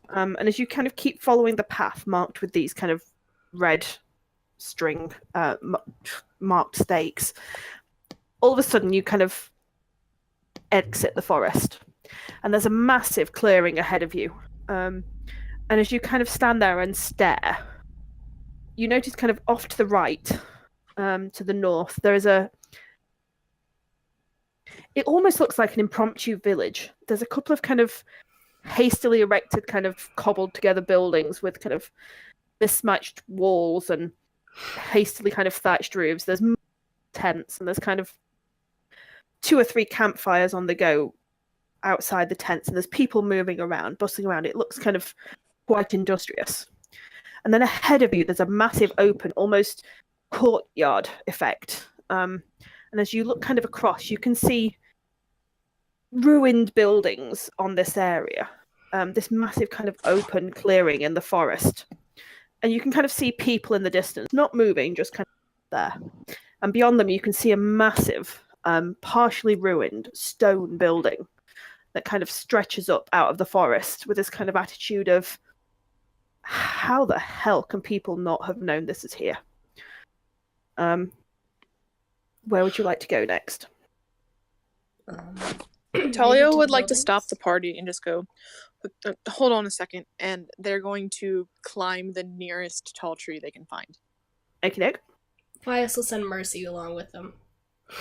And as you kind of keep following the path marked with these kind of red string marked stakes, all of a sudden you kind of exit the forest. And there's a massive clearing ahead of you. And as you kind of stand there and stare, you notice kind of off to the right, to the north, there is it almost looks like an impromptu village. There's a couple of kind of hastily erected, kind of cobbled together buildings with kind of mismatched walls and hastily kind of thatched roofs. There's tents and there's kind of 2 or 3 campfires on the go outside the tents, and there's people moving around, bustling around. It looks kind of quite industrious. And then ahead of you, there's a massive open, almost courtyard effect. And as you look kind of across, you can see ruined buildings on this area. This massive kind of open clearing in the forest. And you can kind of see people in the distance, not moving, just kind of there. And beyond them, you can see a massive, partially ruined stone building that kind of stretches up out of the forest with this kind of attitude of, how the hell can people not have known this is here? Where would you like to go next? Talia would like to stop the party and just go, hold on a second, and they're going to climb the nearest tall tree they can find. Okay, doke. Vias will send Mercy along with them.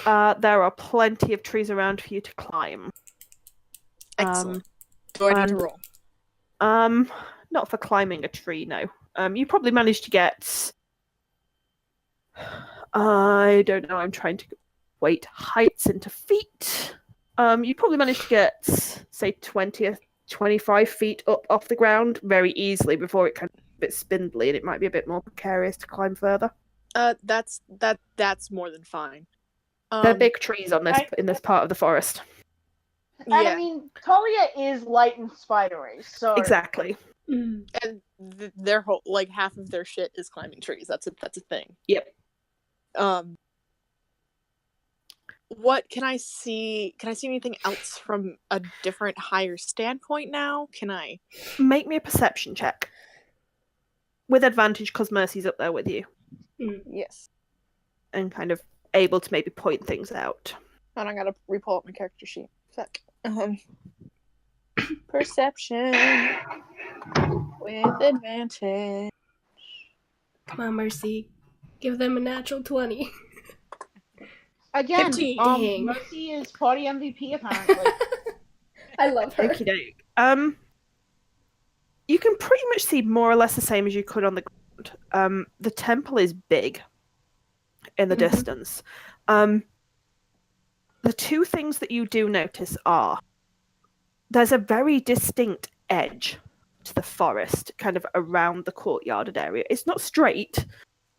There are plenty of trees around for you to climb. Excellent. Do I need to roll? Not for climbing a tree, no. You probably managed to get. I don't know. I'm trying to weight heights into feet. You probably managed to get, say, 20 25 feet up off the ground very easily before it kind of a bit spindly and it might be a bit more precarious to climb further. That's more than fine. There are big trees on this in this part of the forest. And I mean, Talia is light and spidery, so exactly. Mm. And their whole like half of their shit is climbing trees. That's a thing. Yep. What can I see? Can I see anything else from a different, higher standpoint now? Can I make me a perception check with advantage because Mercy's up there with you? Yes. And kind of able to maybe point things out. And I gotta re-pull up my character sheet. Sec. Perception with advantage. Come on, Mercy. Give them a natural 20. Again, 15. Dang. Mercy is party MVP apparently. I love her. Okey-doke. You can pretty much see more or less the same as you could on the ground. The temple is big in the distance. The two things that you do notice are there's a very distinct edge to the forest, kind of around the courtyarded area. It's not straight,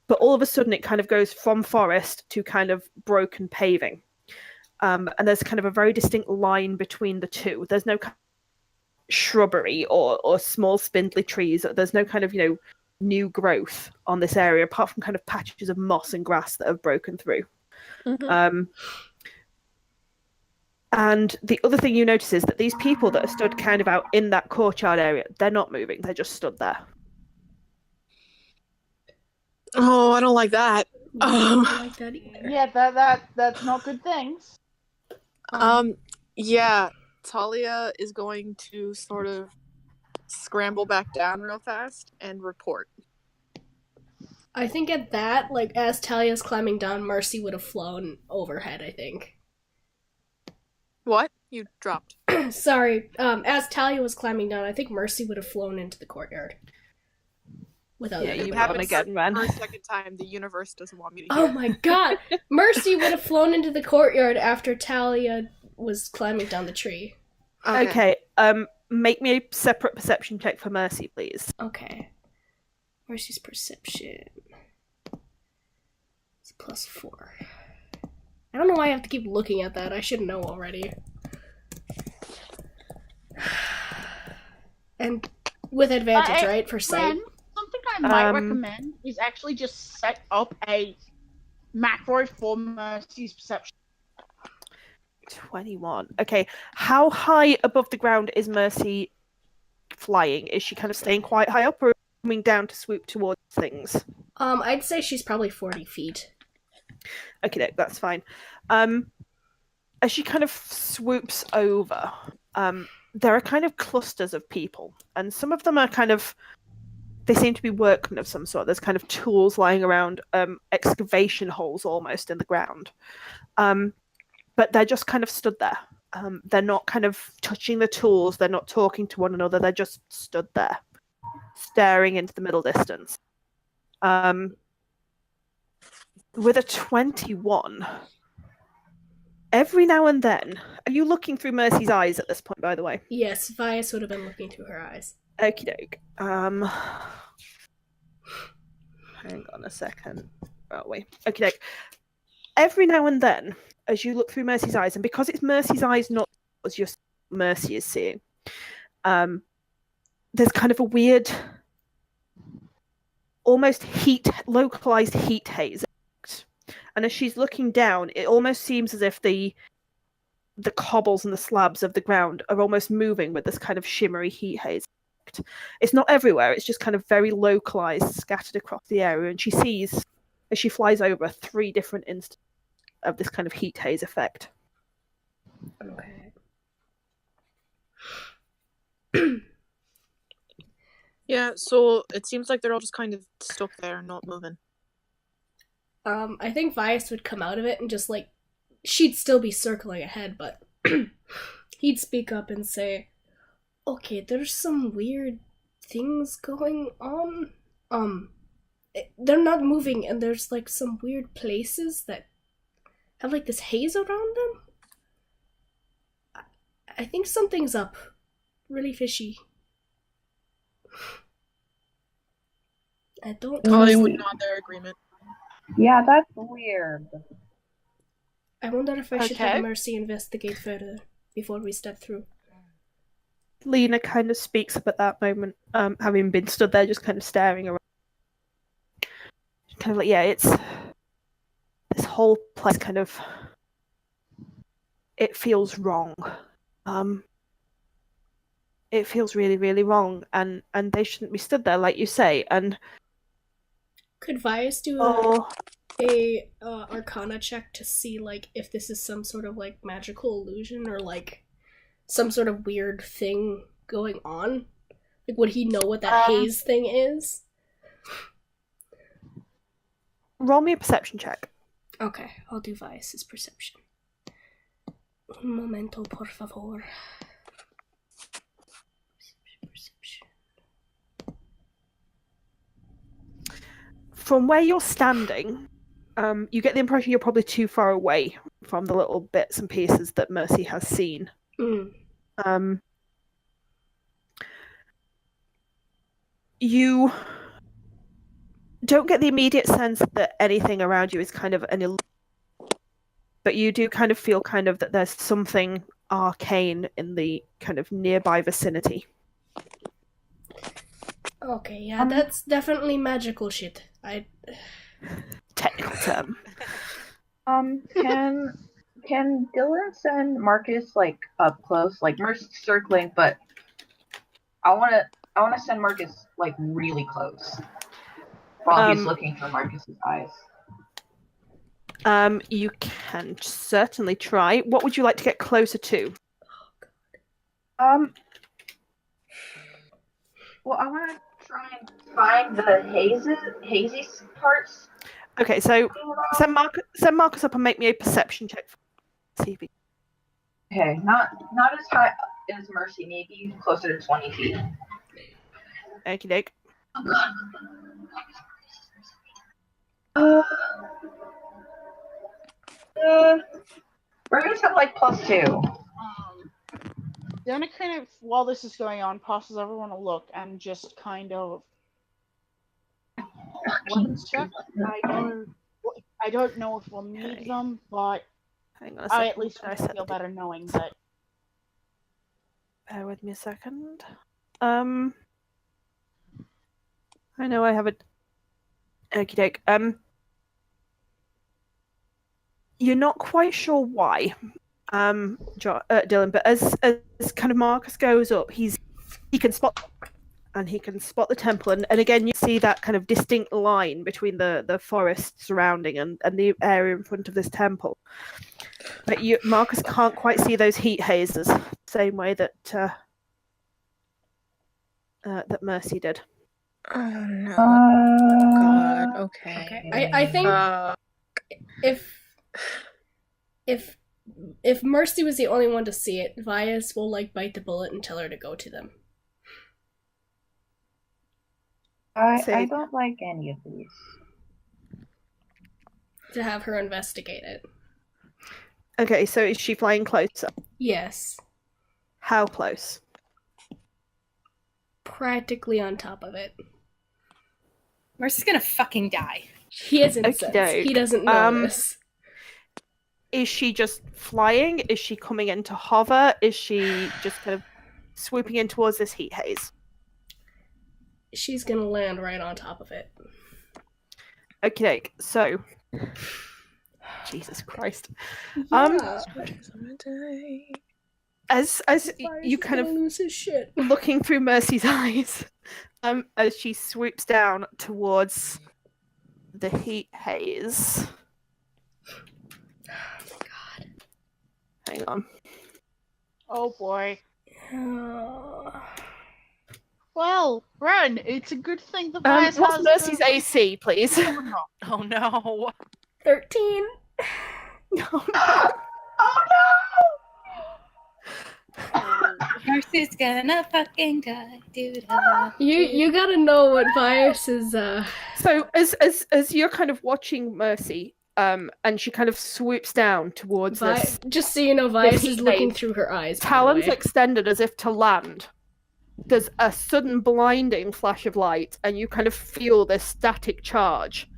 but all of a sudden it kind of goes from forest to kind of broken paving. And there's kind of a very distinct line between the two. There's no kind of shrubbery or small spindly trees. There's no kind of, new growth on this area, apart from kind of patches of moss and grass that have broken through. And the other thing you notice is that these people that are stood kind of out in that courtyard area, they're not moving. They're just stood there. Oh, I don't like that. I don't like that either. Yeah, that's not good things. Yeah, Talia is going to sort of scramble back down real fast and report. I think at that, as Talia's climbing down, Mercy would have flown overhead, I think. What? You dropped. Sorry. As Talia was climbing down, I think Mercy would have flown into the courtyard. Without you haven't again, man. For a second time, the universe doesn't want me to Oh hear. my god! Mercy would have flown into the courtyard after Talia was climbing down the tree. Okay. Make me a separate perception check for Mercy, please. Okay. Mercy's perception. It's +4. I don't know why I have to keep looking at that. I should know already. And with advantage, right? For sight? Something I might recommend is actually just set up a macro for Mercy's perception. 21. Okay. How high above the ground is Mercy flying? Is she kind of staying quite high up or coming down to swoop towards things? I'd say she's probably 40 feet. Okay, that's fine. As she kind of swoops over, there are kind of clusters of people, and some of them are they seem to be workmen of some sort. There's kind of tools lying around, excavation holes almost in the ground. But they're just kind of stood there. They're not kind of touching the tools. They're not talking to one another. They're just stood there, staring into the middle distance. With a 21, every now and then, are you looking through Mercy's eyes at this point, by the way? Yes, Vias would have been looking through her eyes. Okie doke. Hang on a second. Oh, wait. Okie doke. Every now and then, as you look through Mercy's eyes, and because it's Mercy's eyes, not as just Mercy is seeing, there's kind of a weird, almost localized heat haze. And as she's looking down, it almost seems as if the cobbles and the slabs of the ground are almost moving with this kind of shimmery heat haze. It's not everywhere, it's just kind of very localized, scattered across the area. And she sees, as she flies over, 3 different instances of this kind of heat haze effect. Okay. Yeah, so it seems like they're all just kind of stuck there and not moving. I think Vias would come out of it and just she'd still be circling ahead, but he'd speak up and say, okay, there's some weird things going on. They're not moving, and there's some weird places that have this haze around them. I think something's up. really fishy. I don't Molly trust would it. nod their agreement. Yeah, that's weird. I wonder if I should Okay. have Mercy investigate further before we step through. Lena kind of speaks up at that moment, having been stood there just kind of staring around. Kind of like, yeah, it's this whole place kind of, it feels wrong. It feels really, really wrong, and they shouldn't be stood there, like you say. And Could Vias do oh, a Arcana check to see like if this is some sort of like magical illusion or like some sort of weird thing going on? Like, would he know what that haze thing is? roll me a perception check. Okay, I'll do Vias's perception. Un momento, por favor. Perception. From where you're standing, you get the impression you're probably too far away from the little bits and pieces that Mercy has seen. You don't get the immediate sense that anything around you is kind of an illusion, but you do kind of feel kind of that there's something arcane in the kind of nearby vicinity. Okay, yeah, that's definitely magical shit. Technical term. Can Dylan send Marcus like up close? Like Mercy's circling, but I wanna send Marcus like really close while he's looking for Marcus's eyes. You can certainly try. What would you like to get closer to? Well, I want to try and find the hazy parts. Okay, so send Marcus up and make me a perception check. See if he... Okay, not as high as Mercy, maybe closer to 20 feet. Okie doke. We're gonna have like +2. Donna kind of, while this is going on, passes everyone a look and just kind of weapons check. I don't know if we'll need them, but Hang on a second. I at least feel better knowing that. Bear with me a second. I know I have a... Okie doke. You're not quite sure why, Dylan, but as kind of Marcus goes up, he can spot the temple, and again you see that kind of distinct line between the forest surrounding and the area in front of this temple. But Marcus can't quite see those heat hazes the same way that that Mercy did. Oh no! Oh God. Okay. I think if Mercy was the only one to see it, Vias will like bite the bullet and tell her to go to them. I don't like any of these. To have her investigate it. Okay, so is she flying closer? Yes. How close? Practically on top of it. Mercy's gonna fucking die. He isn't sense. He doesn't know this. Is she just flying? Is she coming in to hover? Is she just kind of swooping in towards this heat haze? She's gonna land right on top of it. Okay, so Jesus Christ. Yeah. As you kind of lose his shit. looking through Mercy's eyes, as she swoops down towards the heat haze. Oh my God. Hang on. Oh boy. Well, Ren, it's a good thing the Vias What's has Mercy's AC, please? Oh no. 13. Oh no. Mercy's gonna fucking die, dude. You gotta know what Vias is. So as you're kind of watching Mercy, and she kind of swoops down towards this. Just so you know, Vias heat is looking haze. through her eyes. Talons extended as if to land, there's a sudden blinding flash of light, and you kind of feel this static charge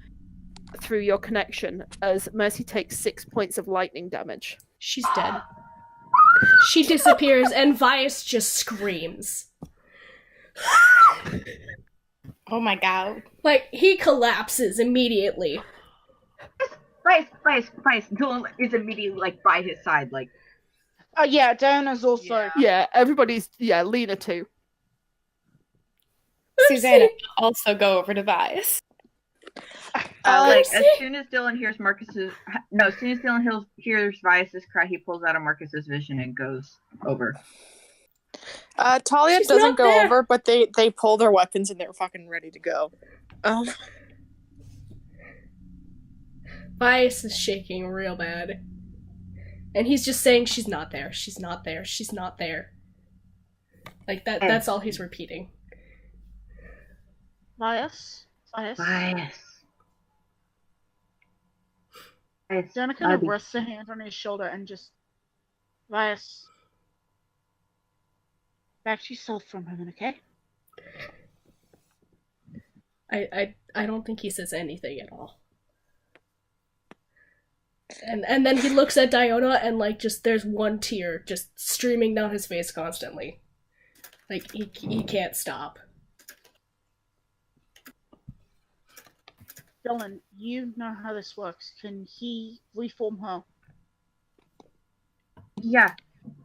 through your connection as Mercy takes 6 points of lightning damage. She's dead. She disappears, and Vias just screams. Oh my god. Like, he collapses immediately. Vice. Dylan is immediately, like, by his side, like... Yeah, Diana's also... Yeah, everybody's... Yeah, Lena too. Susanna also go over to Vias. Like, as soon as Dylan hears hears Vias's cry, he pulls out of Marcus's vision and goes over. Talia She's doesn't not go there. over, but they pull their weapons and they're fucking ready to go. Vias is shaking real bad. And he's just saying, she's not there, she's not there, she's not there. Like, that's all he's repeating. Vias. Diana kind of rests her hand on his shoulder and just... Vias. Back to yourself for a moment, okay? I don't think he says anything at all. And then he looks at Diona and, like, just there's one tear just streaming down his face constantly. Like, he can't stop. Dylan, you know how this works. Can he reform her? Yeah,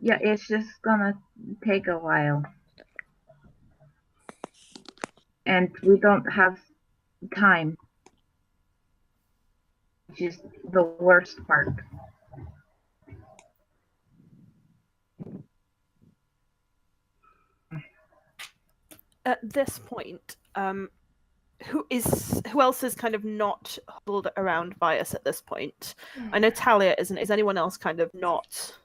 it's just gonna take a while. And we don't have time. Which is the worst part. At this point, who else is kind of not huddled around Vias at this point? I know Talia isn't. Is anyone else kind of not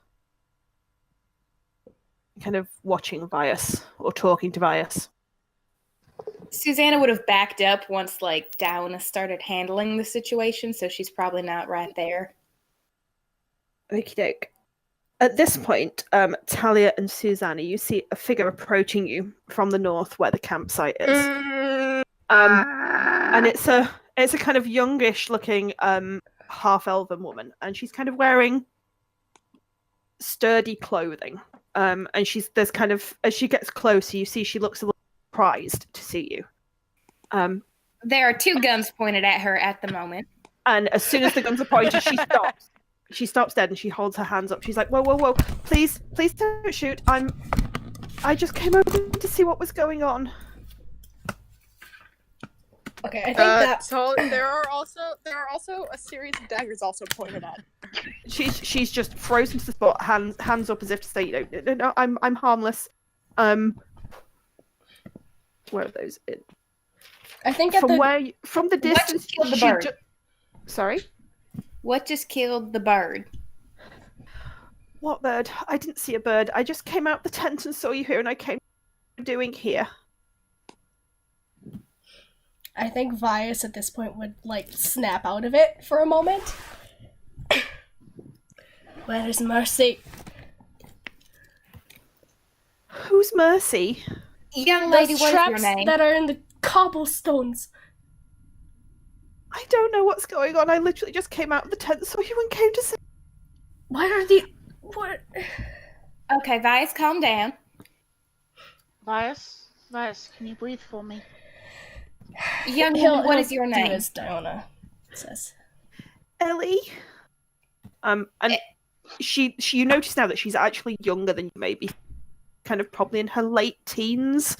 kind of watching Vias or talking to Vias? Susanna would have backed up once, like, Diana started handling the situation, so she's probably not right there. Okie doke. At this point, Talia and Susanna, you see a figure approaching you from the north where the campsite is. And it's a kind of youngish looking half-elven woman, and she's kind of wearing sturdy clothing. And there's kind of, as she gets closer, you see she looks a little surprised to see you. There are 2 guns pointed at her at the moment. And as soon as the guns are pointed, she stops. She stops dead and she holds her hands up. She's like, whoa, please don't shoot. I just came over to see what was going on. Okay, I think that... So there are also a series of daggers also pointed at. She's just frozen to the spot, hands up as if to say, no, I'm harmless. Where are those? I think from the distance. What just killed the bird? Sorry? What just killed the bird? What bird? I didn't see a bird. I just came out the tent and saw you here, and I came doing here. I think Vias at this point would, like, snap out of it for a moment. Where is Mercy? Who's Mercy? Young lady, Those what is traps your name? that are in the cobblestones. I don't know what's going on. I literally just came out of the tent, saw you, and came to say... Why are the... What? Okay, Vias, calm down. Vias, can you breathe for me? Young woman, what is your do name? as Diona says. Ellie. And you notice now that she's actually younger than you, maybe kind of probably in her late teens,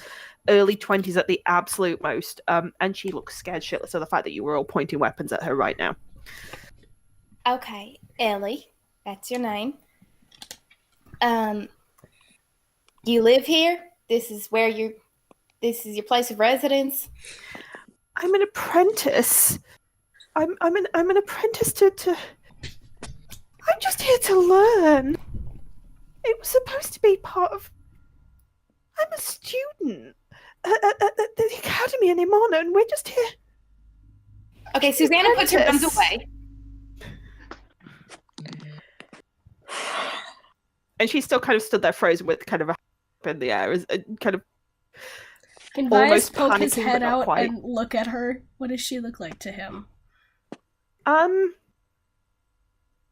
early 20s at the absolute most. And she looks scared shitless of the fact that you were all pointing weapons at her right now. Okay, Ellie, that's your name. You live here? This is your place of residence? I'm an apprentice. I'm an apprentice to I'm just here to learn. It was supposed to be part of... I'm a student at the academy in Imana, and we're just here. Okay, Susanna puts her guns away. And she's still kind of stood there frozen with kind of a in the air, kind of Can Vias almost poke his panicking, head but not out quite. and look at her? What does she look like to him?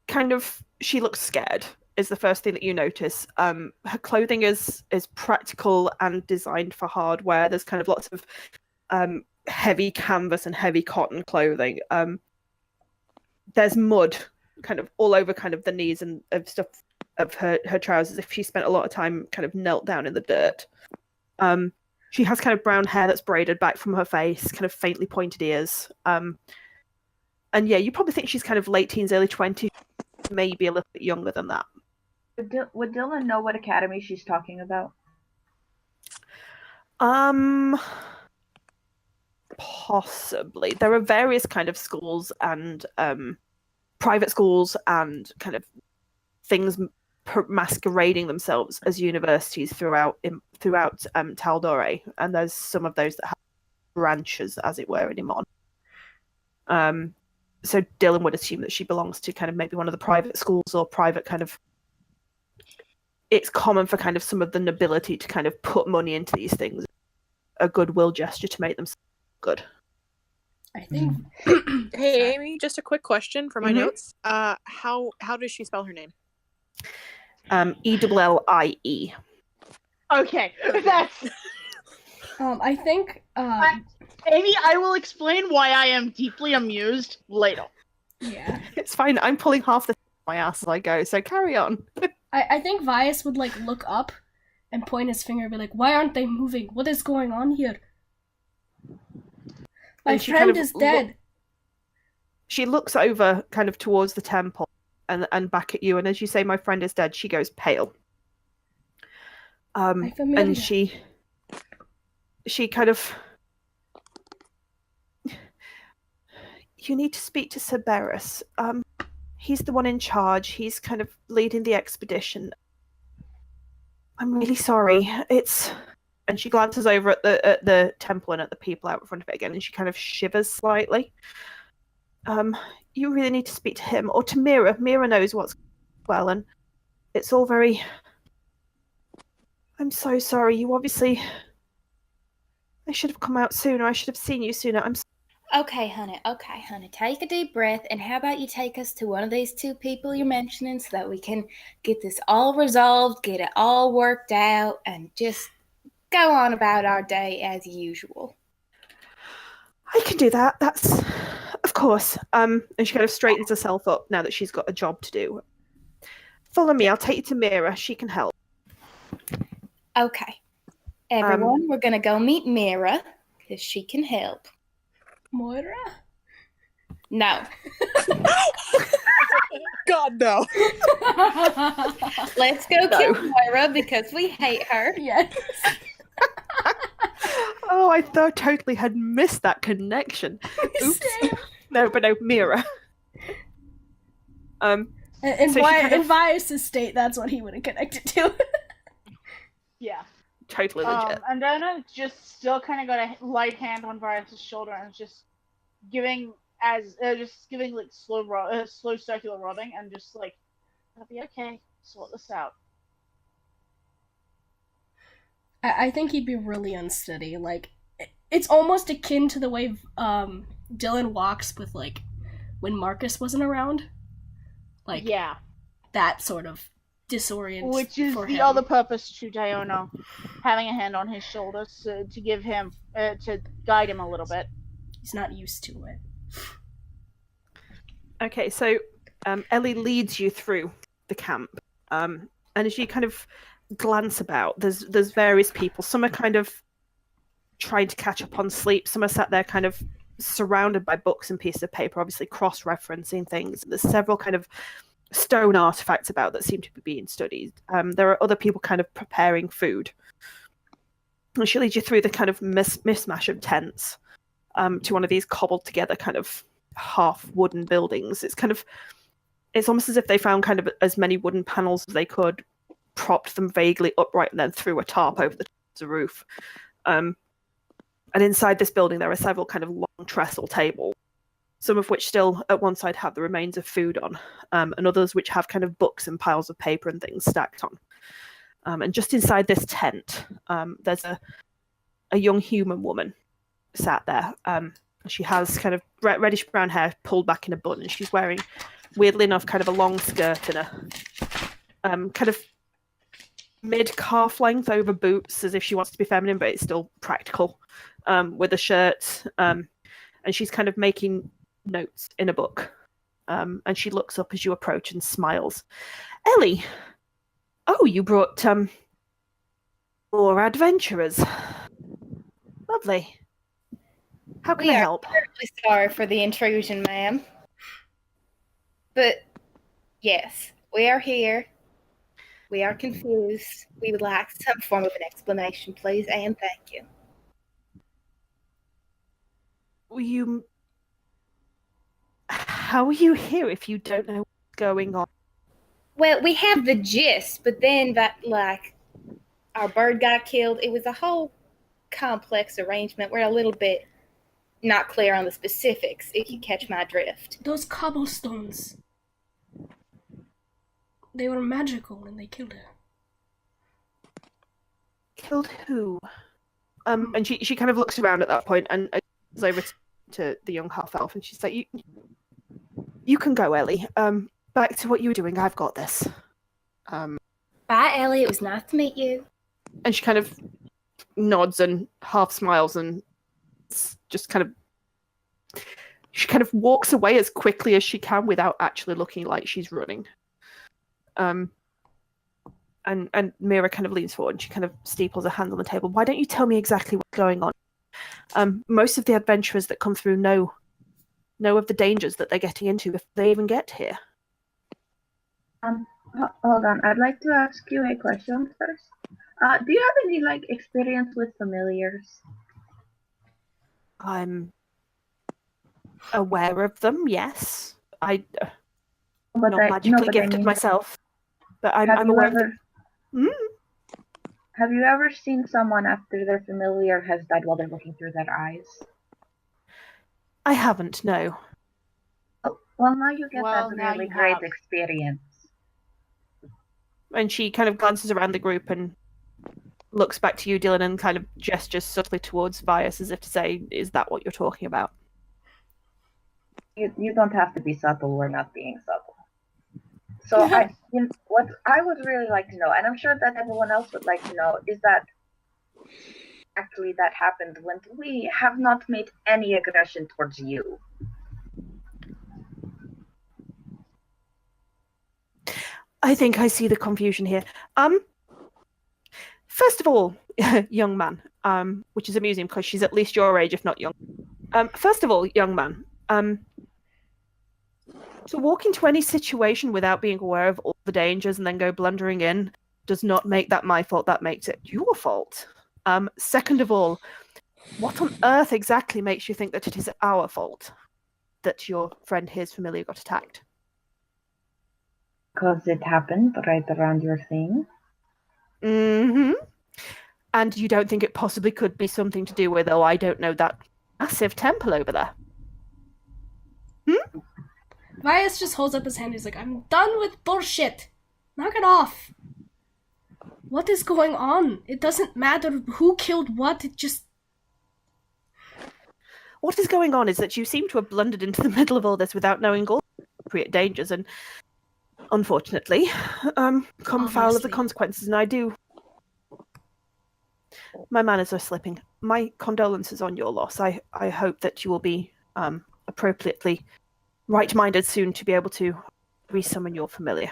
Kind of, she looks scared is the first thing that you notice. Her clothing is practical and designed for hardware. There's kind of lots of heavy canvas and heavy cotton clothing. There's mud kind of all over kind of the knees and of stuff of her trousers, if she spent a lot of time kind of knelt down in the dirt. She has kind of brown hair that's braided back from her face, kind of faintly pointed ears. And yeah, you probably think she's kind of late teens, early 20s, maybe a little bit younger than that. Would Dylan know what academy she's talking about? Possibly. There are various kind of schools and private schools and kind of things masquerading themselves as universities throughout Taldore, and there's some of those that have branches, as it were, in Imon. So Dylan would assume that she belongs to kind of maybe one of the private schools or private kind of. It's common for kind of some of the nobility to kind of put money into these things, a goodwill gesture to make them good. I think. Hey, Amy, just a quick question for my notes. How does she spell her name? Ellie. Okay, that's. I think. Amy, I will explain why I am deeply amused later. Yeah. It's fine. I'm pulling half the my ass as I go, so carry on. I think Vias would like look up and point his finger and be like, "Why aren't they moving? What is going on here? My friend is dead." She looks over kind of towards the temple and back at you, and as you say, "My friend is dead," she goes pale. And she kind of. You need to speak to Cerberus. He's the one in charge. He's kind of leading the expedition. I'm really sorry. And she glances over at the temple and at the people out in front of it again, and she kind of shivers slightly. You really need to speak to him or to Mira. Mira knows what's well, and it's all very. I'm so sorry. You obviously. I should have come out sooner. I should have seen you sooner. I'm. Okay, honey. Take a deep breath, and how about you take us to one of these two people you're mentioning so that we can get this all resolved, get it all worked out, and just go on about our day as usual. I can do that. That's, of course. And she kind of straightens herself up now that she's got a job to do. Follow me. I'll take you to Mira. She can help. Okay. Everyone, we're going to go meet Mira, because she can help. Moira? No. God, no. Let's go kill Moira because we hate her. Yes. Oh, I totally had missed that connection. Oops. No, Mira. In Vias' state, that's what he would have connected to. Yeah. Totally legit. And Donna just still kind of got a light hand on Vias' shoulder and just giving like slow circular rubbing and just like, "It'll be okay. Sort this out." I think he'd be really unsteady. Like, it's almost akin to the way Dylan walks with like when Marcus wasn't around. Like, yeah, that sort of disorient. Which is the other purpose to Diona having a hand on his shoulders to give him to guide him a little bit. He's not used to it. Okay, so Ellie leads you through the camp, and as you kind of glance about, there's various people. Some are kind of trying to catch up on sleep. Some are sat there kind of surrounded by books and pieces of paper, obviously cross-referencing things. There's several kind of stone artifacts about that seem to be being studied. There are other people kind of preparing food. And she leads you through the kind of mismatch of tents to one of these cobbled together kind of half wooden buildings. It's almost as if they found kind of as many wooden panels as they could, propped them vaguely upright, and then threw a tarp over the roof. And inside this building, there are several kind of long trestle tables, some of which still at one side have the remains of food on, and others which have kind of books and piles of paper and things stacked on. And just inside this tent, there's a young human woman sat there. She has kind of reddish brown hair pulled back in a bun, and she's wearing, weirdly enough, kind of a long skirt and a kind of mid-calf length over boots, as if she wants to be feminine, but it's still practical, with a shirt. And she's kind of making notes in a book. And she looks up as you approach and smiles. Ellie, oh, you brought more adventurers. Lovely. How can I help? We are terribly sorry for the intrusion, ma'am. But yes, we are here. We are confused. We would like some form of an explanation, please, and thank you. How are you here if you don't know what's going on? Well, we have the gist, but then our bird got killed. It was a whole complex arrangement. We're a little bit not clear on the specifics, if you catch my drift. Those cobblestones. They were magical and they killed her. Killed who? And she kind of looks around at that point and goes over to the young half elf, and she's like, "You can go, Ellie. Back to what you were doing. I've got this." Bye, Ellie. It was nice to meet you. And she kind of nods and half smiles and just she kind of walks away as quickly as she can without actually looking like she's running. And Mira kind of leans forward and she kind of steeples her hand on the table. Why don't you tell me exactly what's going on? Most of the adventurers that come through know of the dangers that they're getting into if they even get here. Hold on. I'd like to ask you a question first. Do you have any experience with familiars? I'm aware of them, yes. I'm not magically gifted myself, but I'm aware of them. Have you ever seen someone after their familiar has died while they're looking through their eyes? I haven't, no. Oh, well, now you get that really great experience. And she kind of glances around the group and looks back to you, Dylan, and kind of gestures subtly towards Vias as if to say, is that what you're talking about? You don't have to be subtle. We're not being subtle. So what I would really like to know, and I'm sure that everyone else would like to know, is that actually that happened when we have not made any aggression towards you. I think I see the confusion here. First of all, young man, which is amusing because she's at least your age, if not young. First of all, young man, to walk into any situation without being aware of all the dangers and then go blundering in does not make that my fault. That makes it your fault. Second of all, what on earth exactly makes you think that it is our fault that your friend, his familiar, got attacked? Because it happened right around your thing. Mm-hmm. And you don't think it possibly could be something to do with, I don't know, that massive temple over there? Vias just holds up his hand. He's like, I'm done with bullshit. Knock it off. What is going on? It doesn't matter who killed what. It just... What is going on is that you seem to have blundered into the middle of all this without knowing all the appropriate dangers and, unfortunately, come foul of the consequences, and I do... My manners are slipping. My condolences on your loss. I hope that you will be appropriately right-minded soon to be able to resummon your familiar.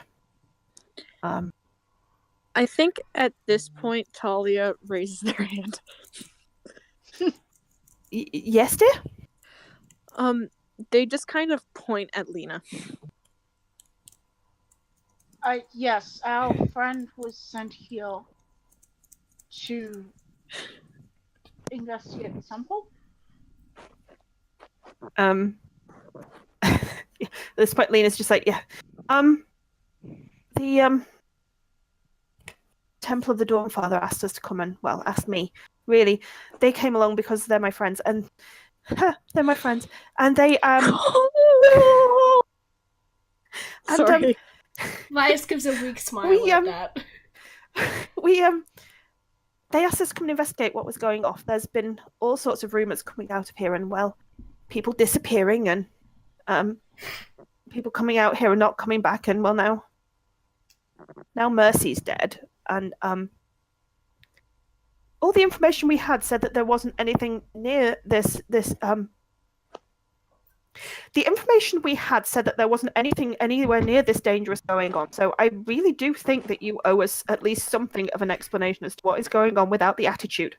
I think at this point, Talia raises their hand. Yes, dear? They just kind of point at Lena. Yes, our friend was sent here to investigate the temple. At this point, Lena's just like, yeah. The Temple of the Dawnfather asked us to come and, well, asked me, really. They came along because they're my friends, and they're my friends, and they, Sorry. Vias gives a weak smile at that. they asked us to come and investigate what was going off. There's been all sorts of rumors coming out of here, and well, people disappearing and people coming out here and not coming back, and well, now Mercy's dead, and all the information we had said that there wasn't anything near this the information we had said that there wasn't anything anywhere near this dangerous going on. So I really do think that you owe us at least something of an explanation as to what is going on without the attitude.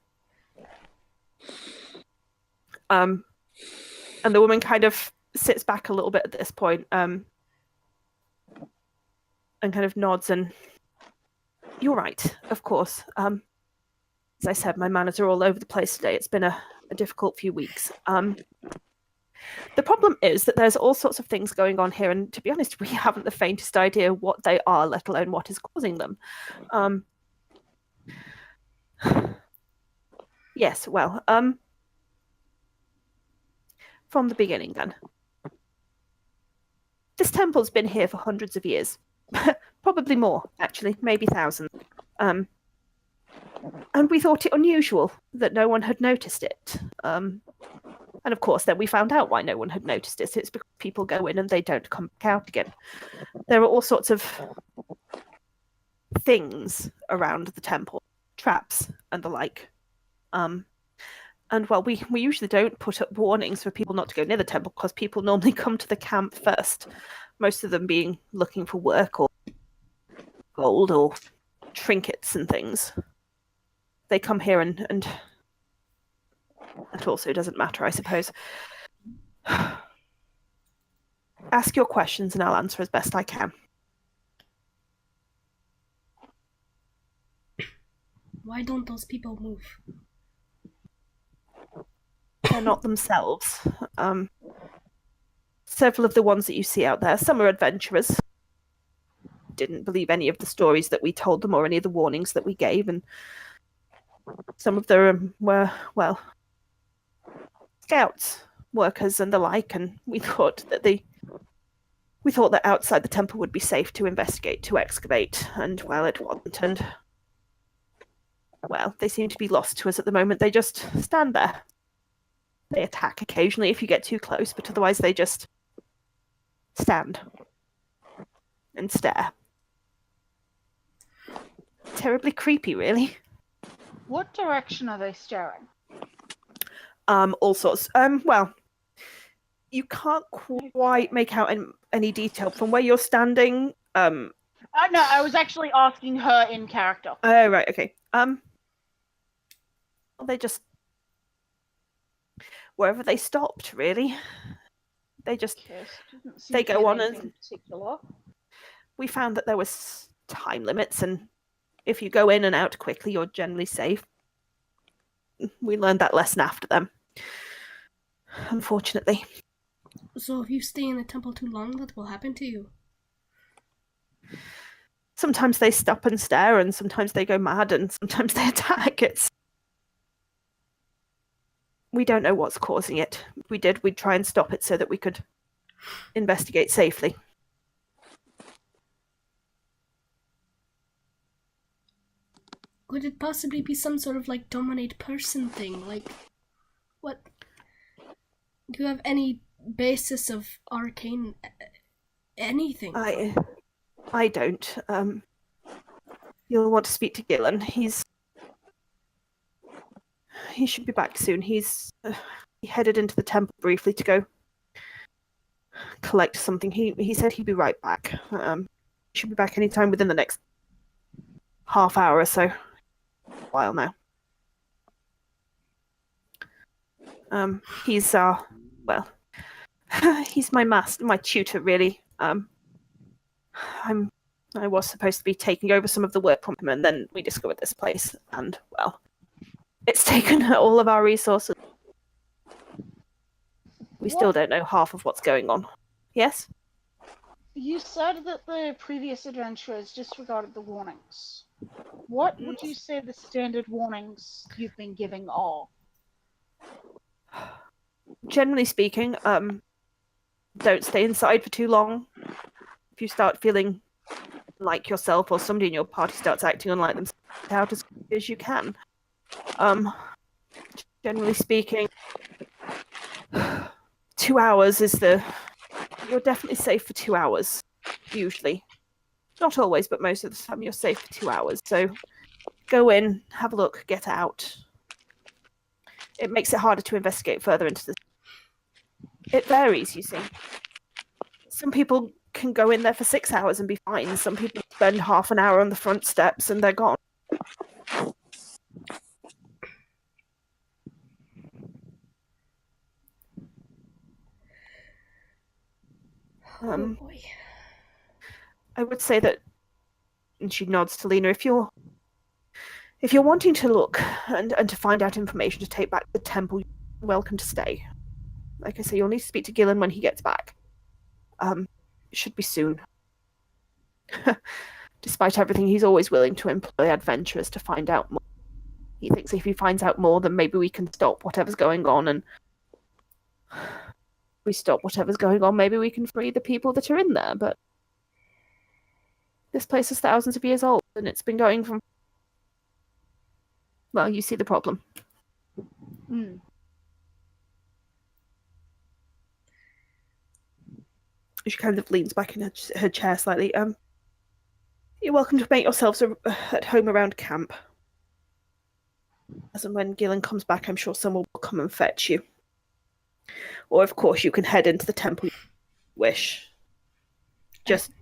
And the woman kind of sits back a little bit at this point, and kind of nods, and you're right, of course. As I said, my manners are all over the place today. It's been a difficult few weeks. The problem is that there's all sorts of things going on here, and to be honest, we haven't the faintest idea what they are, let alone what is causing them. Yes, well, from the beginning then. This temple's been here for hundreds of years. Probably more, actually, maybe thousands. And we thought it unusual that no one had noticed it. And of course, then we found out why no one had noticed it. It's because people go in and they don't come back out again. There are all sorts of things around the temple, traps and the like. And well, we usually don't put up warnings for people not to go near the temple because people normally come to the camp first. Most of them being looking for work or gold or trinkets and things. They come here and that also doesn't matter, I suppose. Ask your questions and I'll answer as best I can. Why don't those people move? They're not themselves. Several of the ones that you see out there, some are adventurers. Didn't believe any of the stories that we told them or any of the warnings that we gave, and some of them were, well, scouts, workers and the like, and we thought that outside the temple would be safe to investigate, to excavate, and well, it wasn't, and well, they seem to be lost to us at the moment. They just stand there. They attack occasionally if you get too close, but otherwise they just stand and stare. Terribly creepy, really. What direction are they staring? All sorts. Well, you can't quite make out any detail from where you're standing. No, I was actually asking her in character. Oh, right, okay. Well, they just wherever they stopped, really. They just they go on and particular. we found that there was time limits, and if you go in and out quickly, you're generally safe. We learned that lesson after them, unfortunately. So if you stay in the temple too long, what will happen to you? Sometimes they stop and stare, and sometimes they go mad, and sometimes they attack. We don't know what's causing it. If we did, we'd try and stop it so that we could investigate safely. Could it possibly be some sort of like dominate person thing? Like, what? Do you have any basis of arcane anything? I don't. You'll want to speak to Gillen. He should be back soon. He headed into the temple briefly to go collect something. He said he'd be right back. He should be back anytime within the next half hour or so. A while now. He's well, he's my master, my tutor, really. I was supposed to be taking over some of the work from him, and then we discovered this place, and well, it's taken all of our resources. We still don't know half of what's going on. Yes? You said that the previous adventurers disregarded the warnings. What would you say the standard warnings you've been giving are? Generally speaking, don't stay inside for too long. If you start feeling like yourself or somebody in your party starts acting unlike themselves, get out as quickly as you can. Generally speaking, 2 hours is you're definitely safe for 2 hours, usually. Not always, but most of the time you're safe for 2 hours. So go in, have a look, get out. It makes it harder to investigate further into this. It varies, you see. Some people can go in there for 6 hours and be fine. Some people spend half an hour on the front steps and they're gone. Oh boy. I would say that, and she nods to Lena, if you're wanting to look and to find out information to take back to the temple, you're welcome to stay. Like I say, you'll need to speak to Gillen when he gets back. It should be soon. Despite everything, he's always willing to employ adventurers to find out more. He thinks if he finds out more, then maybe we can stop whatever's going on, and if we stop whatever's going on, maybe we can free the people that are in there, but this place is thousands of years old, and it's been going from... Well, you see the problem. She kind of leans back in her chair slightly. You're welcome to make yourselves at home around camp. As and when Gillen comes back, I'm sure someone will come and fetch you. Or, of course, you can head into the temple if you wish. Just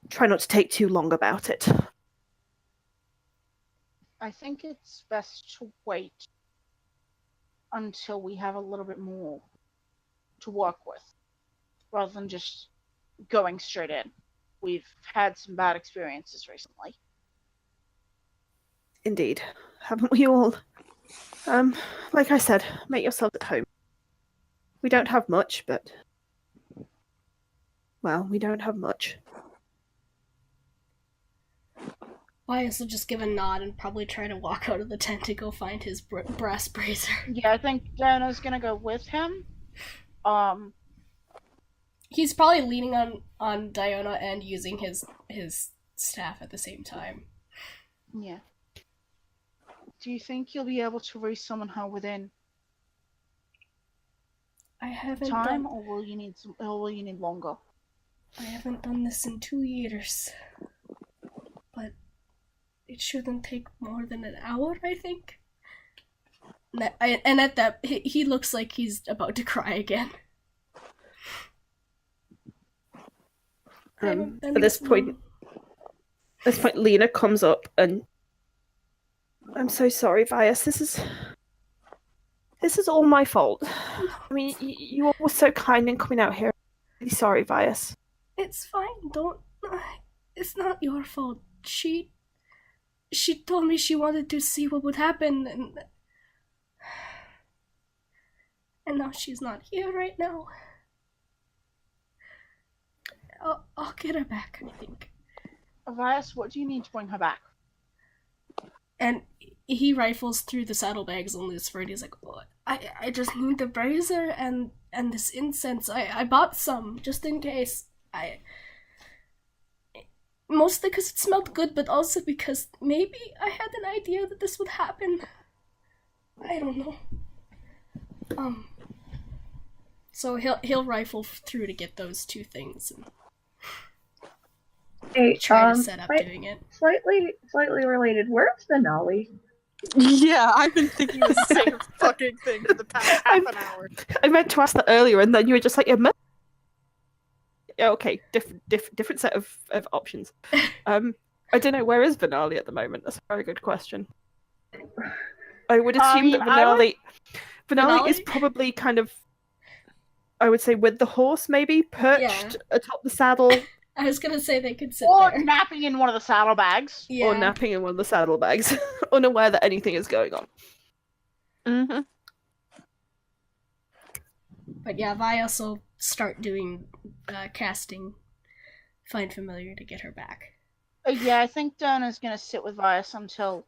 try not to take too long about it. I think it's best to wait until we have a little bit more to work with, rather than just going straight in. We've had some bad experiences recently. Indeed. Haven't we all? Like I said, make yourselves at home. We don't have much, but... Well, we don't have much. Wyas will just give a nod and probably try to walk out of the tent to go find his brass brazier. Yeah, I think Diana's gonna go with him. He's probably leaning on Diona and using his staff at the same time. Yeah. Do you think you'll be able to re-summon her within I haven't time, or will you need longer? I haven't done this in 2 years, but it shouldn't take more than an hour, I think. And at that, he looks like he's about to cry again. At this point, Lena comes up and... I'm so sorry, Vyas. This is all my fault. I mean, you all were so kind in coming out here. I'm really sorry, Vyas. It's fine. Don't... It's not your fault. She told me she wanted to see what would happen, and now she's not here right now. I'll get her back, I think. Vyas, what do you need to bring her back? And he rifles through the saddlebags on this and he's like, oh, I just need the brazier and this incense. I bought some, just in case. Mostly because it smelled good, but also because maybe I had an idea that this would happen. I don't know. So he'll rifle through to get those two things and try to set up doing it. Slightly related. Where's Denali? Yeah, I've been thinking the same fucking thing for the past half an hour. I meant to ask that earlier, and then you were just like, yeah, okay, different set of options. I don't know, where is Benali at the moment? That's a very good question. I would assume that Benali is probably kind of, I would say, with the horse, maybe perched atop the saddle. I was gonna say they could sit or there. napping in one of the saddlebags. Yeah. Or napping in one of the saddlebags, unaware that anything is going on. Mm-hmm. But yeah, Vyas will start doing casting Find Familiar to get her back. Yeah, I think Diana's gonna sit with Vyas until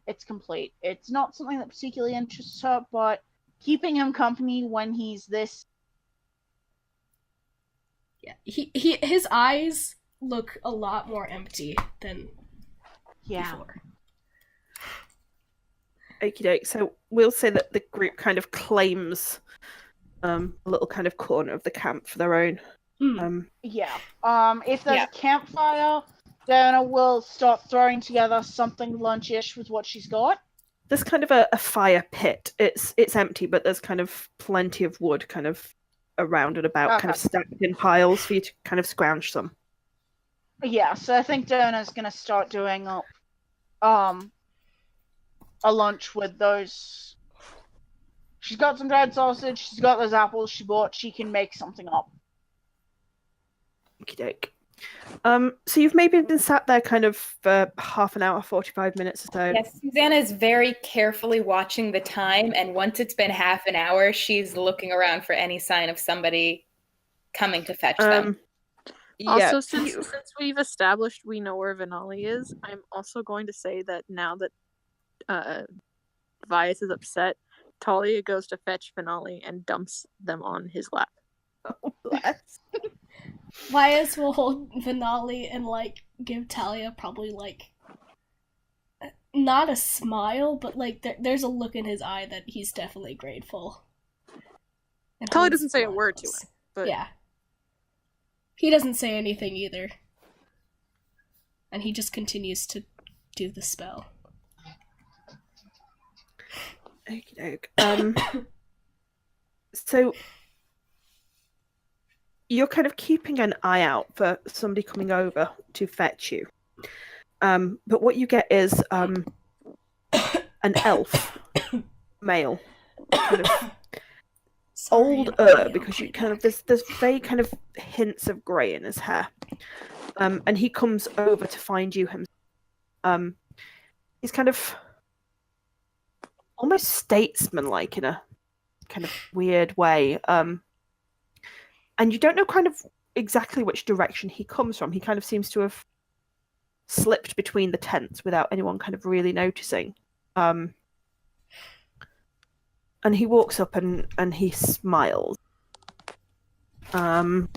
it's complete. It's not something that particularly interests her, but keeping him company when he's this... Yeah, his eyes look a lot more empty than before. Okie doke. So we'll say that the group kind of claims a little kind of corner of the camp for their own. Yeah. If there's Yeah. a campfire, Diana will start throwing together something lunchish with what she's got. There's kind of a fire pit. It's empty, but there's kind of plenty of wood kind of around and about, kind of Okay. stacked in piles for you to kind of scrounge some. Yeah, so I think Diana's gonna start doing up a lunch with those. She's got some dried sausage, she's got those apples she bought, she can make something up. Okie doke. So you've maybe been sat there kind of for half an hour, 45 minutes or so. Yes, Susanna is very carefully watching the time, and once it's been half an hour, she's looking around for any sign of somebody coming to fetch them. Yeah. Also, since we've established we know where Vinali is, I'm also going to say that now that Vias is upset, Talia goes to fetch Vinali and dumps them on his lap. Oh, bless. Vias will hold Vinali and like give Talia probably like not a smile, but like there's a look in his eye that he's definitely grateful. And Talia holds doesn't say a Vinali word to close. him, but Yeah. He doesn't say anything either. And he just continues to do the spell. Okie doke. So you're kind of keeping an eye out for somebody coming over to fetch you. But what you get is an elf, male, kind of older, because you kind of there's very kind of hints of grey in his hair. And he comes over to find you himself. He's kind of almost statesman-like in a kind of weird way. And you don't know kind of exactly which direction he comes from. He kind of seems to have slipped between the tents without anyone kind of really noticing. And he walks up and he smiles. And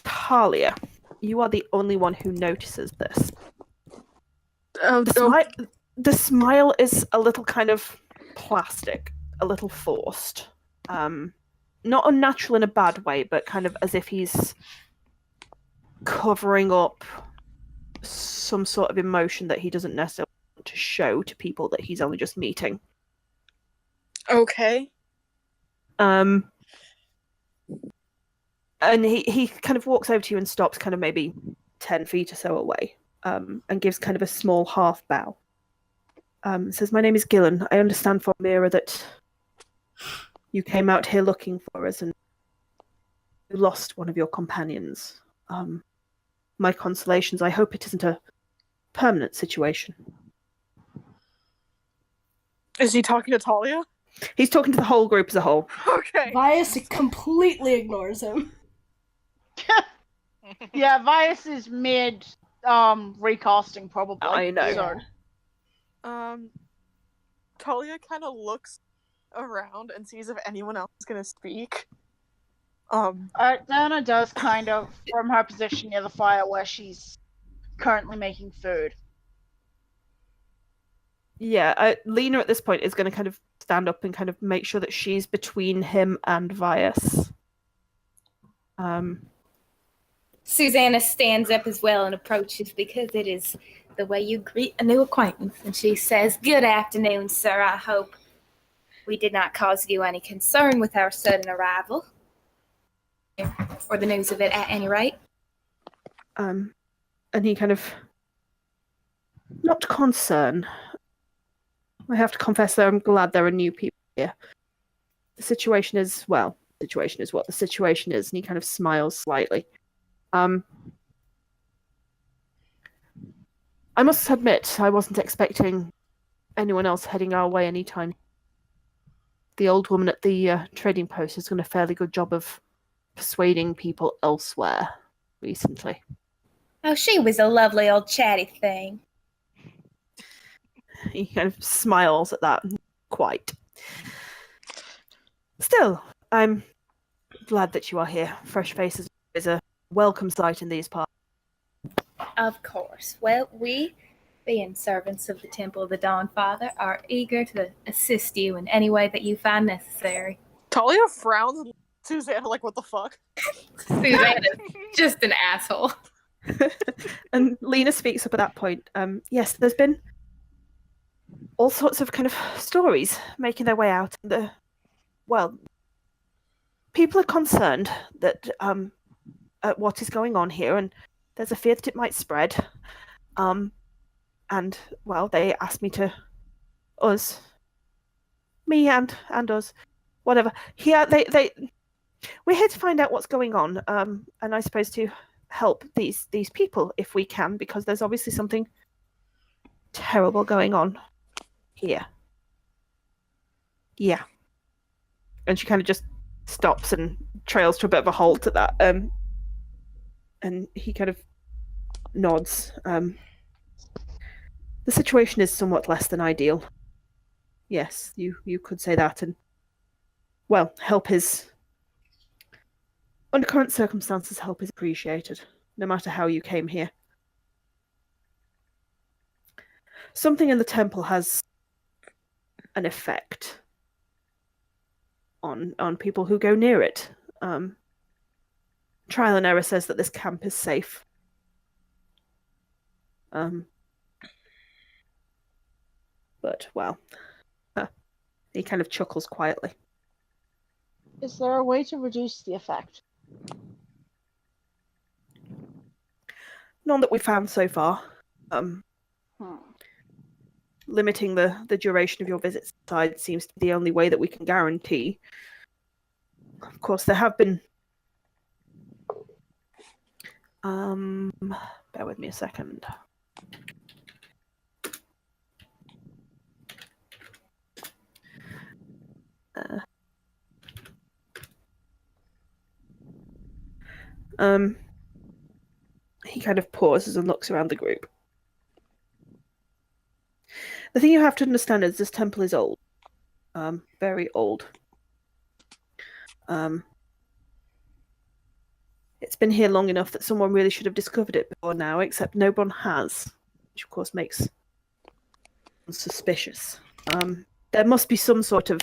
Talia, you are the only one who notices this. The smile is a little kind of plastic, a little forced. Not unnatural in a bad way, but kind of as if he's covering up some sort of emotion that he doesn't necessarily want to show to people that he's only just meeting. Okay. And he kind of walks over to you and stops kind of maybe 10 feet or so away, and gives kind of a small half bow. Says, "My name is Gillen. I understand from Mira that you came out here looking for us and you lost one of your companions. My consolations. I hope it isn't a permanent situation." Is he talking to Talia? He's talking to the whole group as a whole. Okay. Vias completely ignores him. Yeah, Vias is mid recasting probably. I know. So. Talia kind of looks around and sees if anyone else is gonna speak. Diana does kind of, from her position near the fire where she's currently making food. Yeah, Lena at this point is going to kind of stand up and kind of make sure that she's between him and Vias. Susanna stands up as well and approaches because it is the way you greet a new acquaintance. And she says, "Good afternoon, sir. I hope we did not cause you any concern with our sudden arrival. Or the news of it at any rate." And he kind of, not concern. I have to confess that I'm glad there are new people here. The situation is, well, the situation is what the situation is, and he kind of smiles slightly. I must admit, I wasn't expecting anyone else heading our way anytime. The old woman at the trading post has done a fairly good job of persuading people elsewhere recently. Oh, she was a lovely old chatty thing. He kind of smiles at that. Quite. Still, I'm glad that you are here. Fresh faces is a welcome sight in these parts. Of course. Well, we, being servants of the Temple of the Dawn Father, are eager to assist you in any way that you find necessary. Talia frowns at Susanna like, what the fuck? Susanna's just an asshole. And Lena speaks up at that point. Yes, there's been all sorts of kind of stories making their way out. People are concerned that at what is going on here, and there's a fear that it might spread. And they asked me to me and us, whatever. Here, we're here to find out what's going on. And I suppose to help these people if we can, because there's obviously something terrible going on here. Yeah. And she kind of just stops and trails to a bit of a halt at that. And he kind of nods. The situation is somewhat less than ideal. Yes, you could say that, and help is under current circumstances. Help is appreciated, no matter how you came here. Something in the temple has an effect on people who go near it. Trial and error says that this camp is safe. But he kind of chuckles quietly. Is there a way to reduce the effect? None that we found so far. Limiting the duration of your visits inside seems to be the only way that we can guarantee. Of course, there have been... bear with me a second. He kind of pauses and looks around the group. The thing you have to understand is this temple is old. Very old. It's been here long enough that someone really should have discovered it before now, except no one has, which of course makes suspicious. There must be some sort of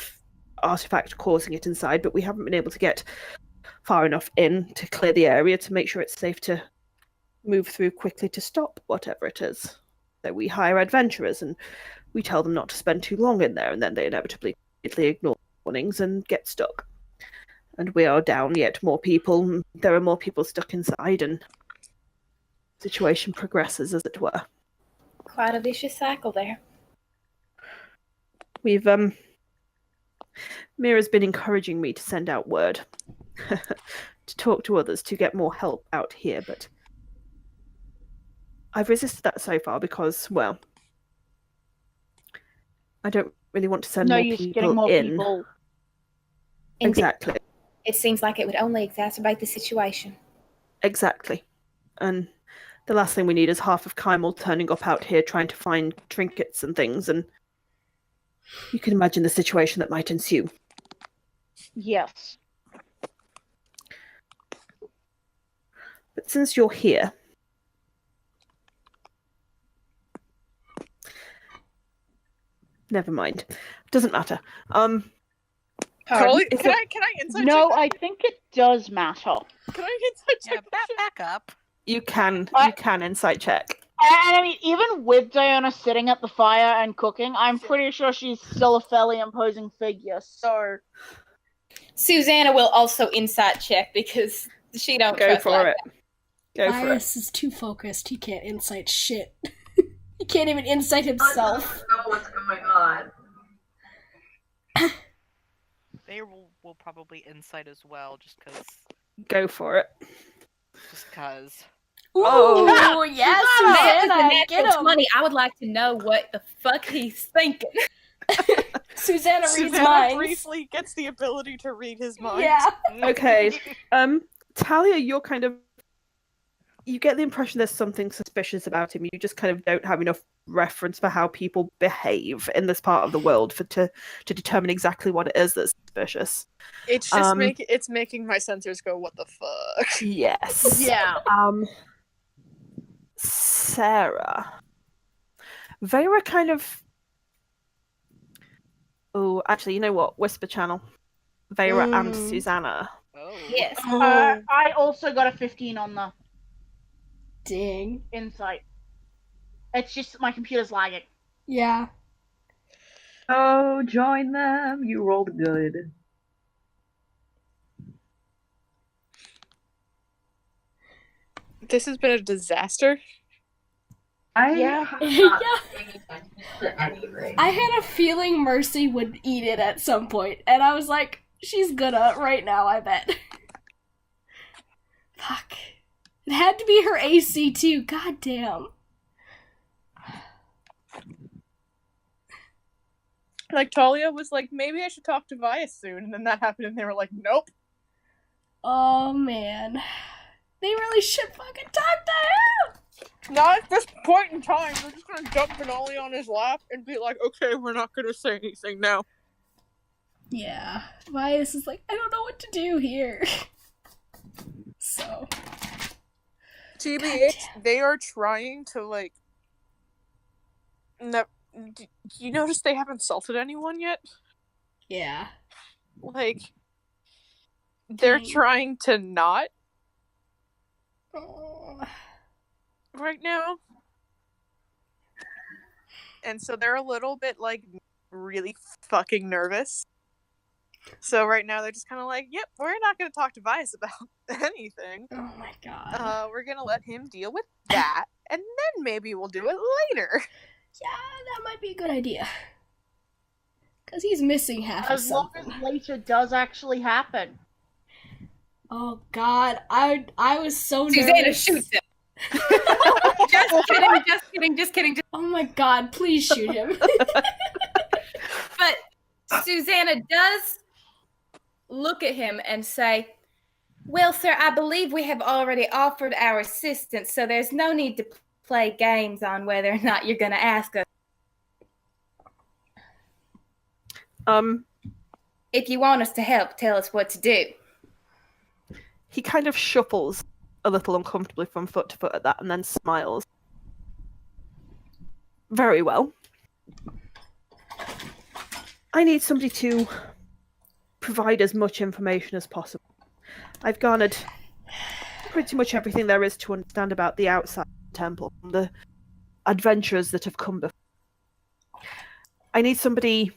artifact causing it inside, but we haven't been able to get far enough in to clear the area to make sure it's safe to move through quickly to stop whatever it is. So we hire adventurers and we tell them not to spend too long in there, and then they inevitably ignore warnings and get stuck. And we are down yet more people. There are more people stuck inside, and the situation progresses, as it were. Quite a vicious cycle there. We've Mira's been encouraging me to send out word to talk to others to get more help out here, but I've resisted that so far because, I don't really want to send more people in. Exactly. It seems like it would only exacerbate the situation. Exactly. And the last thing we need is half of Kymel turning up out here trying to find trinkets and things, and you can imagine the situation that might ensue. Yes. But since you're here, never mind. Doesn't matter. Can I insight No, check? I think it does matter. Can I insight check? Back up. You can insight check. And I mean, even with Diana sitting at the fire and cooking, I'm pretty sure she's still a fairly imposing figure, so... Susanna will also insight check because she don't Go trust for like it. Go for it. Bias is too focused. He can't insight shit. He can't even insight I himself. don't know what's going on. They will probably insight as well, just because. Go for it. Just because. Ooh, yes, Susanna, That get is him. funny. I would like to know what the fuck he's thinking. Susanna reads Susanna minds. briefly gets the ability to read his mind. Yeah. Okay. Talia, you get the impression there's something suspicious about him. You just kind of don't have enough reference for how people behave in this part of the world to determine exactly what it is that's suspicious. It's just it's making my sensors go, what the fuck? Yes. Yeah. Sarah. Vera kind of. Oh, actually, you know what? Whisper Channel. Vera and Susanna. Oh. Yes. I also got a 15 on the Dang. insight. It's just my computer's lagging. Yeah. Oh, join them. You rolled good. This has been a disaster. I Yeah. have Yeah. not paid attention to anything. I had a feeling Mercy would eat it at some point, and I was like, she's gonna right now, I bet. Fuck. It had to be her AC too, god damn. Like, Talia was like, maybe I should talk to Vias soon, and then that happened, and they were like, nope. Oh man. They really should fucking talk to him! Not at this point in time. They're just gonna dump Finale on his lap and be like, okay, we're not gonna say anything now. Yeah. Vias is like, I don't know what to do here. So. TBH, they are trying to, like... No, do you notice they haven't salted anyone yet? Yeah. Like, they're Dang. trying to not Oh. right now. And so they're a little bit, like, really fucking nervous. So right now they're just kind of like, yep, we're not going to talk to Vias about anything. Oh my god. We're going to let him deal with that, and then maybe we'll do it later. Yeah, that might be a good idea. Because he's missing half of As long something. as later does actually happen. Oh god, I was so Susanna nervous. shoots him. Just kidding, just kidding, just kidding. Oh my god, please shoot him. But Susanna does look at him and say, well, sir, I believe we have already offered our assistance, so there's no need to play games on whether or not you're going to ask us. If you want us to help, tell us what to do. He kind of shuffles a little uncomfortably from foot to foot at that and then smiles. Very well. I need somebody to provide as much information as possible. I've garnered pretty much everything there is to understand about the outside of the temple, from the adventurers that have come before. I need somebody,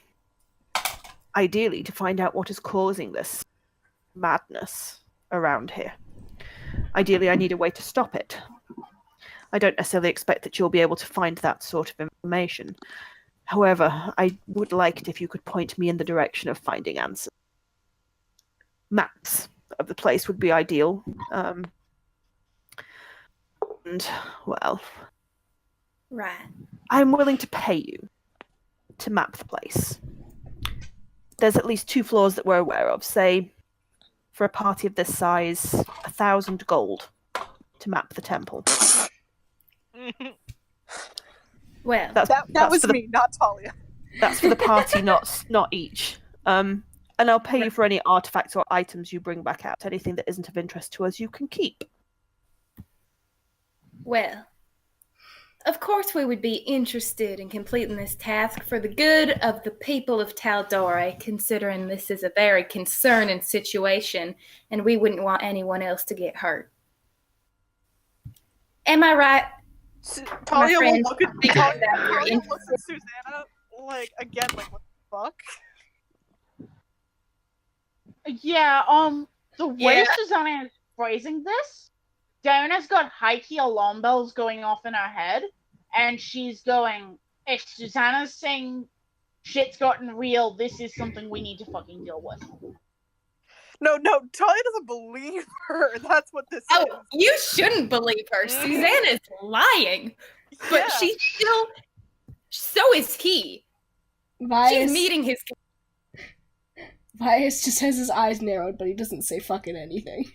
ideally, to find out what is causing this madness around here. Ideally, I need a way to stop it. I don't necessarily expect that you'll be able to find that sort of information. However, I would like it if you could point me in the direction of finding answers. Maps of the place would be ideal. And, well... Right. I'm willing to pay you to map the place. There's at least 2 floors that we're aware of. Say, for a party of this size, 1,000 gold to map the temple. Well, That was me, not Talia. That's for the party, not each. And I'll pay you for any artifacts or items you bring back out. Anything that isn't of interest to us, you can keep. well, of course we would be interested in completing this task for the good of the people of Taldore, considering this is a very concerning situation, and we wouldn't want anyone else to get hurt. Am I right? Talia will friend, look at think Talia, that we're Talia in- looks at Susanna like again, like what the fuck? Yeah, the way Yeah. Susanna is phrasing this, Diana's got high key alarm bells going off in her head, and she's going, if Susanna's saying shit's gotten real, this is something we need to fucking deal with. No, Talia doesn't believe her. That's what this Oh, is. you shouldn't believe her. Susanna's lying. But Yeah. she's still... So is he. She's Vias, meeting his... Vias just has his eyes narrowed, but he doesn't say fucking anything.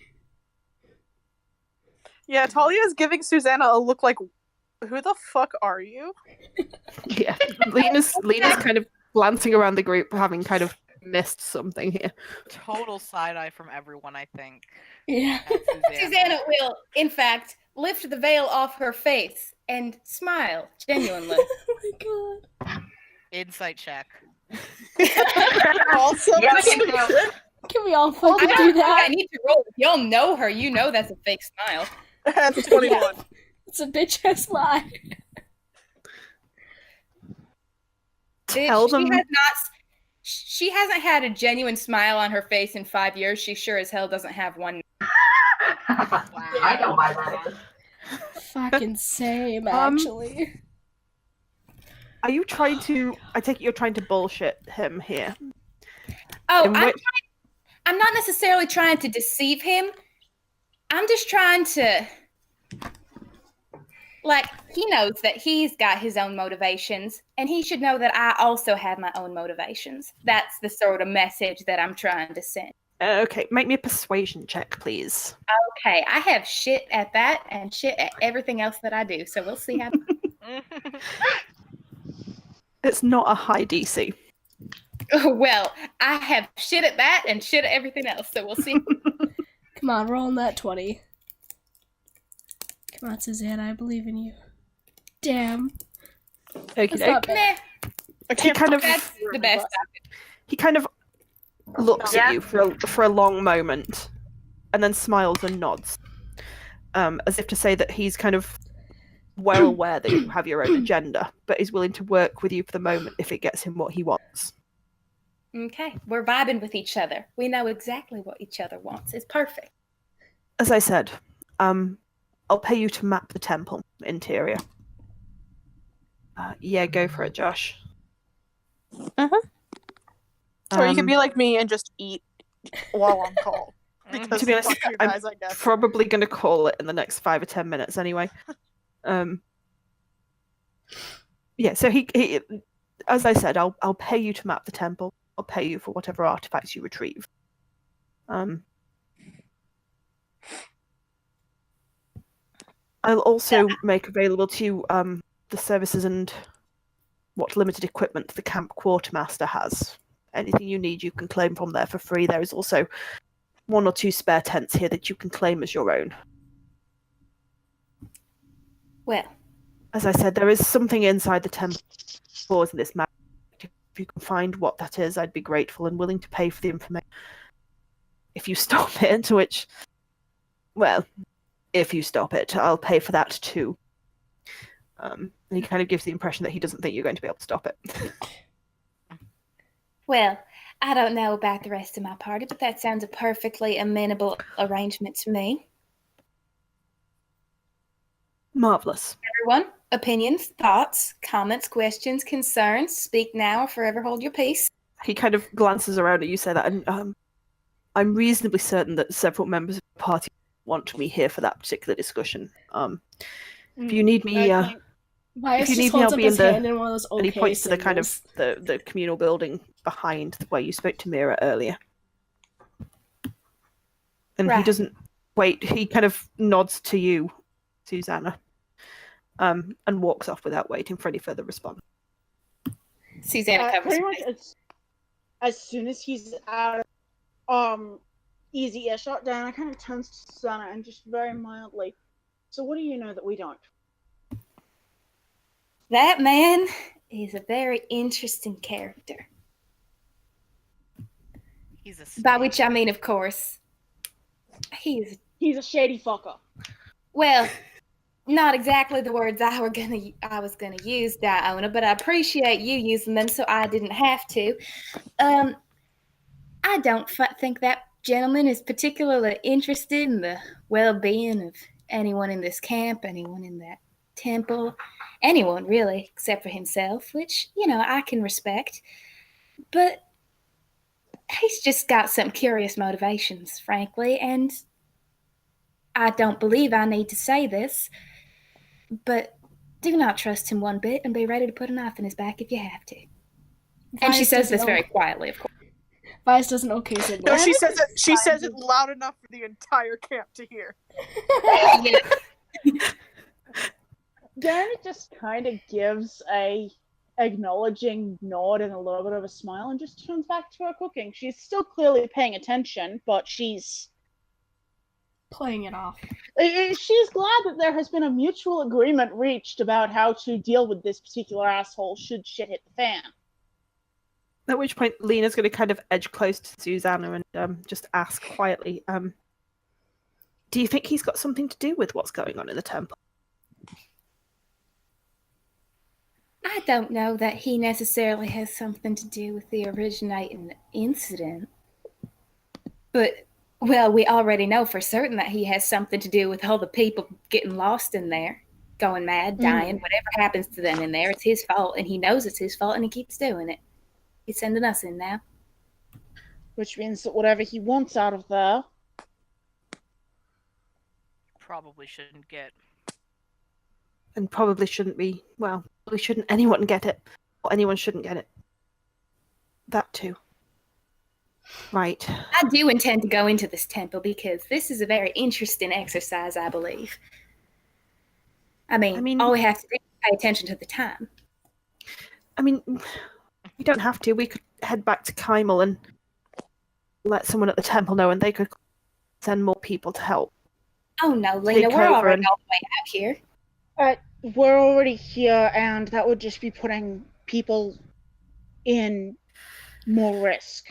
Yeah, Talia is giving Susanna a look like, who the fuck are you? Yeah, Lena's kind of glancing around the group, having kind of missed something here. Total side eye from everyone, I think. Yeah. at Susanna will, in fact, lift the veil off her face and smile genuinely. Oh my god. Insight check. Also, Yeah, me too. Can we all I fucking don't do think that? I need to roll. If y'all know her, you know that's a fake smile. that's 21. It's a bitch ass lie. Bitch, Tell them. she hasn't had a genuine smile on her face in 5 years. She sure as hell doesn't have one. I know why that is. Fucking same, actually. Are you trying to? I take it you're trying to bullshit him here. Oh, In which- I'm not necessarily trying to deceive him. I'm just trying to, like, he knows that he's got his own motivations, and he should know that I also have my own motivations. That's the sort of message that I'm trying to send. Okay, make me a persuasion check, please. Okay, I have shit at that and shit at everything else that I do, so we'll see how. It's not a high DC. Well, I have shit at that and shit at everything else, so we'll see. Come on, roll on that 20. Come on, Suzanne, I believe in you. Damn. Okay, That's not bad. Meh, he kind of that's the best. he kind of looks at you for a long moment, and then smiles and nods, as if to say that he's kind of well aware that you have your own agenda, but is willing to work with you for the moment if it gets him what he wants. Okay, we're vibing with each other. We know exactly what each other wants. It's perfect. As I said, I'll pay you to map the temple interior. Yeah, go for it, Josh. Or you could be like me and just eat while on call. Because to be honest, fuck you I'm guys, I guess. probably going to call it in the next 5 or 10 minutes anyway. Yeah, so he as I said, I'll pay you to map the temple. I'll pay you for whatever artifacts you retrieve. I'll also make available to you the services and what limited equipment the camp quartermaster has. Anything you need, you can claim from there for free. There is also 1 or 2 spare tents here that you can claim as your own. Well, As I said, there is something inside the temple in this map. If you can find what that is, I'd be grateful and willing to pay for the information. If you stop it, to which, well, if you stop it, I'll pay for that too. And he kind of gives the impression that he doesn't think you're going to be able to stop it. well, I don't know about the rest of my party, but that sounds a perfectly amenable arrangement to me. Marvelous. Everyone, opinions, thoughts, comments, questions, concerns, speak now or forever hold your peace. He kind of glances around at you, say that, and I'm reasonably certain that several members of the party want me here for that particular discussion. If you need me, Vias if you just need me, holds I'll up be his in hand in one of those okay and he points to the kind of signals. the communal building behind where you spoke to Mira earlier. And he Right. doesn't wait. He kind of nods to you, Susanna, and walks off without waiting for any further response. Susanna covers Pretty her much face. as soon as he's out of easy earshot, Diana kind of turns to Susanna and just very mildly, so what do you know that we don't? That man is a very interesting character. He's a By snake. which I mean, of course, he's, He's a shady fucker. well, not exactly the words I was gonna use, Diona, but I appreciate you using them so I didn't have to. I don't think that gentleman is particularly interested in the well-being of anyone in this camp, anyone in that temple, anyone really, except for himself, which, I can respect. But he's just got some curious motivations, frankly, and I don't believe I need to say this, but do not trust him one bit and be ready to put a knife in his back if you have to. And she Vias says this doesn't very quietly, of course. Vias doesn't okay signal. No, she says it. She says it loud enough for the entire camp to hear. Diana just kind of gives a acknowledging nod and a little bit of a smile and just turns back to her cooking. She's still clearly paying attention, but she's Playing it off. She's glad that there has been a mutual agreement reached about how to deal with this particular asshole should shit hit the fan. At which point, Lena's going to kind of edge close to Susanna and just ask quietly, do you think he's got something to do with what's going on in the temple? I don't know that he necessarily has something to do with the originating incident. But, well, we already know for certain that he has something to do with all the people getting lost in there, going mad, dying, whatever happens to them in there, it's his fault, and he knows it's his fault, and he keeps doing it. He's sending us in now. Which means that whatever he wants out of there... Probably shouldn't get. And probably shouldn't be, well, probably shouldn't anyone get it. Or anyone shouldn't get it. That too. Right. I do intend to go into this temple because this is a very interesting exercise, I believe. I mean all we have to do is pay attention to the time. I mean, we don't have to. We could head back to Kymel and let someone at the temple know, and they could send more people to help. Oh no, Lena, we're already all the way out here. We're already here, and that would just be putting people in more risk.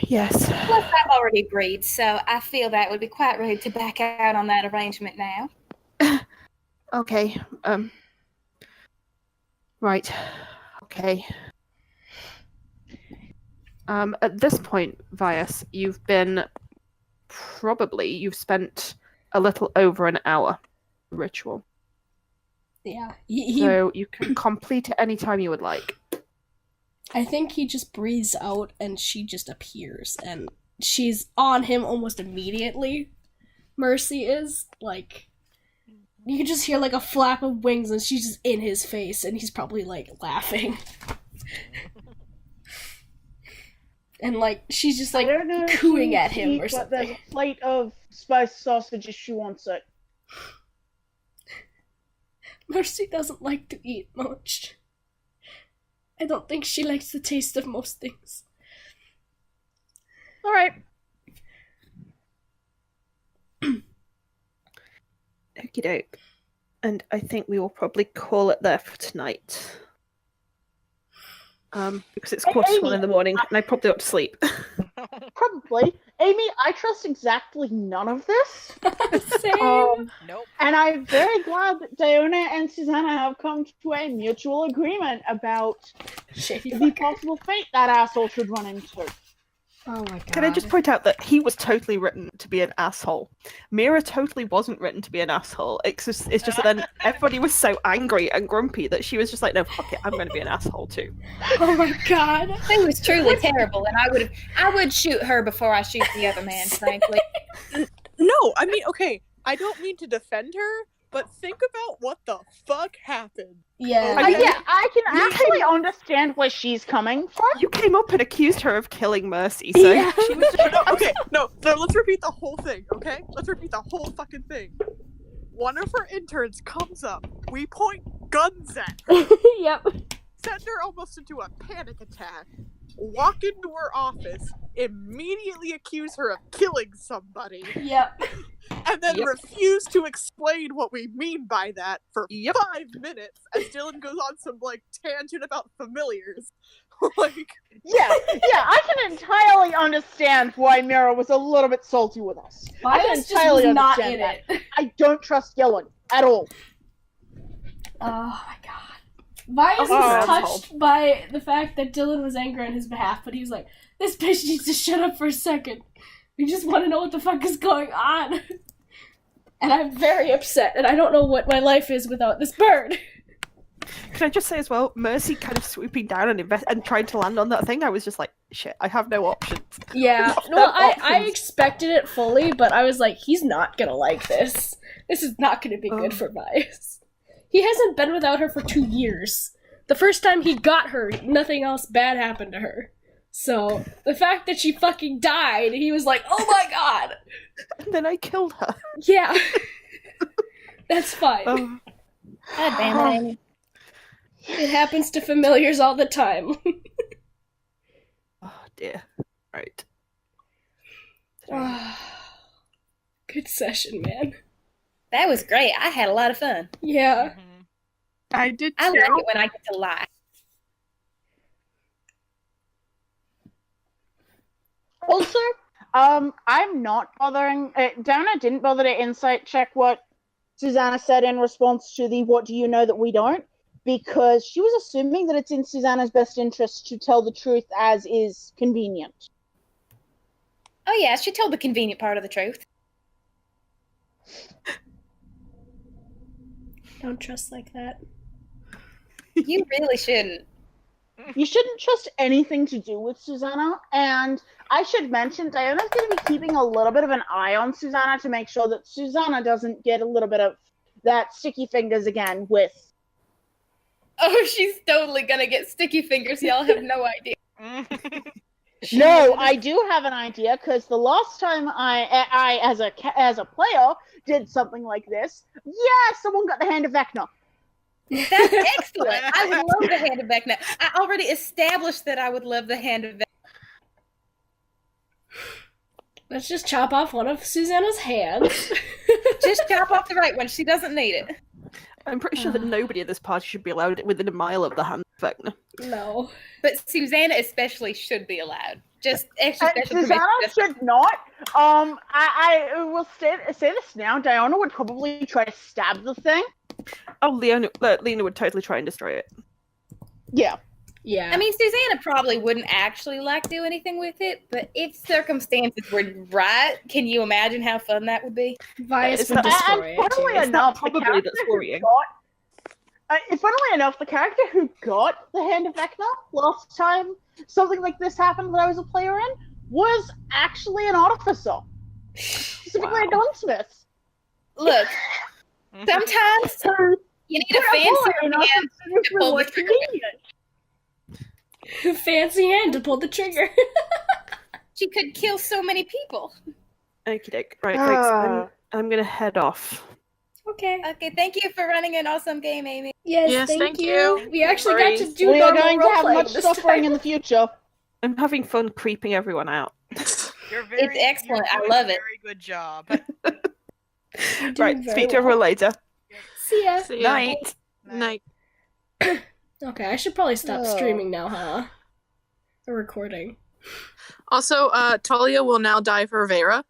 Yes. Plus, I've already agreed, so I feel that would be quite rude to back out on that arrangement now. Okay. Right. Okay. At this point, Vias, you've spent a little over an hour ritual. Yeah. So you can complete it anytime you would like. I think he just breathes out and she just appears and she's on him almost immediately. Mercy is, like, you can just hear like a flap of wings and she's just in his face and he's probably like laughing. And like she's just like cooing at him or something. There's a plate of spiced sausage if she wants it. Mercy doesn't like to eat much. I don't think she likes the taste of most things. Alright. Okie doke. And I think we will probably call it there for tonight. Because it's 1:45 in the morning and I probably ought to sleep. Probably. Amy, I trust exactly none of this. Same. Nope. And I'm very glad that Diona and Susanna have come to a mutual agreement about the possible fate that asshole should run into. Oh my god. Can I just point out that he was totally written to be an asshole? Mira totally wasn't written to be an asshole. It's just that then everybody was so angry and grumpy that she was just like, no, fuck it, I'm going to be an asshole too. Oh my god. It was truly terrible, and I would shoot her before I shoot the other man, frankly. No, I mean, okay, I don't mean to defend her, but think about what the fuck happened. Yeah. Yeah, I can actually understand where she's coming from. You came up and accused her of killing Mercy, so Yeah. she was No, let's repeat the whole thing, okay? Let's repeat the whole fucking thing. One of her interns comes up, we point guns at her, Yep. send her almost into a panic attack, walk into her office, immediately accuse her of killing somebody, Yep. and then refuse to explain what we mean by that for 5 minutes as Dylan goes on some, like, tangent about familiars. Like... Yeah, I can entirely understand why Mira was a little bit salty with us. I can Bias just entirely was not understand in that. it. I don't trust Gillen at all. Oh my god. Bias Oh, was asshole. touched by the fact that Dylan was angry on his behalf, but he was like, this bitch needs to shut up for a second. We just want to know what the fuck is going on. And I'm very upset, and I don't know what my life is without this bird. Can I just say as well, Mercy kind of swooping down and trying to land on that thing, I was just like, shit, I have no options. Yeah. No Well, I options. expected it fully, but I was like, he's not gonna like this. This is not gonna be good for Bias. He hasn't been without her for 2 years. The first time he got her, nothing else bad happened to her. So, the fact that she fucking died, he was like, oh my god! And then I killed her. Yeah. That's fine. Oh, God damn it. It happens to familiars all the time. oh dear. Right. Good session, man. That was great. I had a lot of fun. Yeah. Mhm. I did too. I like it when I get to lie. Also, I'm not bothering. Dana didn't bother to insight check what Susanna said in response to the "What do you know that we don't?" because she was assuming that it's in Susanna's best interest to tell the truth as is convenient. Oh yeah, she told the convenient part of the truth. Don't trust like that. You really shouldn't. You shouldn't trust anything to do with Susanna, and I should mention Diana's going to be keeping a little bit of an eye on Susanna to make sure that Susanna doesn't get a little bit of that sticky fingers again with... Oh, she's totally gonna get sticky fingers. Y'all have no idea. No, I do have an idea, because the last time I as a player, did something like this, yeah, someone got the hand of Vecna. That's excellent. I would love the hand of Vecna. I already established that I would love the hand of Vecna. Let's just chop off one of Susanna's hands. Just chop off the right one. She doesn't need it. I'm pretty sure that nobody at this party should be allowed within a mile of the hand of Vecna. No. But Susanna especially should be allowed. Just extra special Susanna permission. should not. I will say this now. Diana would probably try to stab the thing. Oh, Lena would totally try and destroy it. Yeah. Yeah. I mean, Susanna probably wouldn't actually like do anything with it, but if circumstances were right, can you imagine how fun that would be? Vice It's would not- destroy And it. funnily too. enough, probably the character that's who worrying. funnily enough, the character who got the hand of Vecna last time something like this happened that I was a player in was actually an artificer, specifically a gunsmith. Look, sometimes you need a fancy hand to pull the trigger. Fancy hand to pull the trigger. She could kill so many people. Okie doke. Right, thanks. I'm gonna head off. Okay. Okay, thank you for running an awesome game, Amy. Yes, thank you. We actually got to do We are normal going to have roleplaying much this suffering time. in the future. I'm having fun creeping everyone out. You're very, It's excellent. you're I doing love a it. Very good job. You're doing Right, very speak to well. everyone later. See ya. See ya. Night. Night. Okay, I should probably stop streaming now, huh? Or recording. Also, Talia will now die for Vera.